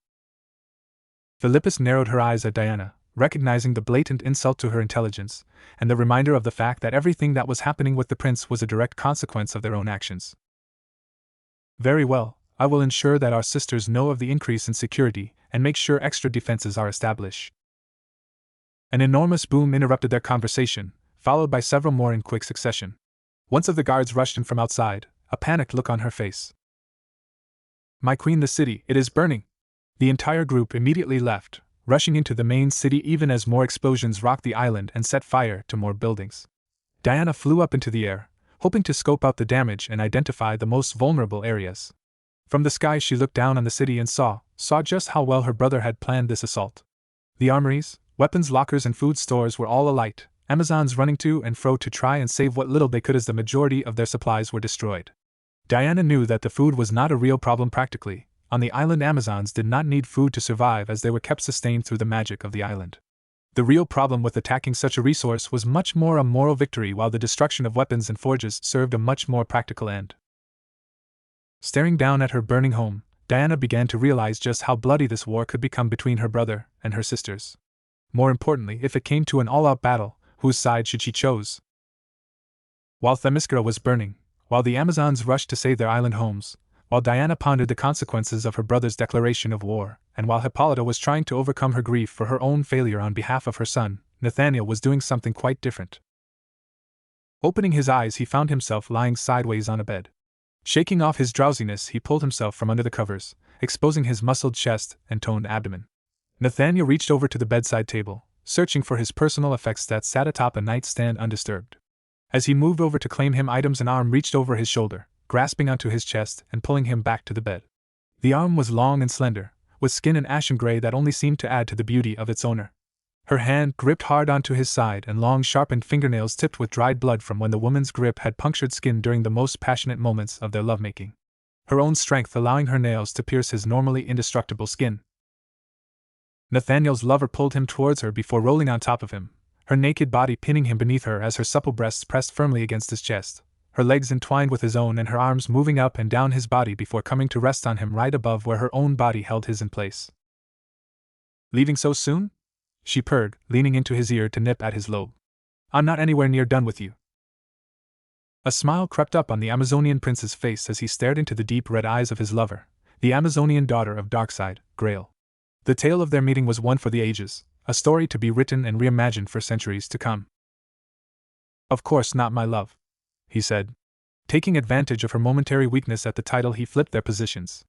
Philippus narrowed her eyes at Diana, recognizing the blatant insult to her intelligence, and the reminder of the fact that everything that was happening with the prince was a direct consequence of their own actions. "Very well, I will ensure that our sisters know of the increase in security, and make sure extra defenses are established." An enormous boom interrupted their conversation, followed by several more in quick succession. Once of the guards rushed in from outside, a panicked look on her face. "My queen, the city, it is burning!" The entire group immediately left, rushing into the main city even as more explosions rocked the island and set fire to more buildings. Diana flew up into the air, hoping to scope out the damage and identify the most vulnerable areas. From the sky she looked down on the city and saw just how well her brother had planned this assault. The armories, weapons lockers and food stores were all alight, Amazons running to and fro to try and save what little they could as the majority of their supplies were destroyed. Diana knew that the food was not a real problem practically. On the island, Amazons did not need food to survive, as they were kept sustained through the magic of the island. The real problem with attacking such a resource was much more a moral victory, while the destruction of weapons and forges served a much more practical end. Staring down at her burning home, Diana began to realize just how bloody this war could become between her brother and her sisters. More importantly, if it came to an all-out battle, whose side should she choose? While Themyscira was burning, while the Amazons rushed to save their island homes, while Diana pondered the consequences of her brother's declaration of war, and while Hippolyta was trying to overcome her grief for her own failure on behalf of her son, Nathaniel was doing something quite different. Opening his eyes, he found himself lying sideways on a bed. Shaking off his drowsiness, he pulled himself from under the covers, exposing his muscled chest and toned abdomen. Nathaniel reached over to the bedside table, searching for his personal effects that sat atop a nightstand undisturbed. As he moved over to claim him, an arm reached over his shoulder, grasping onto his chest and pulling him back to the bed. The arm was long and slender, with skin an ashen gray that only seemed to add to the beauty of its owner. Her hand gripped hard onto his side, and long sharpened fingernails tipped with dried blood from when the woman's grip had punctured skin during the most passionate moments of their lovemaking. Her own strength allowing her nails to pierce his normally indestructible skin. Nathaniel's lover pulled him towards her before rolling on top of him, her naked body pinning him beneath her as her supple breasts pressed firmly against his chest, her legs entwined with his own and her arms moving up and down his body before coming to rest on him right above where her own body held his in place. "Leaving so soon?" she purred, leaning into his ear to nip at his lobe. "I'm not anywhere near done with you." A smile crept up on the Amazonian prince's face as he stared into the deep red eyes of his lover, the Amazonian daughter of Darkside, Grail. The tale of their meeting was one for the ages, a story to be written and reimagined for centuries to come. "Of course not, my love," he said. Taking advantage of her momentary weakness at the title, he flipped their positions.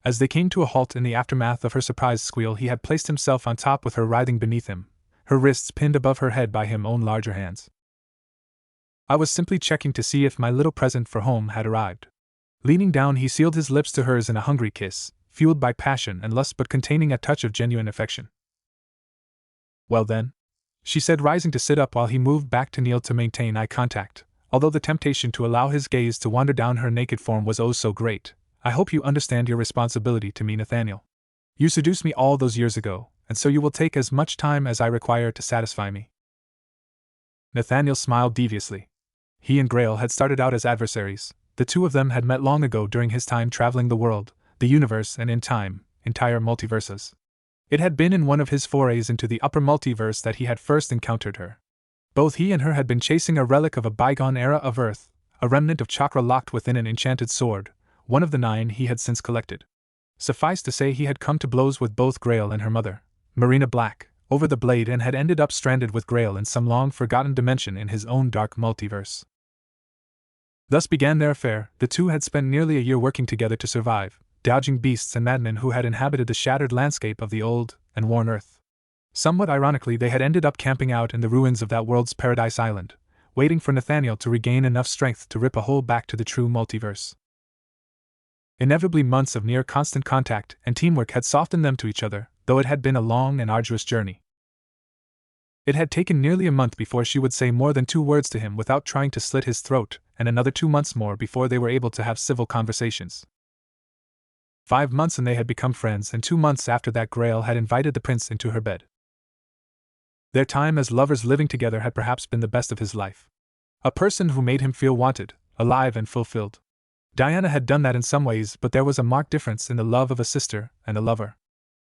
As they came to a halt in the aftermath of her surprised squeal, he had placed himself on top with her writhing beneath him, her wrists pinned above her head by his own larger hands. "I was simply checking to see if my little present for home had arrived." Leaning down, he sealed his lips to hers in a hungry kiss, fueled by passion and lust but containing a touch of genuine affection. Well then, she said, rising to sit up while he moved back to kneel to maintain eye contact, although the temptation to allow his gaze to wander down her naked form was oh so great. I hope you understand your responsibility to me, Nathaniel. You seduced me all those years ago, and so you will take as much time as I require to satisfy me. Nathaniel smiled deviously. He and Grail had started out as adversaries. The two of them had met long ago during his time traveling the world, the universe, and in time, entire multiverses. It had been in one of his forays into the upper multiverse that he had first encountered her. Both he and her had been chasing a relic of a bygone era of Earth, a remnant of chakra locked within an enchanted sword, one of the 9 he had since collected. Suffice to say, he had come to blows with both Grail and her mother, Marina Black, over the blade, and had ended up stranded with Grail in some long-forgotten dimension in his own dark multiverse. Thus began their affair. The two had spent nearly a year working together to survive, dodging beasts and madmen who had inhabited the shattered landscape of the old and worn Earth. Somewhat ironically, they had ended up camping out in the ruins of that world's Paradise Island, waiting for Nathaniel to regain enough strength to rip a hole back to the true multiverse. Inevitably, months of near constant contact and teamwork had softened them to each other, though it had been a long and arduous journey. It had taken nearly a month before she would say more than 2 words to him without trying to slit his throat, and another 2 months more before they were able to have civil conversations. 5 months and they had become friends, and 2 months after that Grail had invited the prince into her bed. Their time as lovers living together had perhaps been the best of his life. A person who made him feel wanted, alive and fulfilled. Diana had done that in some ways, but there was a marked difference in the love of a sister and a lover.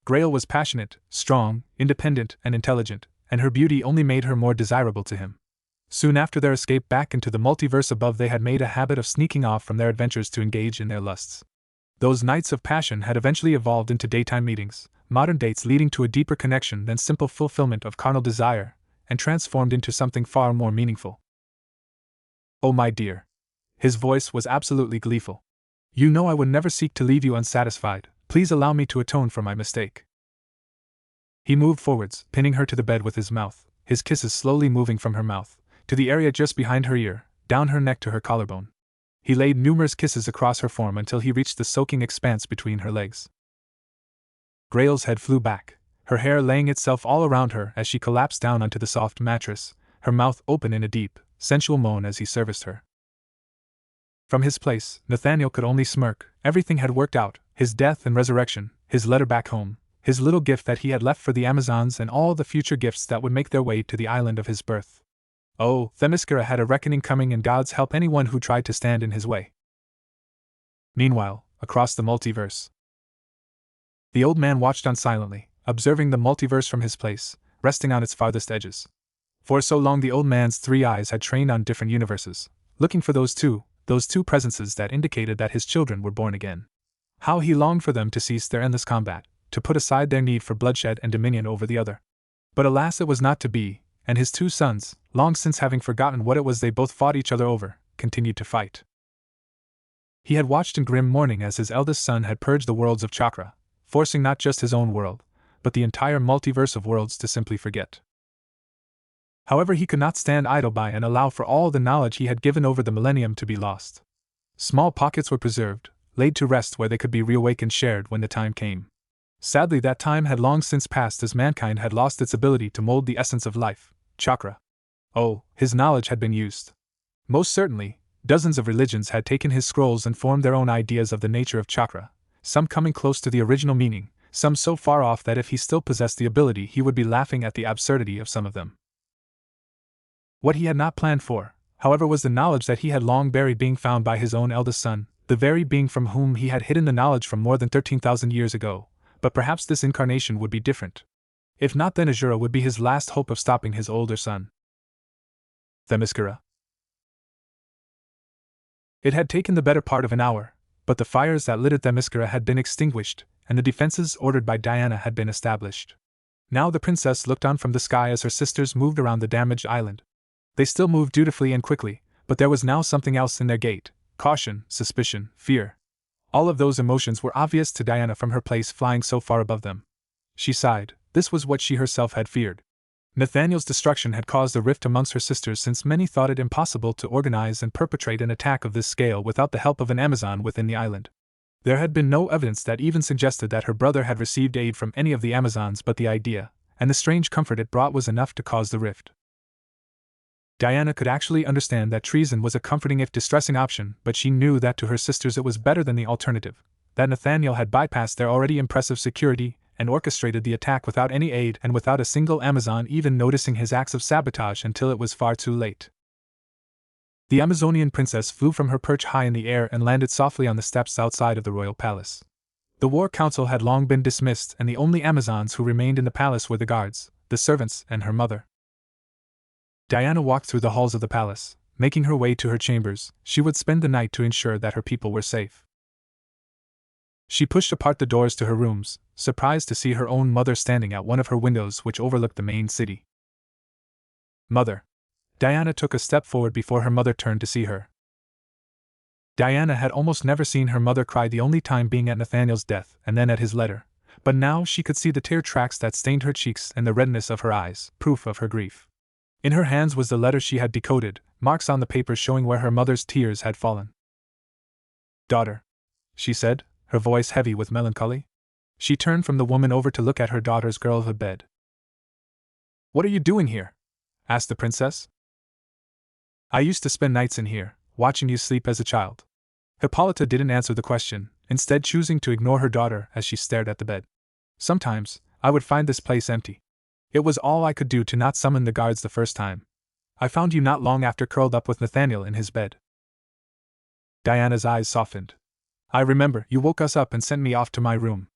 Grail was passionate, strong, independent, and intelligent, and her beauty only made her more desirable to him. Soon after their escape back into the multiverse above, they had made a habit of sneaking off from their adventures to engage in their lusts. Those nights of passion had eventually evolved into daytime meetings, modern dates leading to a deeper connection than simple fulfillment of carnal desire, and transformed into something far more meaningful. Oh, my dear. His voice was absolutely gleeful. You know I would never seek to leave you unsatisfied. Please allow me to atone for my mistake. He moved forwards, pinning her to the bed with his mouth, his kisses slowly moving from her mouth to the area just behind her ear, down her neck to her collarbone. He laid numerous kisses across her form until he reached the soaking expanse between her legs. Grail's head flew back, her hair laying itself all around her as she collapsed down onto the soft mattress, her mouth open in a deep, sensual moan as he serviced her. From his place, Nathaniel could only smirk. Everything had worked out, his death and resurrection, his letter back home, his little gift that he had left for the Amazons, and all the future gifts that would make their way to the island of his birth. Oh, Themyscira had a reckoning coming, and gods help anyone who tried to stand in his way. Meanwhile, across the multiverse, the old man watched on silently, observing the multiverse from his place, resting on its farthest edges. For so long the old man's 3 eyes had trained on different universes, looking for those two presences that indicated that his children were born again. How he longed for them to cease their endless combat, to put aside their need for bloodshed and dominion over the other. But alas, it was not to be, and his 2 sons, long since having forgotten what it was they both fought each other over, continued to fight. He had watched in grim mourning as his eldest son had purged the worlds of chakra, forcing not just his own world, but the entire multiverse of worlds to simply forget. However, he could not stand idle by and allow for all the knowledge he had given over the millennium to be lost. Small pockets were preserved, laid to rest where they could be reawakened, shared when the time came. Sadly, that time had long since passed, as mankind had lost its ability to mold the essence of life, chakra. Oh, his knowledge had been used. Most certainly, dozens of religions had taken his scrolls and formed their own ideas of the nature of chakra, some coming close to the original meaning, some so far off that if he still possessed the ability he would be laughing at the absurdity of some of them. What he had not planned for, however, was the knowledge that he had long buried being found by his own eldest son, the very being from whom he had hidden the knowledge from more than 13,000 years ago. But perhaps this incarnation would be different. If not, then Azura would be his last hope of stopping his older son. Themyscira. It had taken the better part of an hour, but the fires that lit at Themyscira had been extinguished, and the defenses ordered by Diana had been established. Now the princess looked on from the sky as her sisters moved around the damaged island. They still moved dutifully and quickly, but there was now something else in their gait: caution, suspicion, fear. All of those emotions were obvious to Diana from her place flying so far above them. She sighed. This was what she herself had feared. Nathaniel's destruction had caused a rift amongst her sisters, since many thought it impossible to organize and perpetrate an attack of this scale without the help of an Amazon within the island. There had been no evidence that even suggested that her brother had received aid from any of the Amazons, but the idea, and the strange comfort it brought was enough to cause the rift. Diana could actually understand that treason was a comforting if distressing option, but she knew that to her sisters it was better than the alternative, that Nathaniel had bypassed their already impressive security and orchestrated the attack without any aid and without a single Amazon even noticing his acts of sabotage until it was far too late. The Amazonian princess flew from her perch high in the air and landed softly on the steps outside of the royal palace. The war council had long been dismissed, and the only Amazons who remained in the palace were the guards, the servants, and her mother. Diana walked through the halls of the palace, making her way to her chambers. She would spend the night to ensure that her people were safe. She pushed apart the doors to her rooms, surprised to see her own mother standing at one of her windows which overlooked the main city. "Mother." Diana took a step forward before her mother turned to see her. Diana had almost never seen her mother cry, the only time being at Nathaniel's death and then at his letter, but now she could see the tear tracks that stained her cheeks and the redness of her eyes, proof of her grief. In her hands was the letter she had decoded, marks on the paper showing where her mother's tears had fallen. "Daughter," she said, her voice heavy with melancholy. She turned from the woman over to look at her daughter's girlhood bed. "What are you doing here?" asked the princess. "I used to spend nights in here, watching you sleep as a child." Hippolyta didn't answer the question, instead choosing to ignore her daughter as she stared at the bed. "Sometimes, I would find this place empty. It was all I could do to not summon the guards the first time. I found you not long after curled up with Nathaniel in his bed." Diana's eyes softened. "I remember, you woke us up and sent me off to my room.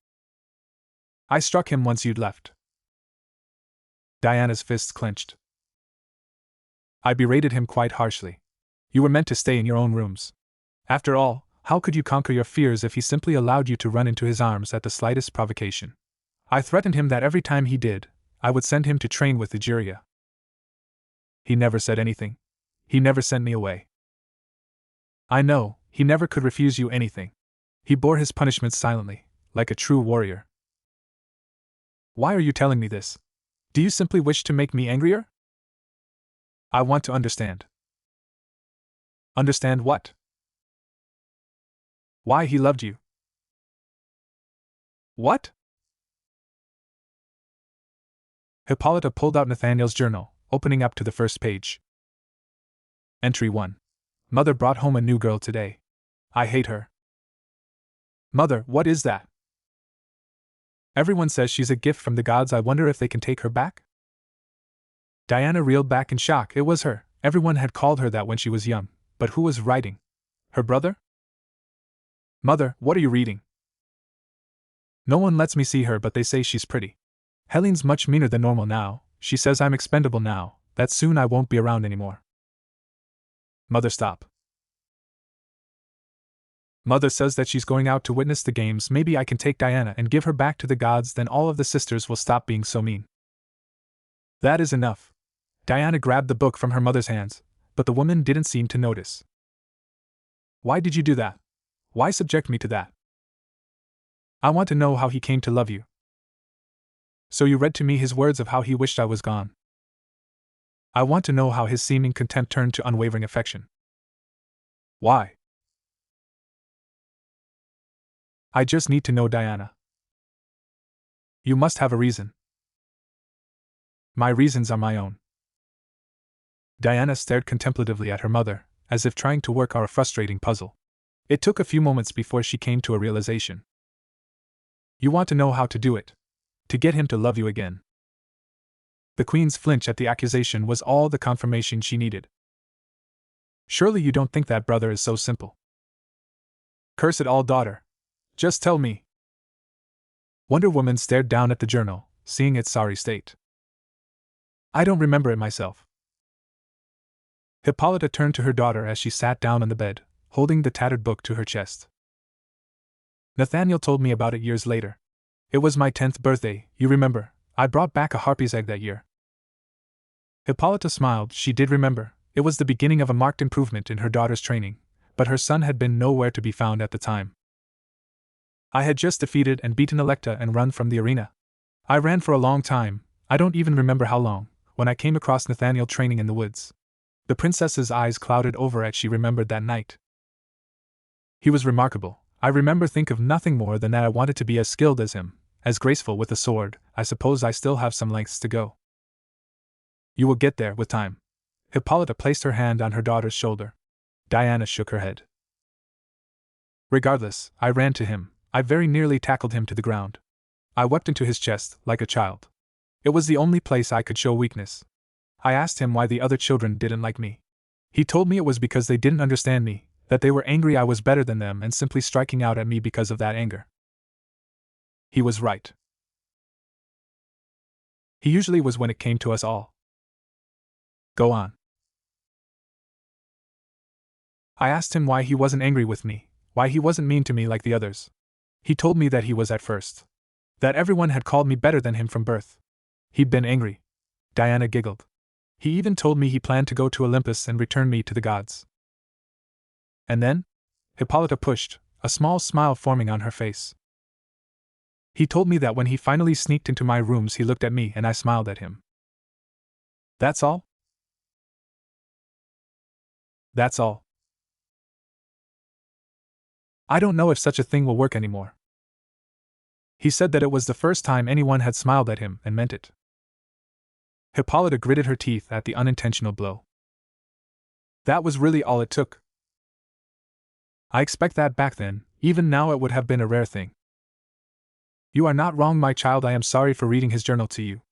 I struck him once you'd left." Diana's fists clenched. "I berated him quite harshly. You were meant to stay in your own rooms. After all, how could you conquer your fears if he simply allowed you to run into his arms at the slightest provocation? I threatened him that every time he did, I would send him to train with Egeria. He never said anything. He never sent me away. I know, he never could refuse you anything. He bore his punishments silently, like a true warrior." "Why are you telling me this? Do you simply wish to make me angrier?" "I want to understand." "Understand what?" "Why he loved you." "What?" Hippolyta pulled out Nathaniel's journal, opening up to the first page. Entry 1. Mother brought home a new girl today. I hate her. "Mother, what is that?" "Everyone says she's a gift from the gods. I wonder if they can take her back?" Diana reeled back in shock. It was her. Everyone had called her that when she was young, but who was writing? Her brother? "Mother, what are you reading?" "No one lets me see her, but they say she's pretty. Helene's much meaner than normal now. She says I'm expendable now, that soon I won't be around anymore." "Mother, stop." "Mother says that she's going out to witness the games. Maybe I can take Diana and give her back to the gods, then all of the sisters will stop being so mean." "That is enough." Diana grabbed the book from her mother's hands, but the woman didn't seem to notice. "Why did you do that? Why subject me to that?" "I want to know how he came to love you." "So you read to me his words of how he wished I was gone?" "I want to know how his seeming contempt turned to unwavering affection." "Why?" "I just need to know, Diana." "You must have a reason." "My reasons are my own." Diana stared contemplatively at her mother, as if trying to work out a frustrating puzzle. It took a few moments before she came to a realization. "You want to know how to do it? To get him to love you again?" The Queen's flinch at the accusation was all the confirmation she needed. "Surely you don't think that brother is so simple?" "Curse it all, daughter. Just tell me." Wonder Woman stared down at the journal, seeing its sorry state. "I don't remember it myself." Hippolyta turned to her daughter as she sat down on the bed, holding the tattered book to her chest. "Nathaniel told me about it years later. It was my 10th birthday, you remember. I brought back a harpy's egg that year." Hippolyta smiled. She did remember. It was the beginning of a marked improvement in her daughter's training, but her son had been nowhere to be found at the time. "I had just defeated and beaten Electa and run from the arena. I ran for a long time, I don't even remember how long, when I came across Nathaniel training in the woods." The princess's eyes clouded over as she remembered that night. "He was remarkable. I remember think of nothing more than that I wanted to be as skilled as him, as graceful with a sword. I suppose I still have some lengths to go. You will get there with time. Hippolyta placed her hand on her daughter's shoulder. Diana shook her head. Regardless, I ran to him. I very nearly tackled him to the ground. I wept into his chest, like a child. It was the only place I could show weakness. I asked him why the other children didn't like me. He told me it was because they didn't understand me, that they were angry I was better than them and simply striking out at me because of that anger. He was right. He usually was when it came to us all. Go on. I asked him why he wasn't angry with me, why he wasn't mean to me like the others. He told me that he was at first. That everyone had called me better than him from birth. He'd been angry. Diana giggled. He even told me he planned to go to Olympus and return me to the gods. And then? Hippolyta pushed, a small smile forming on her face. He told me that when he finally sneaked into my rooms he looked at me and I smiled at him. That's all? That's all. I don't know if such a thing will work anymore. He said that it was the first time anyone had smiled at him and meant it. Hippolyta gritted her teeth at the unintentional blow. That was really all it took. I expect that back then, even now it would have been a rare thing. You are not wrong, my child. I am sorry for reading his journal to you.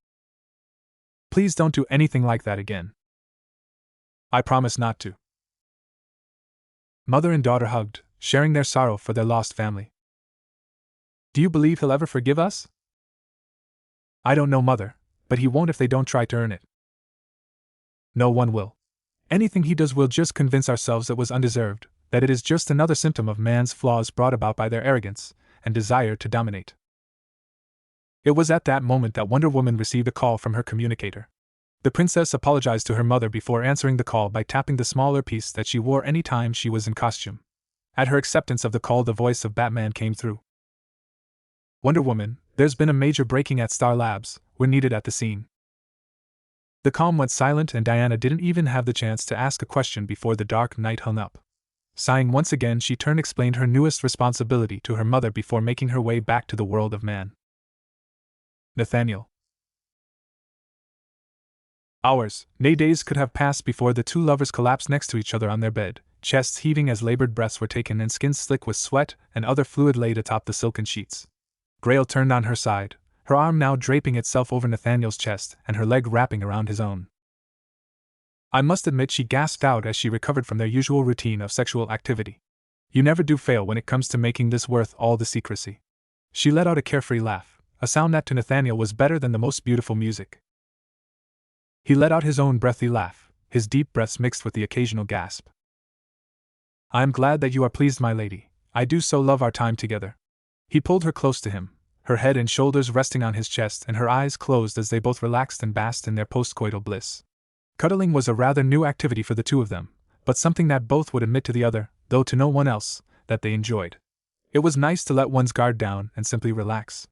Please don't do anything like that again. I promise not to. Mother and daughter hugged, sharing their sorrow for their lost family. Do you believe he'll ever forgive us? I don't know, Mother, but he won't if they don't try to earn it. No one will. Anything he does will just convince ourselves it was undeserved, that it is just another symptom of man's flaws brought about by their arrogance and desire to dominate. It was at that moment that Wonder Woman received a call from her communicator. The princess apologized to her mother before answering the call by tapping the smaller piece that she wore any time she was in costume. At her acceptance of the call, the voice of Batman came through. Wonder Woman, there's been a major breaking at Star Labs. We're needed at the scene. The comm went silent and Diana didn't even have the chance to ask a question before the Dark Knight hung up. Sighing once again, she explained her newest responsibility to her mother before making her way back to the world of man. Nathaniel. Hours, nay days could have passed before the two lovers collapsed next to each other on their bed, chests heaving as labored breaths were taken and skins slick with sweat and other fluid laid atop the silken sheets. Grail turned on her side, her arm now draping itself over Nathaniel's chest and her leg wrapping around his own. I must admit, she gasped out as she recovered from their usual routine of sexual activity. You never do fail when it comes to making this worth all the secrecy. She let out a carefree laugh, a sound that to Nathaniel was better than the most beautiful music. He let out his own breathy laugh, his deep breaths mixed with the occasional gasp. I am glad that you are pleased, my lady. I do so love our time together. He pulled her close to him, her head and shoulders resting on his chest and her eyes closed as they both relaxed and basked in their postcoital bliss. Cuddling was a rather new activity for the two of them, but something that both would admit to the other, though to no one else, that they enjoyed. It was nice to let one's guard down and simply relax.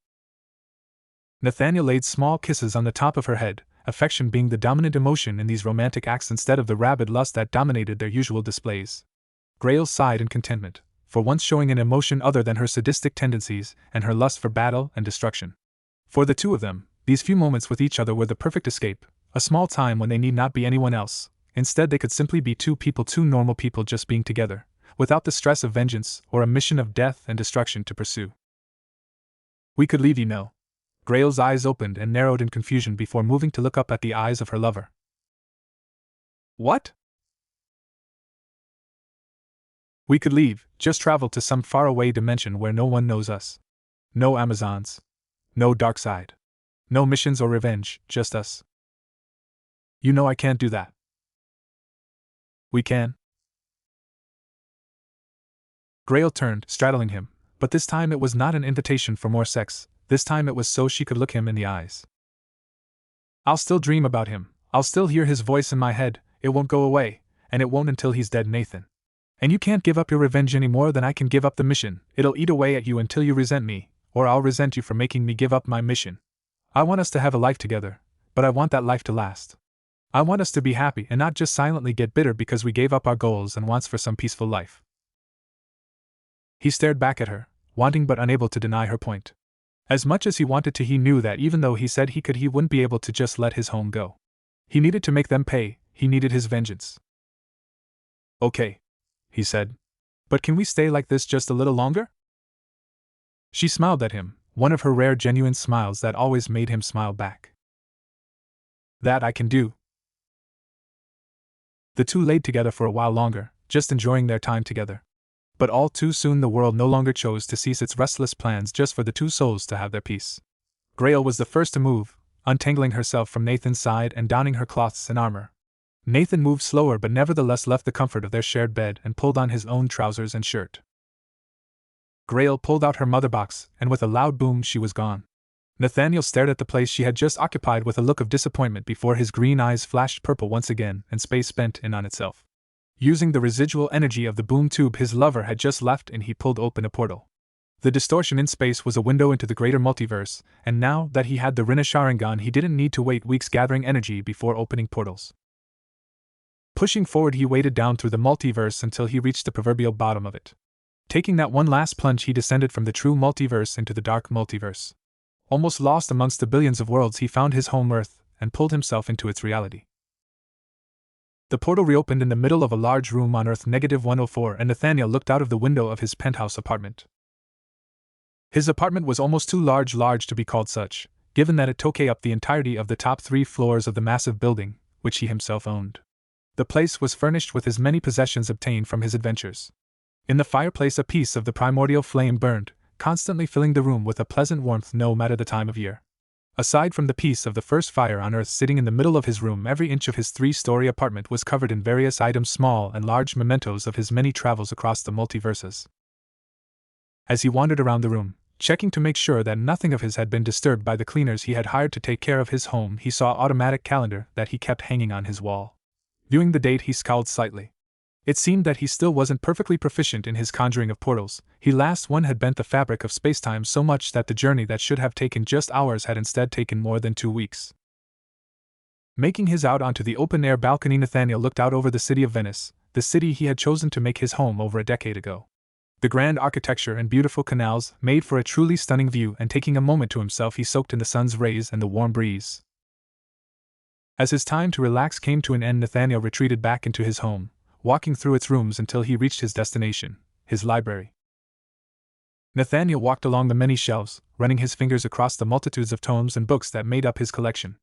Nathaniel laid small kisses on the top of her head, affection being the dominant emotion in these romantic acts instead of the rabid lust that dominated their usual displays. Grail sighed in contentment, for once showing an emotion other than her sadistic tendencies and her lust for battle and destruction. For the two of them, these few moments with each other were the perfect escape, a small time when they need not be anyone else. Instead, they could simply be two normal people just being together, without the stress of vengeance or a mission of death and destruction to pursue. We could leave, you know. Grail's eyes opened and narrowed in confusion before moving to look up at the eyes of her lover. What? We could leave, just travel to some faraway dimension where no one knows us. No Amazons. No dark side. No missions or revenge, just us. You know I can't do that. We can. Grail turned, straddling him, but this time it was not an invitation for more sex. This time it was so she could look him in the eyes. I'll still dream about him, I'll still hear his voice in my head, it won't go away, and it won't until he's dead, Nathan. And you can't give up your revenge any more than I can give up the mission. It'll eat away at you until you resent me, or I'll resent you for making me give up my mission. I want us to have a life together, but I want that life to last. I want us to be happy and not just silently get bitter because we gave up our goals and wants for some peaceful life. He stared back at her, wanting but unable to deny her point. As much as he wanted to, he knew that even though he said he could, he wouldn't be able to just let his home go. He needed to make them pay, he needed his vengeance. Okay, he said. But can we stay like this just a little longer? She smiled at him, one of her rare genuine smiles that always made him smile back. That I can do. The two laid together for a while longer, just enjoying their time together. But all too soon the world no longer chose to cease its restless plans just for the two souls to have their peace. Grail was the first to move, untangling herself from Nathan's side and donning her cloths and armor. Nathan moved slower but nevertheless left the comfort of their shared bed and pulled on his own trousers and shirt. Grail pulled out her mother box, and with a loud boom she was gone. Nathaniel stared at the place she had just occupied with a look of disappointment before his green eyes flashed purple once again and space bent in on itself. Using the residual energy of the boom tube his lover had just left, and he pulled open a portal. The distortion in space was a window into the greater multiverse, and now that he had the Rinne Sharingan, he didn't need to wait weeks gathering energy before opening portals. Pushing forward, he waded down through the multiverse until he reached the proverbial bottom of it. Taking that one last plunge, he descended from the true multiverse into the dark multiverse. Almost lost amongst the billions of worlds, he found his home Earth and pulled himself into its reality. The portal reopened in the middle of a large room on Earth -104, and Nathaniel looked out of the window of his penthouse apartment. His apartment was almost too large to be called such, given that it took up the entirety of the top 3 floors of the massive building, which he himself owned. The place was furnished with his many possessions obtained from his adventures. In the fireplace a piece of the primordial flame burned, constantly filling the room with a pleasant warmth no matter the time of year. Aside from the piece of the first fire on Earth sitting in the middle of his room, every inch of his 3-story apartment was covered in various items, small and large mementos of his many travels across the multiverses. As he wandered around the room, checking to make sure that nothing of his had been disturbed by the cleaners he had hired to take care of his home, he saw an automatic calendar that he kept hanging on his wall. Viewing the date, he scowled slightly. It seemed that he still wasn't perfectly proficient in his conjuring of portals. He last one had bent the fabric of spacetime so much that the journey that should have taken just hours had instead taken more than 2 weeks. Making his out onto the open-air balcony, Nathaniel looked out over the city of Venice, the city he had chosen to make his home over a decade ago. The grand architecture and beautiful canals made for a truly stunning view, and taking a moment to himself, he soaked in the sun's rays and the warm breeze. As his time to relax came to an end, Nathaniel retreated back into his home, walking through its rooms until he reached his destination, his library. Nathaniel walked along the many shelves, running his fingers across the multitudes of tomes and books that made up his collection.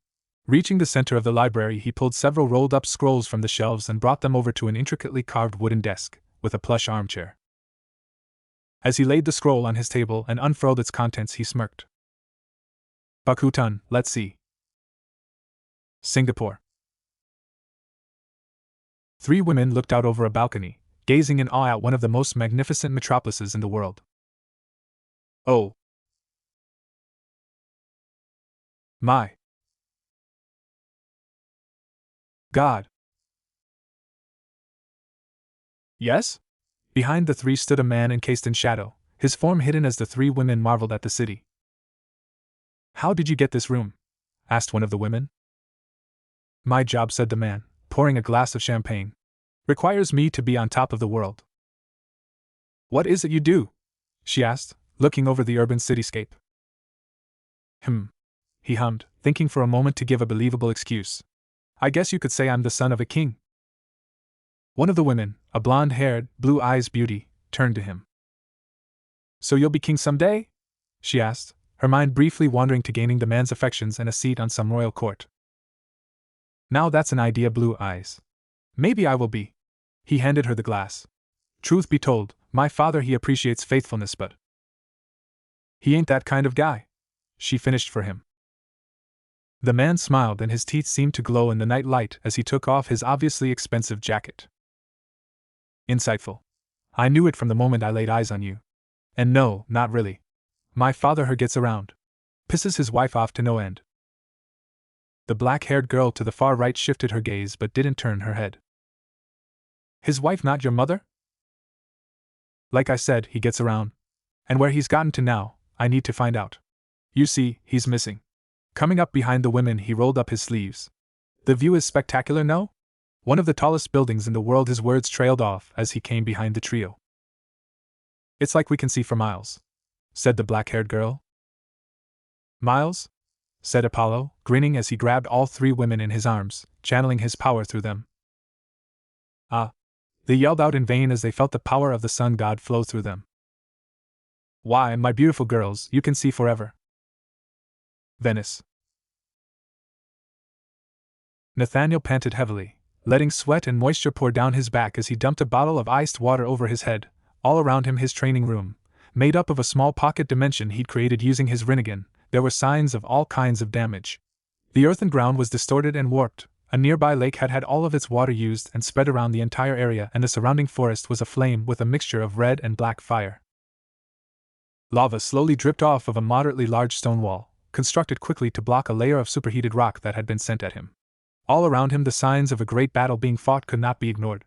Reaching the center of the library, he pulled several rolled-up scrolls from the shelves and brought them over to an intricately carved wooden desk, with a plush armchair. As he laid the scroll on his table and unfurled its contents, he smirked. Bakutan, let's see. Singapore. 3 women looked out over a balcony, gazing in awe at one of the most magnificent metropolises in the world. Oh. My. God. Yes? Behind the 3 stood a man encased in shadow, his form hidden as the 3 women marveled at the city. How did you get this room? Asked one of the women. My job, said the man, pouring a glass of champagne, requires me to be on top of the world. What is it you do? She asked, looking over the urban cityscape. He hummed, thinking for a moment to give a believable excuse. I guess you could say I'm the son of a king. One of the women, a blonde-haired, blue-eyes beauty, turned to him. So you'll be king someday? She asked, her mind briefly wandering to gaining the man's affections and a seat on some royal court. Now that's an idea, Blue Eyes. Maybe I will be. He handed her the glass. Truth be told, my father, he appreciates faithfulness, but he ain't that kind of guy. She finished for him. The man smiled, and his teeth seemed to glow in the night light as he took off his obviously expensive jacket. Insightful. I knew it from the moment I laid eyes on you. And no, not really. My father gets around. Pisses his wife off to no end. The black-haired girl to the far right shifted her gaze but didn't turn her head. His wife, not your mother? Like I said, he gets around. And where he's gotten to now, I need to find out. You see, he's missing. Coming up behind the women, he rolled up his sleeves. The view is spectacular, no? One of the tallest buildings in the world. His words trailed off as he came behind the trio. It's like we can see for miles, said the black-haired girl. Miles? Said Apollo, grinning as he grabbed all three women in his arms, channeling his power through them. Ah! They yelled out in vain as they felt the power of the sun god flow through them. Why, my beautiful girls, you can see forever. Venice. Nathaniel panted heavily, letting sweat and moisture pour down his back as he dumped a bottle of iced water over his head. All around him his training room, made up of a small pocket dimension he'd created using his Rinnegan, there were signs of all kinds of damage. The earthen ground was distorted and warped, a nearby lake had had all of its water used and spread around the entire area, and the surrounding forest was aflame with a mixture of red and black fire. Lava slowly dripped off of a moderately large stone wall, constructed quickly to block a layer of superheated rock that had been sent at him. All around him the signs of a great battle being fought could not be ignored.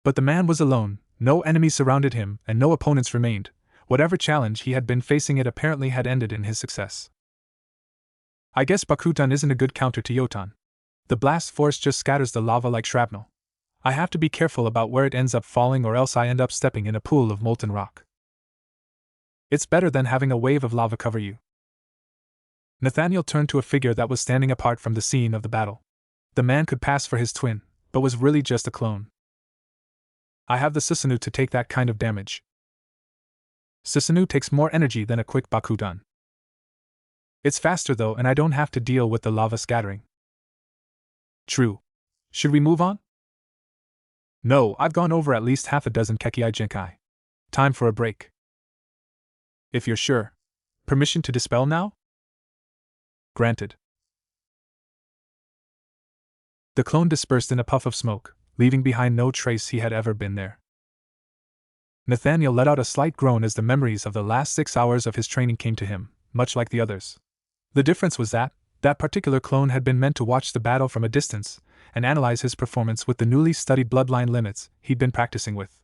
But the man was alone, no enemies surrounded him, and no opponents remained. Whatever challenge he had been facing, it apparently had ended in his success. I guess Bakutan isn't a good counter to Yotan. The blast force just scatters the lava like shrapnel. I have to be careful about where it ends up falling, or else I end up stepping in a pool of molten rock. It's better than having a wave of lava cover you. Nathaniel turned to a figure that was standing apart from the scene of the battle. The man could pass for his twin, but was really just a clone. I have the Susanoo to take that kind of damage. Susanoo takes more energy than a quick Bakutan. It's faster though, and I don't have to deal with the lava scattering. True. Should we move on? No, I've gone over at least half a dozen Kekkei Jinkai. Time for a break. If you're sure. Permission to dispel now? Granted. The clone dispersed in a puff of smoke, leaving behind no trace he had ever been there. Nathaniel let out a slight groan as the memories of the last 6 hours of his training came to him, much like the others. The difference was that particular clone had been meant to watch the battle from a distance and analyze his performance with the newly studied bloodline limits he'd been practicing with.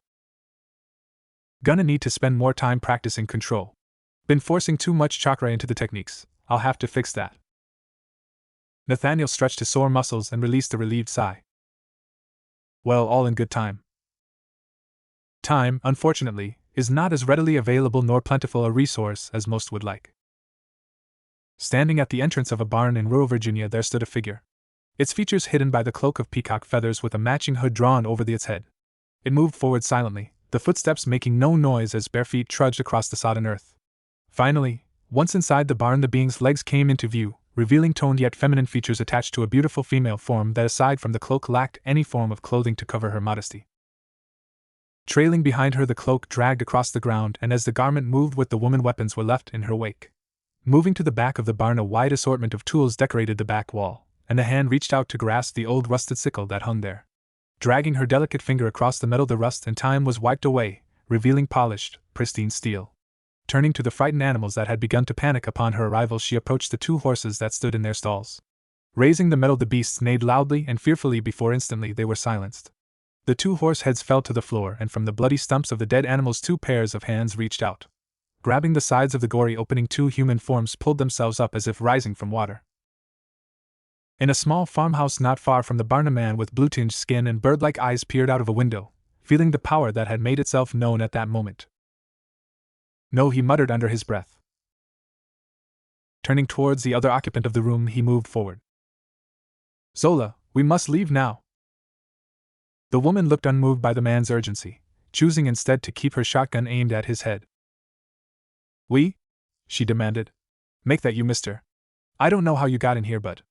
Gonna need to spend more time practicing control. Been forcing too much chakra into the techniques. I'll have to fix that. Nathaniel stretched his sore muscles and released a relieved sigh. Well, all in good time. Time, unfortunately, is not as readily available nor plentiful a resource as most would like. Standing at the entrance of a barn in rural Virginia, there stood a figure. Its features hidden by the cloak of peacock feathers with a matching hood drawn over its head. It moved forward silently, the footsteps making no noise as bare feet trudged across the sodden earth. Finally, once inside the barn, the being's legs came into view, revealing toned yet feminine features attached to a beautiful female form that, aside from the cloak, lacked any form of clothing to cover her modesty. Trailing behind her, the cloak dragged across the ground, and as the garment moved with the woman, weapons were left in her wake. Moving to the back of the barn, a wide assortment of tools decorated the back wall, and a hand reached out to grasp the old rusted sickle that hung there. Dragging her delicate finger across the metal, the rust and time was wiped away, revealing polished, pristine steel. Turning to the frightened animals that had begun to panic upon her arrival, she approached the 2 horses that stood in their stalls. Raising the metal, the beasts neighed loudly and fearfully before instantly they were silenced. The 2 horse heads fell to the floor, and from the bloody stumps of the dead animals 2 pairs of hands reached out. Grabbing the sides of the gory opening, 2 human forms pulled themselves up as if rising from water. In a small farmhouse not far from the barn, a man with blue-tinged skin and bird-like eyes peered out of a window, feeling the power that had made itself known at that moment. No, he muttered under his breath. Turning towards the other occupant of the room, he moved forward. Zola, we must leave now. The woman looked unmoved by the man's urgency, choosing instead to keep her shotgun aimed at his head. We? She demanded. Make that you, mister. I don't know how you got in here, but...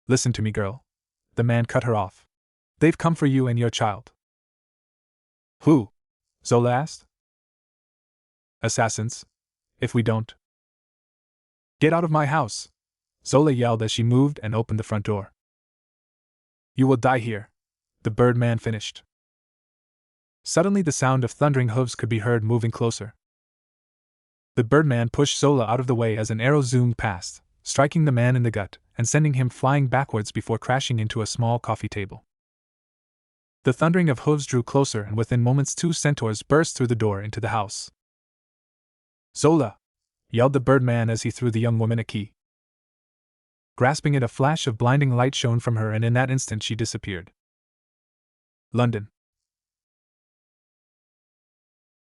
Listen to me, girl. The man cut her off. They've come for you and your child. Who? Zola asked. Assassins. If we don't... Get out of my house! Zola yelled as she moved and opened the front door. You will die here, the Birdman finished. Suddenly the sound of thundering hooves could be heard moving closer. The Birdman pushed Zola out of the way as an arrow zoomed past, striking the man in the gut and sending him flying backwards before crashing into a small coffee table. The thundering of hooves drew closer, and within moments 2 centaurs burst through the door into the house. Zola! Yelled the Birdman as he threw the young woman a key. Grasping it, a flash of blinding light shone from her, and in that instant she disappeared. London.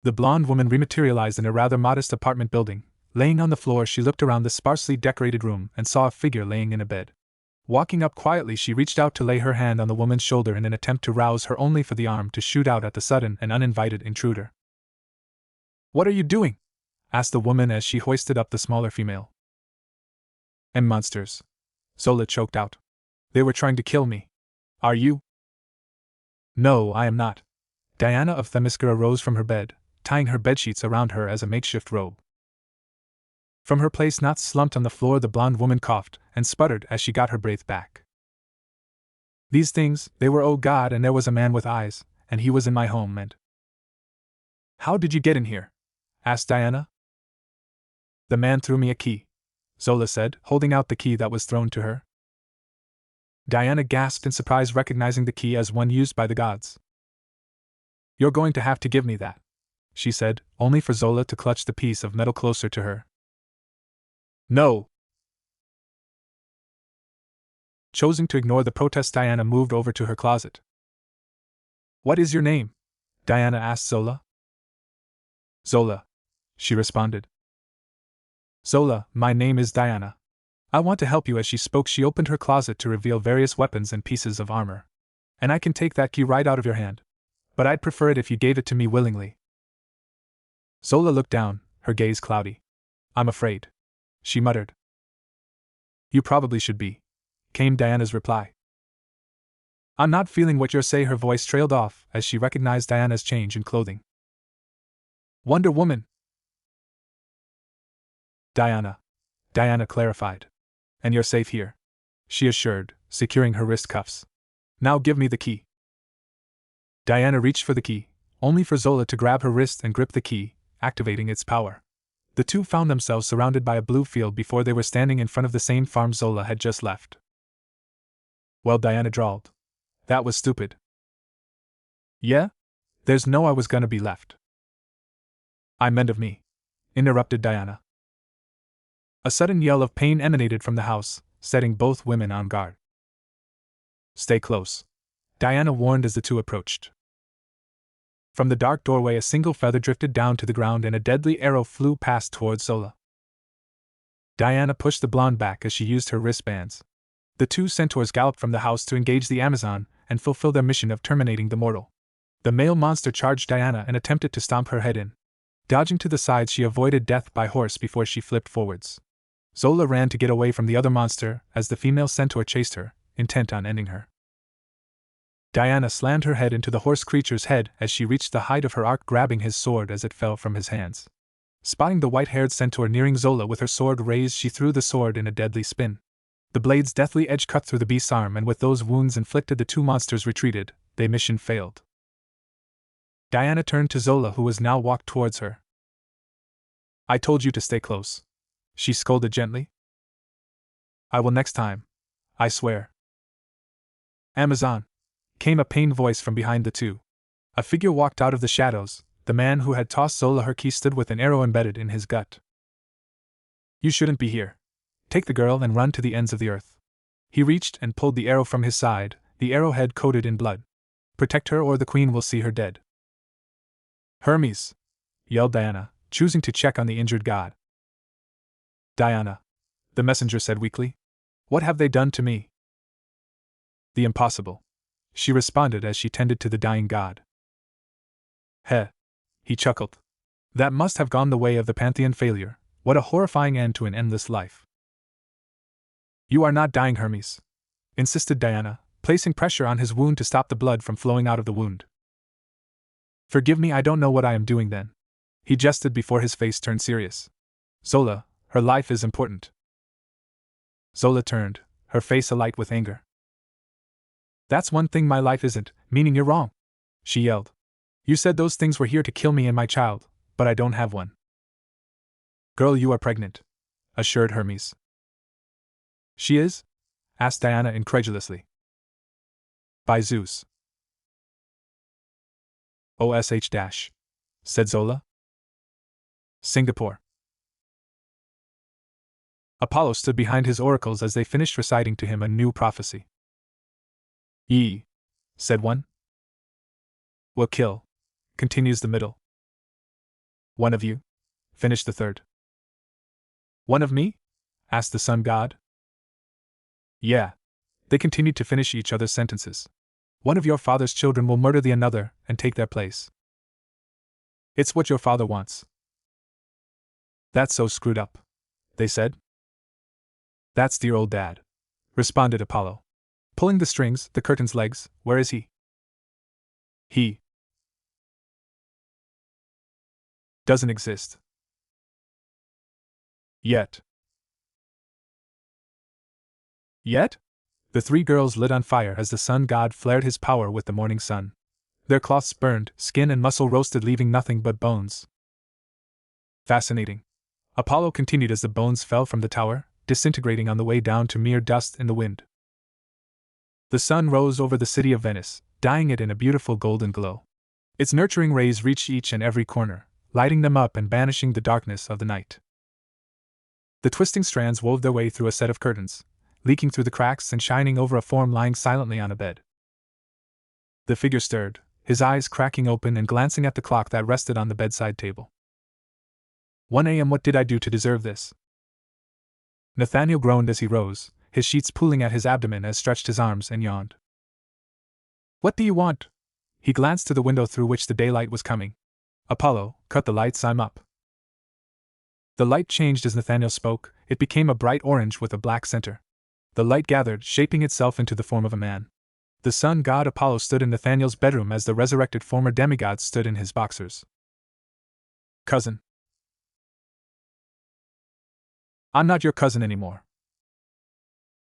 The blonde woman rematerialized in a rather modest apartment building, Laying on the floor, she looked around the sparsely decorated room and saw a figure laying in a bed. Walking up quietly, she reached out to lay her hand on the woman's shoulder in an attempt to rouse her, only for the arm to shoot out at the sudden and uninvited intruder. "What are you doing?" asked the woman as she hoisted up the smaller female. Monsters," Zola choked out. "They were trying to kill me. Are you?" "No, I am not." Diana of Themyscira rose from her bed, tying her bedsheets around her as a makeshift robe. From her place not slumped on the floor, the blonde woman coughed and sputtered as she got her breath back. "These things, they were, oh God, and there was a man with eyes, and he was in my home, and—" "How did you get in here?" asked Diana. "The man threw me a key," Zola said, holding out the key that was thrown to her. Diana gasped in surprise, recognizing the key as one used by the gods. "You're going to have to give me that," she said, only for Zola to clutch the piece of metal closer to her. "No!" Choosing to ignore the protest, Diana moved over to her closet. "What is your name?" Diana asked Zola. "Zola," she responded. "Zola, my name is Diana. I want to help you." As she spoke, she opened her closet to reveal various weapons and pieces of armor. "And I can take that key right out of your hand. But I'd prefer it if you gave it to me willingly." Zola looked down, her gaze cloudy. "I'm afraid," she muttered. "You probably should be," came Diana's reply. "I'm not feeling what you're saying." Her voice trailed off as she recognized Diana's change in clothing. "Wonder Woman!" Diana clarified. "And you're safe here," she assured, securing her wrist cuffs. "Now give me the key." Diana reached for the key, only for Zola to grab her wrist and grip the key, activating its power. The two found themselves surrounded by a blue field before they were standing in front of the same farm Zola had just left. "Well," Diana drawled, "that was stupid." "Yeah? There's no I was gonna be left." "I meant of me," interrupted Diana. A sudden yell of pain emanated from the house, setting both women on guard. "Stay close," Diana warned as the two approached. From the dark doorway, a single feather drifted down to the ground and a deadly arrow flew past towards Zola. Diana pushed the blonde back as she used her wristbands. The two centaurs galloped from the house to engage the Amazon and fulfill their mission of terminating the mortal. The male monster charged Diana and attempted to stomp her head in. Dodging to the side, she avoided death by horse before she flipped forwards. Zola ran to get away from the other monster as the female centaur chased her, intent on ending her. Diana slammed her head into the horse creature's head as she reached the height of her arc, grabbing his sword as it fell from his hands. Spotting the white-haired centaur nearing Zola with her sword raised, she threw the sword in a deadly spin. The blade's deathly edge cut through the beast's arm, and with those wounds inflicted, the two monsters retreated. Their mission failed. Diana turned to Zola, who was now walked towards her. "I told you to stay close," she scolded gently. "I will next time. I swear." "Amazon!" came a pained voice from behind the two. A figure walked out of the shadows. The man who had tossed Zola her key stood with an arrow embedded in his gut. "You shouldn't be here. Take the girl and run to the ends of the earth." He reached and pulled the arrow from his side, the arrowhead coated in blood. "Protect her or the queen will see her dead." "Hermes!" yelled Diana, choosing to check on the injured god. "Diana," the messenger said weakly. "What have they done to me?" "The impossible," she responded as she tended to the dying god. "Heh," he chuckled. "That must have gone the way of the Pantheon failure. What a horrifying end to an endless life." "You are not dying, Hermes," insisted Diana, placing pressure on his wound to stop the blood from flowing out of the wound. "Forgive me, I don't know what I am doing then," he jested before his face turned serious. "Zola, her life is important." Zola turned, her face alight with anger. "That's one thing my life isn't, meaning you're wrong," she yelled. "You said those things were here to kill me and my child, but I don't have one." "Girl, you are pregnant," assured Hermes. "She is?" asked Diana incredulously. "By Zeus." "OSH-, said Zola. "Singapore." Apollo stood behind his oracles as they finished reciting to him a new prophecy. "Ye," said one. "Will kill," continues the middle. "One of you," finished the third. One of me? Asked the sun god. Yeah. They continued to finish each other's sentences. One of your father's children will murder the another and take their place. It's what your father wants. That's so screwed up, they said. That's dear old dad, responded Apollo. Pulling the strings, the curtain's legs, where is he? He doesn't exist. Yet. Yet? The three girls lit on fire as the sun god flared his power with the morning sun. Their cloths burned, skin and muscle roasted, leaving nothing but bones. Fascinating. Apollo continued as the bones fell from the tower, disintegrating on the way down to mere dust in the wind. The sun rose over the city of Venice, dyeing it in a beautiful golden glow. Its nurturing rays reached each and every corner, lighting them up and banishing the darkness of the night. The twisting strands wove their way through a set of curtains, leaking through the cracks and shining over a form lying silently on a bed. The figure stirred, his eyes cracking open and glancing at the clock that rested on the bedside table. 1 a.m. What did I do to deserve this? Nathaniel groaned as he rose, his sheets pulling at his abdomen as stretched his arms and yawned. What do you want? He glanced to the window through which the daylight was coming. Apollo, cut the lights, I'm up. The light changed as Nathaniel spoke, it became a bright orange with a black center. The light gathered, shaping itself into the form of a man. The sun god Apollo stood in Nathaniel's bedroom as the resurrected former demigod stood in his boxers. Cousin. I'm not your cousin anymore.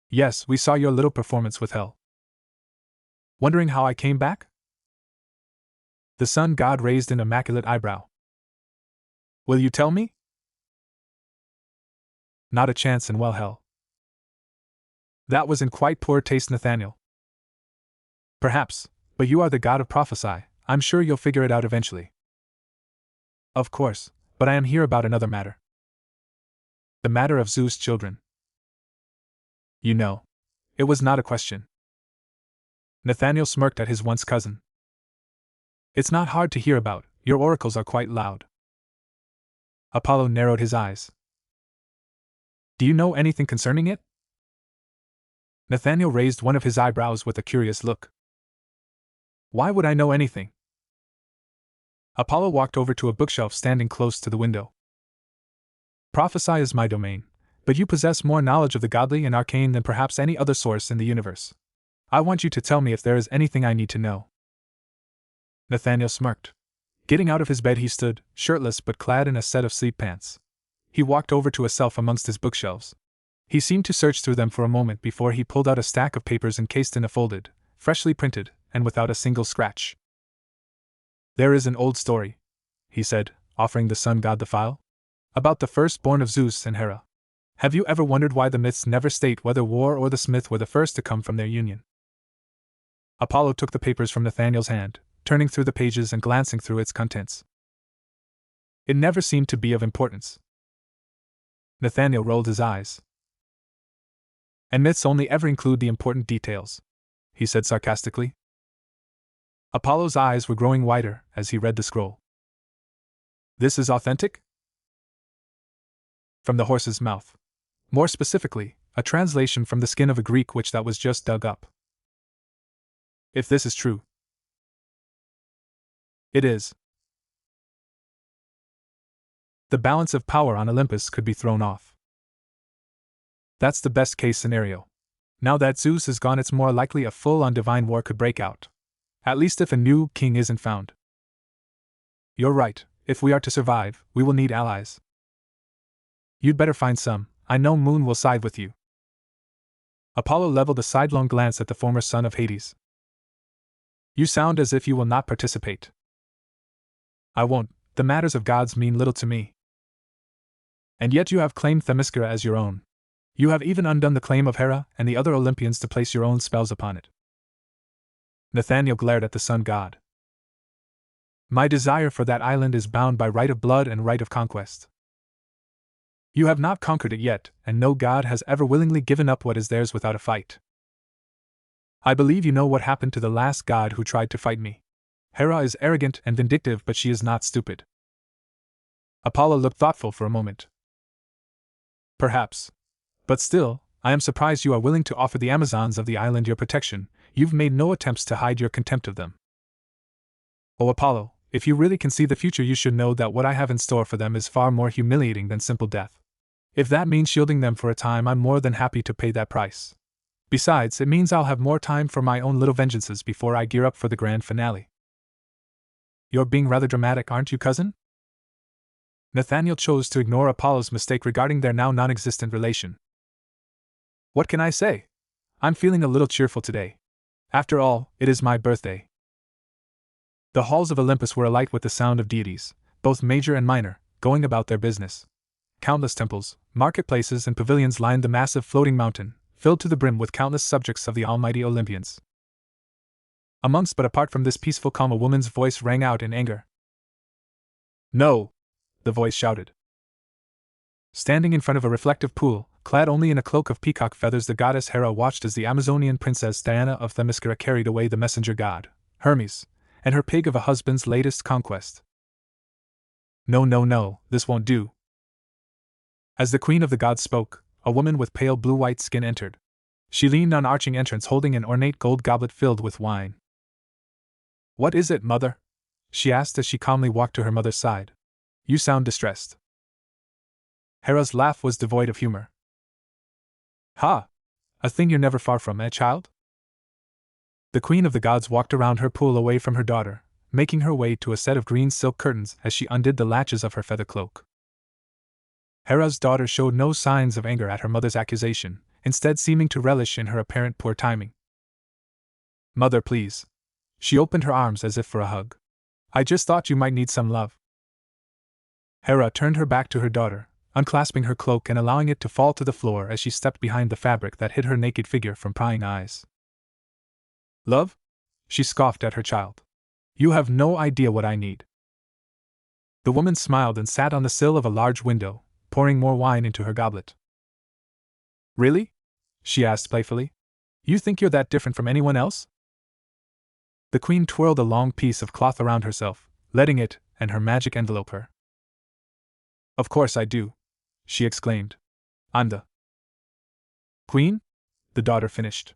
Yes, we saw your little performance with Hell. Wondering how I came back? The sun god raised an immaculate eyebrow. Will you tell me? Not a chance in Hell. That was in quite poor taste, Nathaniel. Perhaps, but you are the god of prophecy, I'm sure you'll figure it out eventually. Of course, but I am here about another matter. The matter of Zeus' children. You know. It was not a question. Nathaniel smirked at his once cousin. It's not hard to hear about, your oracles are quite loud. Apollo narrowed his eyes. Do you know anything concerning it? Nathaniel raised one of his eyebrows with a curious look. Why would I know anything? Apollo walked over to a bookshelf standing close to the window. Prophesy is my domain, but you possess more knowledge of the godly and arcane than perhaps any other source in the universe. I want you to tell me if there is anything I need to know. Nathaniel smirked. Getting out of his bed, he stood, shirtless but clad in a set of sleep pants. He walked over to a shelf amongst his bookshelves. He seemed to search through them for a moment before he pulled out a stack of papers encased in a folded, freshly printed, and without a single scratch. There is an old story, he said, offering the sun god the file, about the firstborn of Zeus and Hera. Have you ever wondered why the myths never state whether War or the Smith were the first to come from their union? Apollo took the papers from Nathaniel's hand, turning through the pages and glancing through its contents. It never seemed to be of importance. Nathaniel rolled his eyes. And myths only ever include the important details, he said sarcastically. Apollo's eyes were growing wider as he read the scroll. This is authentic? From the horse's mouth. More specifically, a translation from the skin of a Greek witch that was just dug up. If this is true. It is. The balance of power on Olympus could be thrown off. That's the best case scenario. Now that Zeus is gone, it's more likely a full-on divine war could break out. At least if a new king isn't found. You're right, if we are to survive, we will need allies. You'd better find some, I know Moon will side with you. Apollo leveled a sidelong glance at the former son of Hades. You sound as if you will not participate. I won't, the matters of gods mean little to me. And yet you have claimed Themyscira as your own. You have even undone the claim of Hera and the other Olympians to place your own spells upon it. Nathaniel glared at the sun god. My desire for that island is bound by right of blood and right of conquest. You have not conquered it yet, and no god has ever willingly given up what is theirs without a fight. I believe you know what happened to the last god who tried to fight me. Hera is arrogant and vindictive, but she is not stupid. Apollo looked thoughtful for a moment. Perhaps. But still, I am surprised you are willing to offer the Amazons of the island your protection. You've made no attempts to hide your contempt of them. Oh Apollo, if you really can see the future, you should know that what I have in store for them is far more humiliating than simple death. If that means shielding them for a time, I'm more than happy to pay that price. Besides, it means I'll have more time for my own little vengeances before I gear up for the grand finale. You're being rather dramatic, aren't you, cousin? Nathaniel chose to ignore Apollo's mistake regarding their now non-existent relation. What can I say? I'm feeling a little cheerful today. After all, it is my birthday. The halls of Olympus were alight with the sound of deities, both major and minor, going about their business. Countless temples, marketplaces, and pavilions lined the massive floating mountain, filled to the brim with countless subjects of the almighty Olympians. Amongst but apart from this peaceful calm, a woman's voice rang out in anger. No! The voice shouted. Standing in front of a reflective pool, clad only in a cloak of peacock feathers, the goddess Hera watched as the Amazonian princess Diana of Themyscira carried away the messenger god, Hermes, and her pig of a husband's latest conquest. No, no, no, this won't do. As the queen of the gods spoke, a woman with pale blue-white skin entered. She leaned on arching entrance holding an ornate gold goblet filled with wine. What is it, mother? She asked as she calmly walked to her mother's side. You sound distressed. Hera's laugh was devoid of humor. Ha! A thing you're never far from, child? The queen of the gods walked around her pool away from her daughter, making her way to a set of green silk curtains as she undid the latches of her feather cloak. Hera's daughter showed no signs of anger at her mother's accusation, instead seeming to relish in her apparent poor timing. Mother, please. She opened her arms as if for a hug. I just thought you might need some love. Hera turned her back to her daughter, unclasping her cloak and allowing it to fall to the floor as she stepped behind the fabric that hid her naked figure from prying eyes. Love? She scoffed at her child. You have no idea what I need. The woman smiled and sat on the sill of a large window, pouring more wine into her goblet. Really? She asked playfully. You think you're that different from anyone else? The queen twirled a long piece of cloth around herself, letting it and her magic envelope her. Of course I do, she exclaimed. I'm the queen? The daughter finished.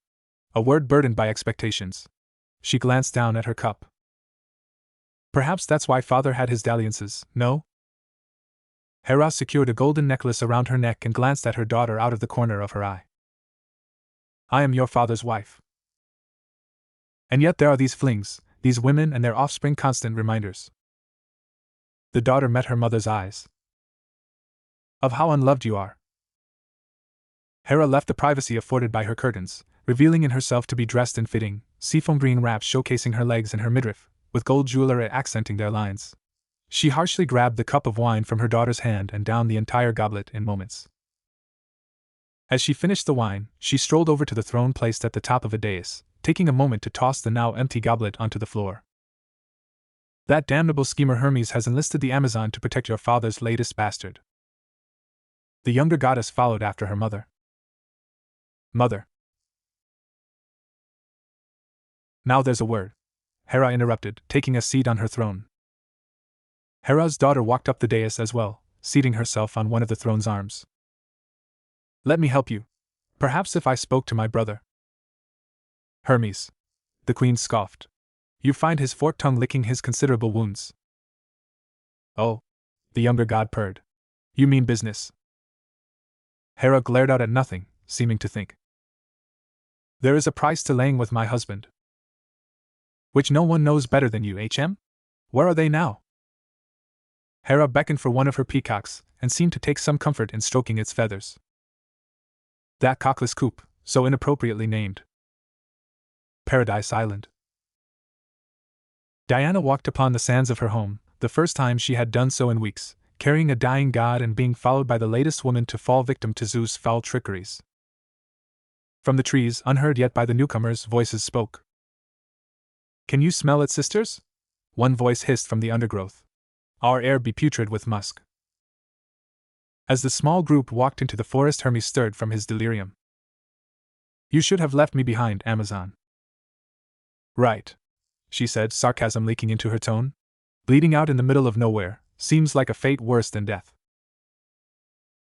A word burdened by expectations. She glanced down at her cup. Perhaps that's why father had his dalliances, no? Hera secured a golden necklace around her neck and glanced at her daughter out of the corner of her eye. I am your father's wife. And yet there are these flings, these women and their offspring, constant reminders. The daughter met her mother's eyes. Of how unloved you are. Hera left the privacy afforded by her curtains, revealing in herself to be dressed in fitting, seafoam green wraps showcasing her legs and her midriff, with gold jewelry accenting their lines. She harshly grabbed the cup of wine from her daughter's hand and downed the entire goblet in moments. As she finished the wine, she strolled over to the throne placed at the top of a dais, taking a moment to toss the now empty goblet onto the floor. That damnable schemer Hermes has enlisted the Amazon to protect your father's latest bastard. The younger goddess followed after her mother. Mother. Now there's a word, Hera interrupted, taking a seat on her throne. Hera's daughter walked up the dais as well, seating herself on one of the throne's arms. Let me help you. Perhaps if I spoke to my brother. Hermes. The queen scoffed. You find his forked tongue licking his considerable wounds. Oh. The younger god purred. You mean business. Hera glared out at nothing, seeming to think. There is a price to laying with my husband. Which no one knows better than you, HM? Where are they now? Hera beckoned for one of her peacocks, and seemed to take some comfort in stroking its feathers. That cockless coop, so inappropriately named. Paradise Island. Diana walked upon the sands of her home, the first time she had done so in weeks, carrying a dying god and being followed by the latest woman to fall victim to Zeus' foul trickeries. From the trees, unheard yet by the newcomers, voices spoke. Can you smell it, sisters? One voice hissed from the undergrowth. Our air be putrid with musk. As the small group walked into the forest, Hermes stirred from his delirium. You should have left me behind, Amazon. Right, she said, sarcasm leaking into her tone. Bleeding out in the middle of nowhere seems like a fate worse than death.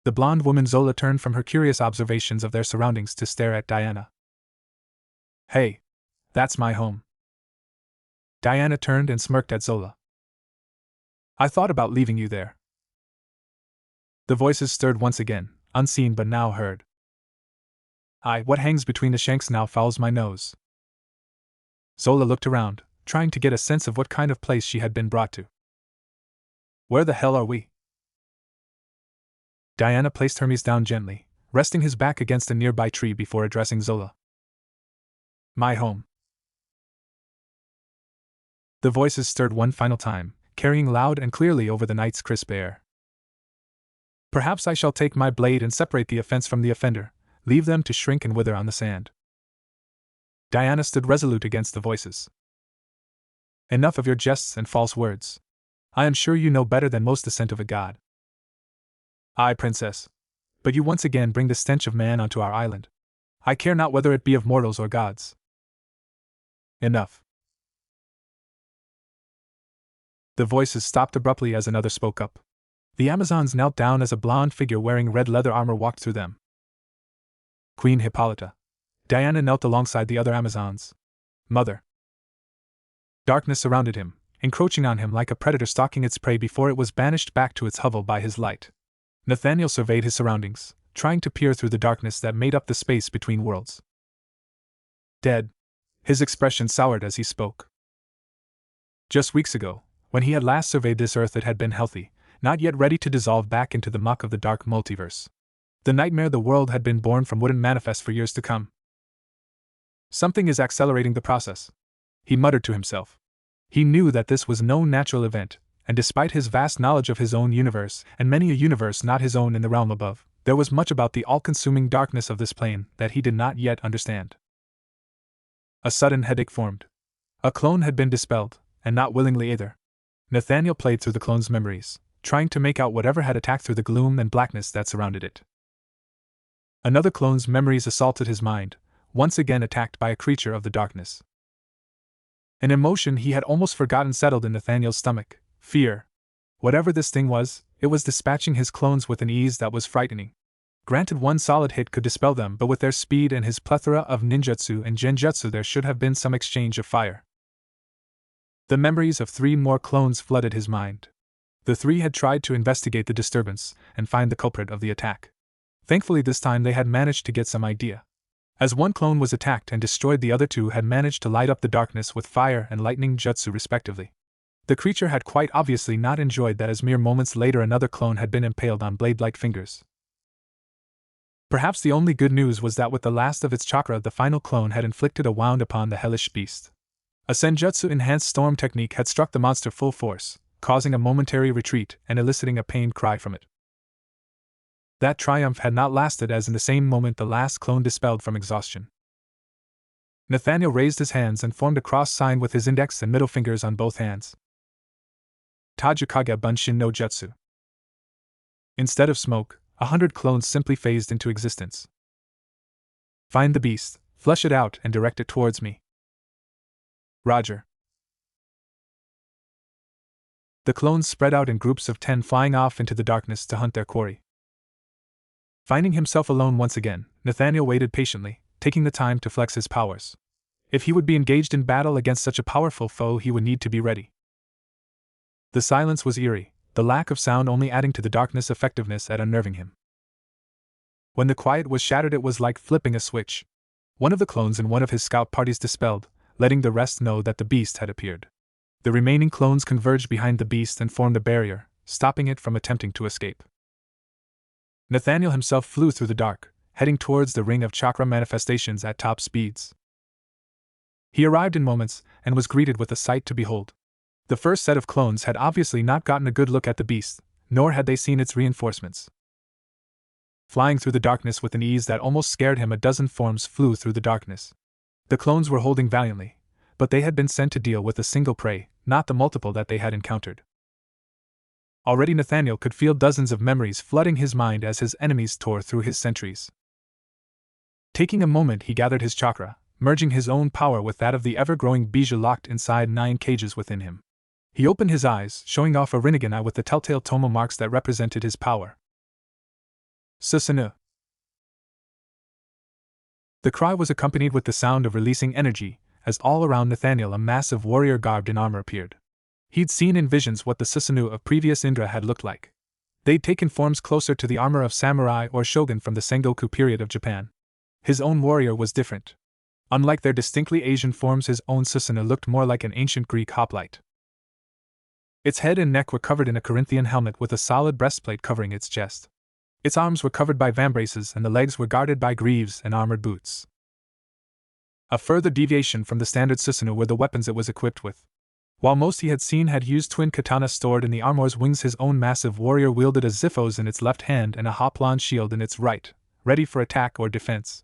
The blonde woman Zola turned from her curious observations of their surroundings to stare at Diana. Hey, that's my home. Diana turned and smirked at Zola. I thought about leaving you there. The voices stirred once again, unseen but now heard. What hangs between the shanks now fouls my nose. Zola looked around, trying to get a sense of what kind of place she had been brought to. Where the hell are we? Diana placed Hermes down gently, resting his back against a nearby tree before addressing Zola. My home. The voices stirred one final time, carrying loud and clearly over the night's crisp air. Perhaps I shall take my blade and separate the offense from the offender, leave them to shrink and wither on the sand. Diana stood resolute against the voices. Enough of your jests and false words. I am sure you know better than most the scent of a god. Aye, princess. But you once again bring the stench of man onto our island. I care not whether it be of mortals or gods. Enough. The voices stopped abruptly as another spoke up. The Amazons knelt down as a blonde figure wearing red leather armor walked through them. Queen Hippolyta. Diana knelt alongside the other Amazons. Mother. Darkness surrounded him, encroaching on him like a predator stalking its prey before it was banished back to its hovel by his light. Nathaniel surveyed his surroundings, trying to peer through the darkness that made up the space between worlds. Dead. His expression soured as he spoke. Just weeks ago, when he had last surveyed this earth, it had been healthy, not yet ready to dissolve back into the muck of the dark multiverse. The nightmare the world had been born from wouldn't manifest for years to come. Something is accelerating the process, he muttered to himself. He knew that this was no natural event, and despite his vast knowledge of his own universe, and many a universe not his own in the realm above, there was much about the all-consuming darkness of this plane that he did not yet understand. A sudden headache formed. A clone had been dispelled, and not willingly either. Nathaniel played through the clone's memories, trying to make out whatever had attacked through the gloom and blackness that surrounded it. Another clone's memories assaulted his mind, once again attacked by a creature of the darkness. An emotion he had almost forgotten settled in Nathaniel's stomach: fear. Whatever this thing was, it was dispatching his clones with an ease that was frightening. Granted, one solid hit could dispel them, but with their speed and his plethora of ninjutsu and genjutsu, there should have been some exchange of fire. The memories of 3 more clones flooded his mind. The 3 had tried to investigate the disturbance and find the culprit of the attack. Thankfully, this time they had managed to get some idea. As one clone was attacked and destroyed, the other 2 had managed to light up the darkness with fire and lightning jutsu respectively. The creature had quite obviously not enjoyed that, as mere moments later another clone had been impaled on blade-like fingers. Perhaps the only good news was that with the last of its chakra, the final clone had inflicted a wound upon the hellish beast. A senjutsu-enhanced storm technique had struck the monster full force, causing a momentary retreat and eliciting a pained cry from it. That triumph had not lasted, as in the same moment the last clone dispelled from exhaustion. Nathaniel raised his hands and formed a cross sign with his index and middle fingers on both hands. Tajikage Bunshin no Jutsu. Instead of smoke, 100 clones simply phased into existence. Find the beast, flush it out, and direct it towards me. Roger. The clones spread out in groups of 10, flying off into the darkness to hunt their quarry. Finding himself alone once again, Nathaniel waited patiently, taking the time to flex his powers. If he would be engaged in battle against such a powerful foe, he would need to be ready. The silence was eerie, the lack of sound only adding to the darkness' effectiveness at unnerving him. When the quiet was shattered, it was like flipping a switch. One of the clones in one of his scout parties dispelled, letting the rest know that the beast had appeared. The remaining clones converged behind the beast and formed a barrier, stopping it from attempting to escape. Nathaniel himself flew through the dark, heading towards the ring of chakra manifestations at top speeds. He arrived in moments, and was greeted with a sight to behold. The first set of clones had obviously not gotten a good look at the beast, nor had they seen its reinforcements. Flying through the darkness with an ease that almost scared him, a dozen forms flew through the darkness. The clones were holding valiantly, but they had been sent to deal with a single prey, not the multiple that they had encountered. Already Nathaniel could feel dozens of memories flooding his mind as his enemies tore through his sentries. Taking a moment, he gathered his chakra, merging his own power with that of the ever-growing Bijou locked inside 9 cages within him. He opened his eyes, showing off a Rinnegan eye with the telltale tomo marks that represented his power. Susanoo. The cry was accompanied with the sound of releasing energy, as all around Nathaniel a massive warrior garbed in armor appeared. He'd seen in visions what the Susanoo of previous Indra had looked like. They'd taken forms closer to the armor of samurai or shogun from the Sengoku period of Japan. His own warrior was different. Unlike their distinctly Asian forms, his own Susanoo looked more like an ancient Greek hoplite. Its head and neck were covered in a Corinthian helmet with a solid breastplate covering its chest. Its arms were covered by vambraces and the legs were guarded by greaves and armored boots. A further deviation from the standard Susanoo were the weapons it was equipped with. While most he had seen had used twin katanas stored in the armor's wings, his own massive warrior wielded a ziphos in its left hand and a hoplon shield in its right, ready for attack or defense.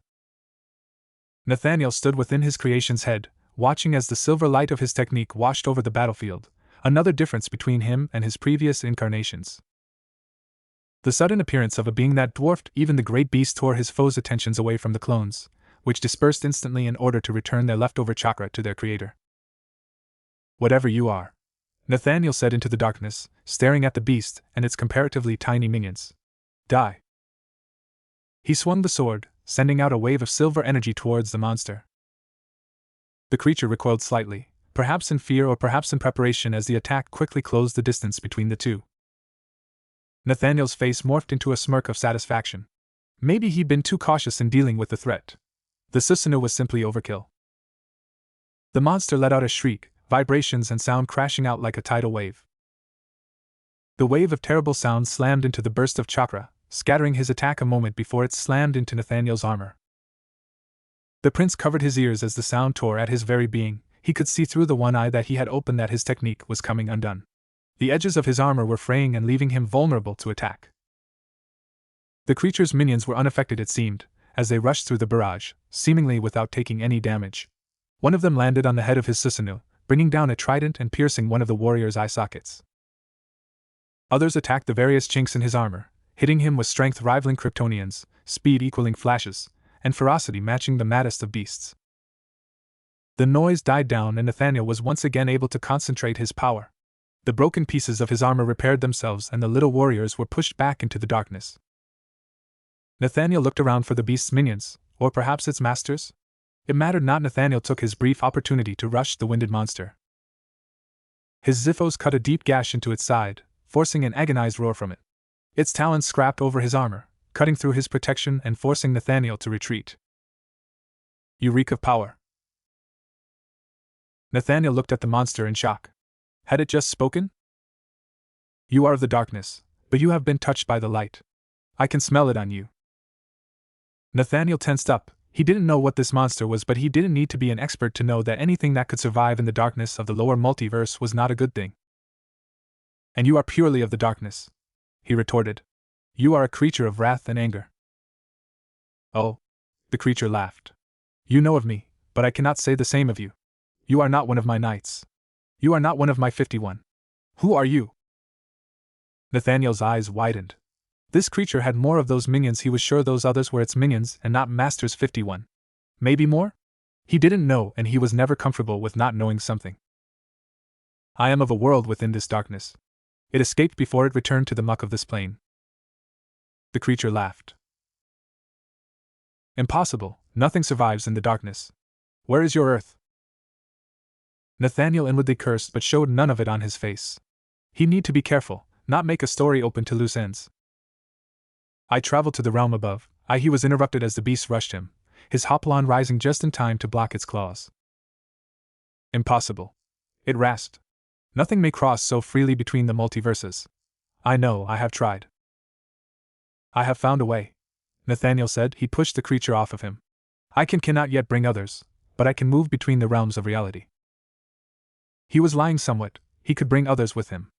Nathaniel stood within his creation's head, watching as the silver light of his technique washed over the battlefield, another difference between him and his previous incarnations. The sudden appearance of a being that dwarfed even the great beast tore his foes' attentions away from the clones, which dispersed instantly in order to return their leftover chakra to their creator. Whatever you are, Nathaniel said into the darkness, staring at the beast and its comparatively tiny minions. Die. He swung the sword, sending out a wave of silver energy towards the monster. The creature recoiled slightly, perhaps in fear or perhaps in preparation, as the attack quickly closed the distance between the two. Nathaniel's face morphed into a smirk of satisfaction. Maybe he'd been too cautious in dealing with the threat. The Susanoo was simply overkill. The monster let out a shriek, vibrations and sound crashing out like a tidal wave. The wave of terrible sound slammed into the burst of chakra, scattering his attack a moment before it slammed into Nathaniel's armor. The prince covered his ears as the sound tore at his very being. He could see through the one eye that he had opened that his technique was coming undone. The edges of his armor were fraying and leaving him vulnerable to attack. The creature's minions were unaffected, it seemed, as they rushed through the barrage, seemingly without taking any damage. One of them landed on the head of his Susanoo, bringing down a trident and piercing one of the warrior's eye sockets. Others attacked the various chinks in his armor, hitting him with strength rivaling Kryptonians, speed equaling Flash's, and ferocity matching the maddest of beasts. The noise died down and Nathaniel was once again able to concentrate his power. The broken pieces of his armor repaired themselves and the little warriors were pushed back into the darkness. Nathaniel looked around for the beast's minions, or perhaps its masters? It mattered not. Nathaniel took his brief opportunity to rush the winded monster. His ziphos cut a deep gash into its side, forcing an agonized roar from it. Its talons scrapped over his armor, cutting through his protection and forcing Nathaniel to retreat. You reek of power. Nathaniel looked at the monster in shock. Had it just spoken? You are of the darkness, but you have been touched by the light. I can smell it on you. Nathaniel tensed up. He didn't know what this monster was, but he didn't need to be an expert to know that anything that could survive in the darkness of the lower multiverse was not a good thing. And you are purely of the darkness, he retorted. You are a creature of wrath and anger. Oh, the creature laughed. You know of me, but I cannot say the same of you. You are not one of my knights. You are not one of my 51. Who are you? Nathaniel's eyes widened. This creature had more of those minions. He was sure those others were its minions and not Master's 51. Maybe more? He didn't know, and he was never comfortable with not knowing something. I am of a world within this darkness. It escaped before it returned to the muck of this plane. The creature laughed. Impossible, nothing survives in the darkness. Where is your earth? Nathaniel inwardly cursed but showed none of it on his face. He'd need to be careful, not make a story open to loose ends. I traveled to the realm above. He was interrupted as the beast rushed him, his hoplon rising just in time to block its claws. Impossible. It rasped. Nothing may cross so freely between the multiverses. I know, I have tried. I have found a way, Nathaniel said. He pushed the creature off of him. I cannot yet bring others, but I can move between the realms of reality. He was lying somewhat. He could bring others with him.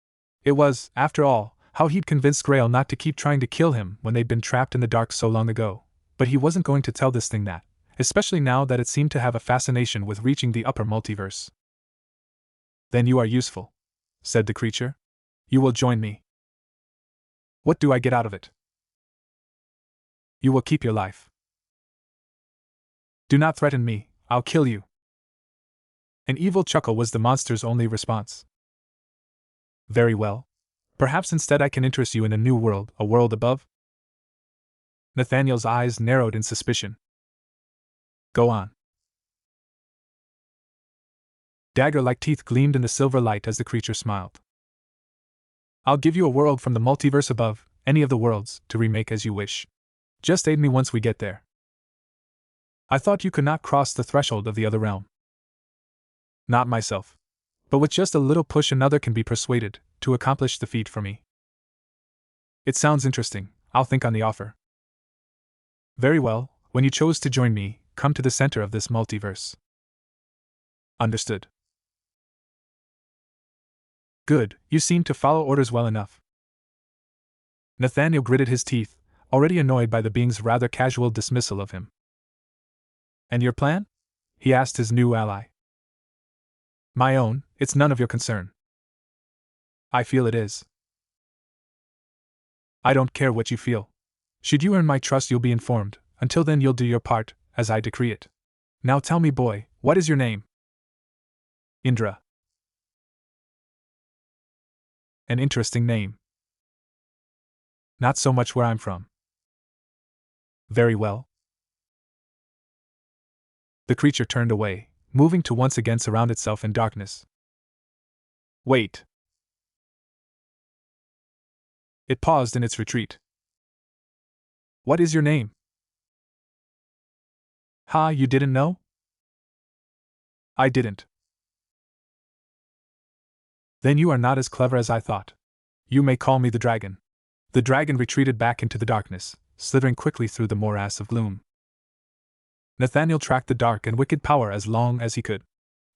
It was, after all, how he'd convinced Grail not to keep trying to kill him when they'd been trapped in the dark so long ago. But he wasn't going to tell this thing that, especially now that it seemed to have a fascination with reaching the upper multiverse. Then you are useful, said the creature. You will join me. What do I get out of it? You will keep your life. Do not threaten me, I'll kill you. An evil chuckle was the monster's only response. Very well. Perhaps instead I can interest you in a new world, a world above? Nathaniel's eyes narrowed in suspicion. Go on. Dagger-like teeth gleamed in the silver light as the creature smiled. I'll give you a world from the multiverse above, any of the worlds, to remake as you wish. Just aid me once we get there. I thought you could not cross the threshold of the other realm. Not myself. But with just a little push another can be persuaded to accomplish the feat for me. It sounds interesting, I'll think on the offer. Very well, when you chose to join me, come to the center of this multiverse. Understood. Good, you seem to follow orders well enough. Nathaniel gritted his teeth, already annoyed by the being's rather casual dismissal of him. And your plan? He asked his new ally. My own, it's none of your concern. I feel it is. I don't care what you feel. Should you earn my trust, you'll be informed. Until then, you'll do your part, as I decree it. Now tell me, boy, what is your name? Indra. An interesting name. Not so much where I'm from. Very well. The creature turned away, moving to once again surround itself in darkness. Wait. It paused in its retreat. What is your name? Ha, you didn't know? I didn't. Then you are not as clever as I thought. You may call me the dragon. The dragon retreated back into the darkness, slithering quickly through the morass of gloom. Nathaniel tracked the dark and wicked power as long as he could.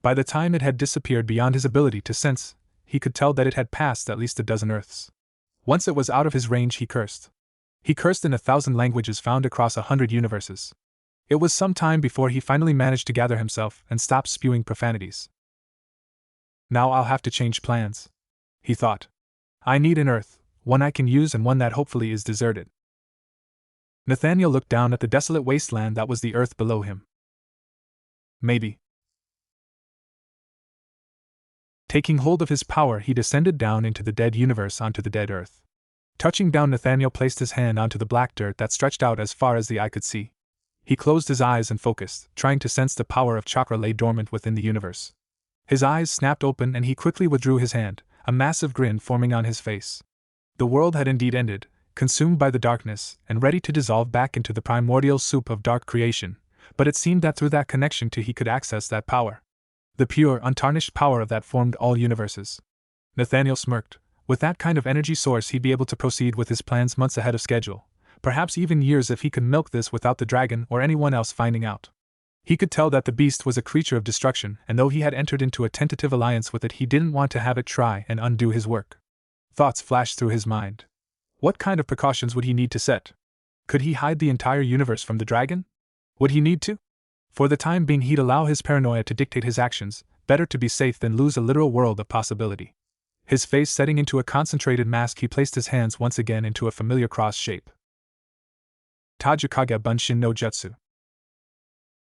By the time it had disappeared beyond his ability to sense, he could tell that it had passed at least a dozen Earths. Once it was out of his range, he cursed. He cursed in 1,000 languages found across 100 universes. It was some time before he finally managed to gather himself and stop spewing profanities. Now I'll have to change plans, he thought. I need an Earth, one I can use and one that hopefully is deserted. Nathaniel looked down at the desolate wasteland that was the Earth below him. Maybe. Taking hold of his power, he descended down into the dead universe onto the dead Earth. Touching down, Nathaniel placed his hand onto the black dirt that stretched out as far as the eye could see. He closed his eyes and focused, trying to sense the power of chakra lay dormant within the universe. His eyes snapped open and he quickly withdrew his hand, a massive grin forming on his face. The world had indeed ended, consumed by the darkness, and ready to dissolve back into the primordial soup of dark creation, but it seemed that through that connection he could access that power. The pure, untarnished power of that formed all universes. Nathaniel smirked. With that kind of energy source, he'd be able to proceed with his plans months ahead of schedule, perhaps even years if he could milk this without the dragon or anyone else finding out. He could tell that the beast was a creature of destruction, and though he had entered into a tentative alliance with it, he didn't want to have it try and undo his work. Thoughts flashed through his mind. What kind of precautions would he need to set? Could he hide the entire universe from the dragon? Would he need to? For the time being, he'd allow his paranoia to dictate his actions. Better to be safe than lose a literal world of possibility. His face setting into a concentrated mask, he placed his hands once again into a familiar cross shape. Tajikage Bunshin no Jutsu.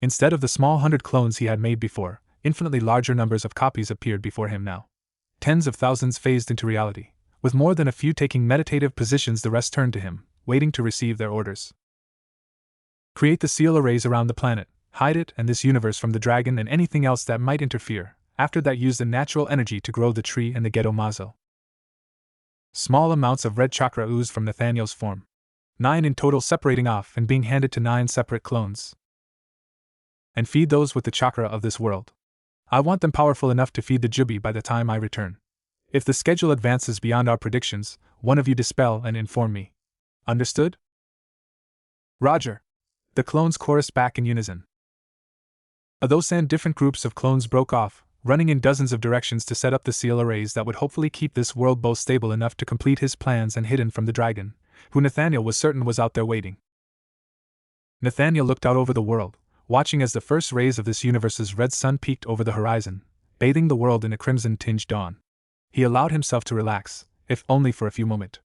Instead of the small 100 clones he had made before, infinitely larger numbers of copies appeared before him now. Tens of thousands phased into reality. With more than a few taking meditative positions, the rest turned to him, waiting to receive their orders. Create the seal arrays around the planet, hide it and this universe from the dragon and anything else that might interfere. After that, use the natural energy to grow the tree and the Gedo Mazo. Small amounts of red chakra oozed from Nathaniel's form. 9 in total, separating off and being handed to 9 separate clones. And feed those with the chakra of this world. I want them powerful enough to feed the Jubi by the time I return. If the schedule advances beyond our predictions, one of you dispel and inform me. Understood? Roger. The clones chorused back in unison. Those different groups of clones broke off, running in dozens of directions to set up the seal arrays that would hopefully keep this world both stable enough to complete his plans and hidden from the dragon, who Nathaniel was certain was out there waiting. Nathaniel looked out over the world, watching as the first rays of this universe's red sun peeked over the horizon, bathing the world in a crimson-tinged dawn. He allowed himself to relax, if only for a few moments.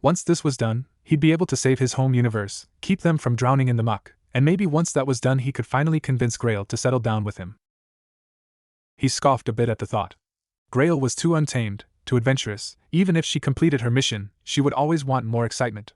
Once this was done, he'd be able to save his home universe, keep them from drowning in the muck, and maybe once that was done he could finally convince Grail to settle down with him. He scoffed a bit at the thought. Grail was too untamed, too adventurous. Even if she completed her mission, she would always want more excitement.